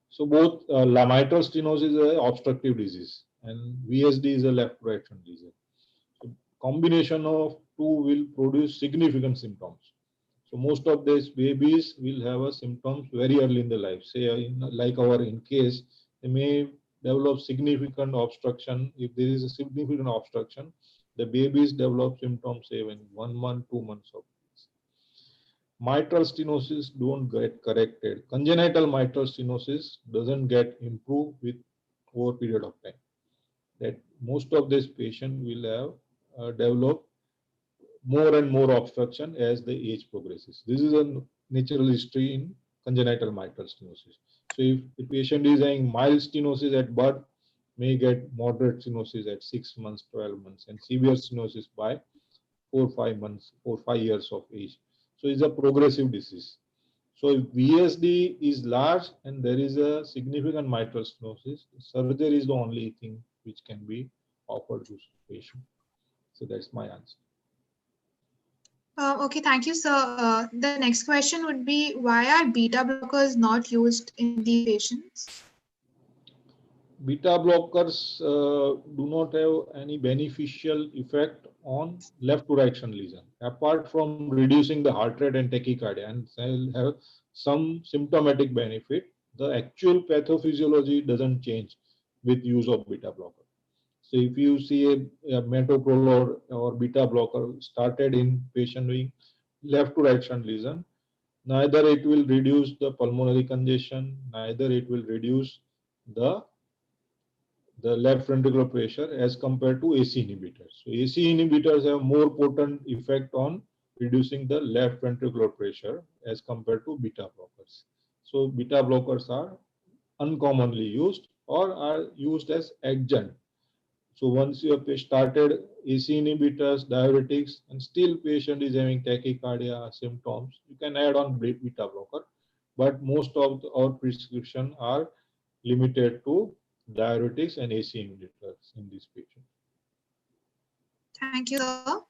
So both mitral stenosis is an obstructive disease and VSD is a left fraction disease. So combination of two will produce significant symptoms. So most of these babies will have a symptoms very early in the life. Say like our in case, they may develop significant obstruction. If there is a significant obstruction, the babies develop symptoms say in 1 month, 2 months of age. Mitral stenosis don't get corrected. Congenital mitral stenosis doesn't get improved with over a period of time. That most of this patient will have develop more and more obstruction as the age progresses. This is a natural history in congenital mitral stenosis. So if the patient is having mild stenosis at birth, may get moderate stenosis at 6 months, 12 months, and severe stenosis by 4 5 months, 4 5 years of age. So it's a progressive disease. So if VSD is large and there is a significant mitral stenosis, surgery is the only thing which can be offered to patient. So that's my answer. Okay, thank you, sir. The next question would be, why are beta blockers not used in these patients? Beta blockers do not have any beneficial effect on left to right shunt lesion, apart from reducing the heart rate and tachycardia, and have some symptomatic benefit. The actual pathophysiology doesn't change with use of beta blocker. So if you see a metoprolol or beta blocker started in patient with left to right shunt lesion, neither it will reduce the pulmonary congestion, neither it will reduce the left ventricular pressure as compared to AC inhibitors. So AC inhibitors have more potent effect on reducing the left ventricular pressure as compared to beta blockers. So beta blockers are uncommonly used or are used as adjunct. So once you have started AC inhibitors, diuretics, and still patient is having tachycardia symptoms, you can add on beta blocker. But most of our prescription are limited to diuretics and AC inhibitors in this patient. Thank you, sir.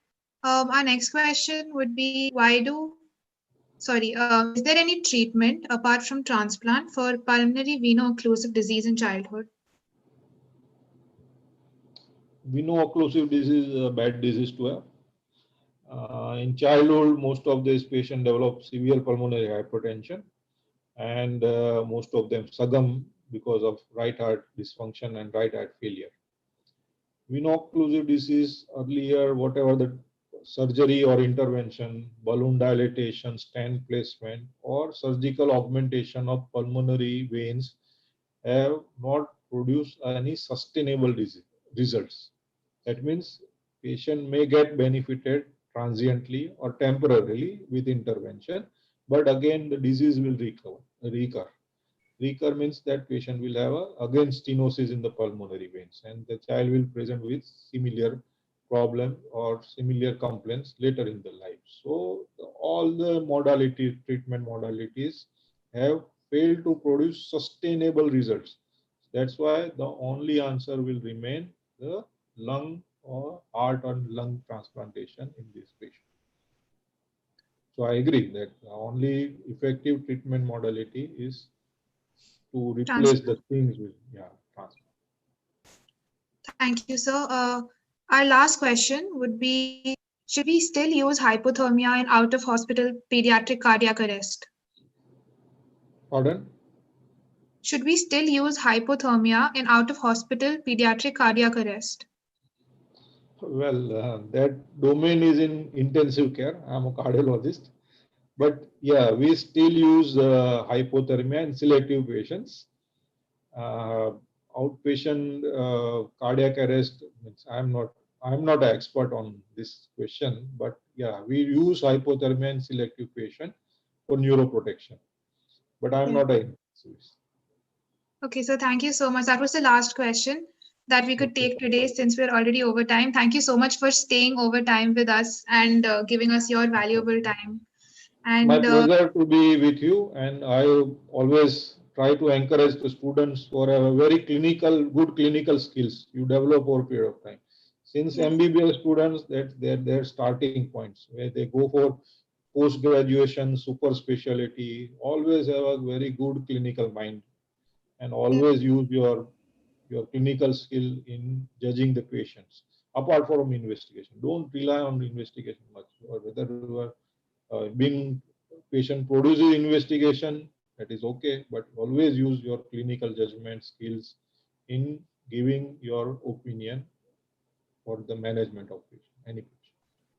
Our next question would be, is there any treatment apart from transplant for pulmonary veno-occlusive disease in childhood? Veno-occlusive disease is a bad disease to have. In childhood, most of these patients develop severe pulmonary hypertension, and most of them succumb because of right heart dysfunction and right heart failure. Veno-occlusive disease earlier, whatever the surgery or intervention, balloon dilatation, stent placement, or surgical augmentation of pulmonary veins have not produced any sustainable results. That means patient may get benefited transiently or temporarily with intervention, but again the disease will recur. Recur means that patient will have again stenosis in the pulmonary veins, and the child will present with similar problem or similar complaints later in the life. So all the treatment modalities have failed to produce sustainable results. That's why the only answer will remain the lung or heart or lung transplantation in this patient. So I agree that the only effective treatment modality is to replace the things with transplant. Thank you, sir. Our last question would be, should we still use hypothermia in out-of-hospital pediatric cardiac arrest? Pardon? Should we still use hypothermia in out-of-hospital pediatric cardiac arrest? Well, that domain is in intensive care. I'm a cardiologist. But yeah, we still use hypothermia in selective patients. Outpatient cardiac arrest, I'm not an expert on this question, but yeah, we use hypothermia in selective patient for neuroprotection. But I'm not an intensivist. Okay, so thank you so much. That was the last question that we could take today since we're already over time. Thank you so much for staying over time with us and giving us your valuable time. And my pleasure to be with you, and I always try to encourage the students for a very good clinical skills you develop over a period of time. Since MBBS students, that's their starting points where they go for post graduation, super specialty. Always have a very good clinical mind, and always use your clinical skill in judging the patients. apart from investigation. Don't rely on investigation much, or whether you are being patient produces investigation, that is okay, but always use your clinical judgment skills in giving your opinion for the management of patient, any patient.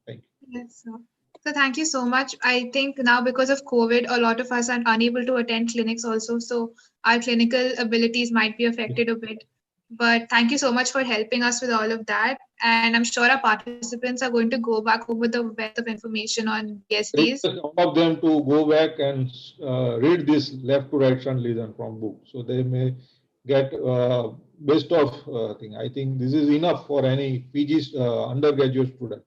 Thank you. Yes, sir. So thank you so much. I think now because of COVID, a lot of us are unable to attend clinics also. So our clinical abilities might be affected a bit. But thank you so much for helping us with all of that. And I'm sure our participants are going to go back home with a wealth of information on BSDs. Request all of them to go back and read this left to right shunt lesion from book, so they may get best of thing. I think this is enough for any PG undergraduate student.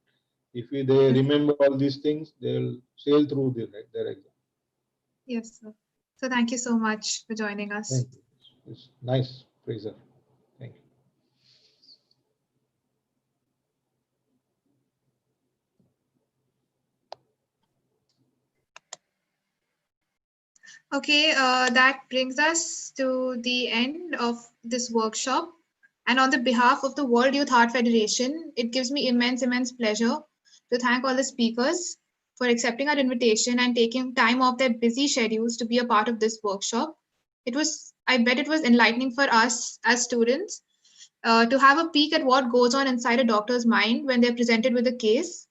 If they remember all these things, they'll sail through their exam. Yes, sir. So thank you so much for joining us. Thank you. It's nice, Fraser. Thank you. Okay, that brings us to the end of this workshop. And on the behalf of the World Youth Heart Federation, it gives me immense pleasure to thank all the speakers for accepting our invitation and taking time off their busy schedules to be a part of this workshop. I bet it was enlightening for us as students to have a peek at what goes on inside a doctor's mind when they're presented with a case.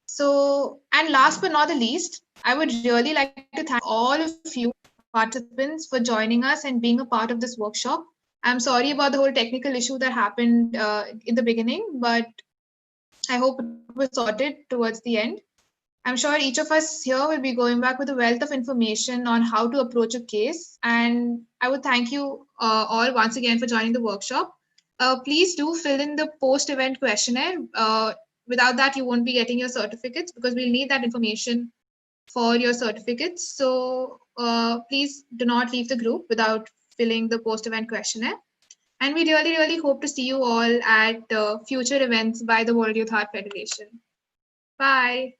So, and last but not the least, I would really like to thank all of you participants for joining us and being a part of this workshop. I'm sorry about the whole technical issue that happened in the beginning, but I hope it was sorted towards the end. I'm sure each of us here will be going back with a wealth of information on how to approach a case. And I would thank you all once again for joining the workshop. Please do fill in the post-event questionnaire. Without that, you won't be getting your certificates because we'll need that information for your certificates. So please do not leave the group without filling the post-event questionnaire. And we really hope to see you all at future events by the World Youth Heart Federation. Bye.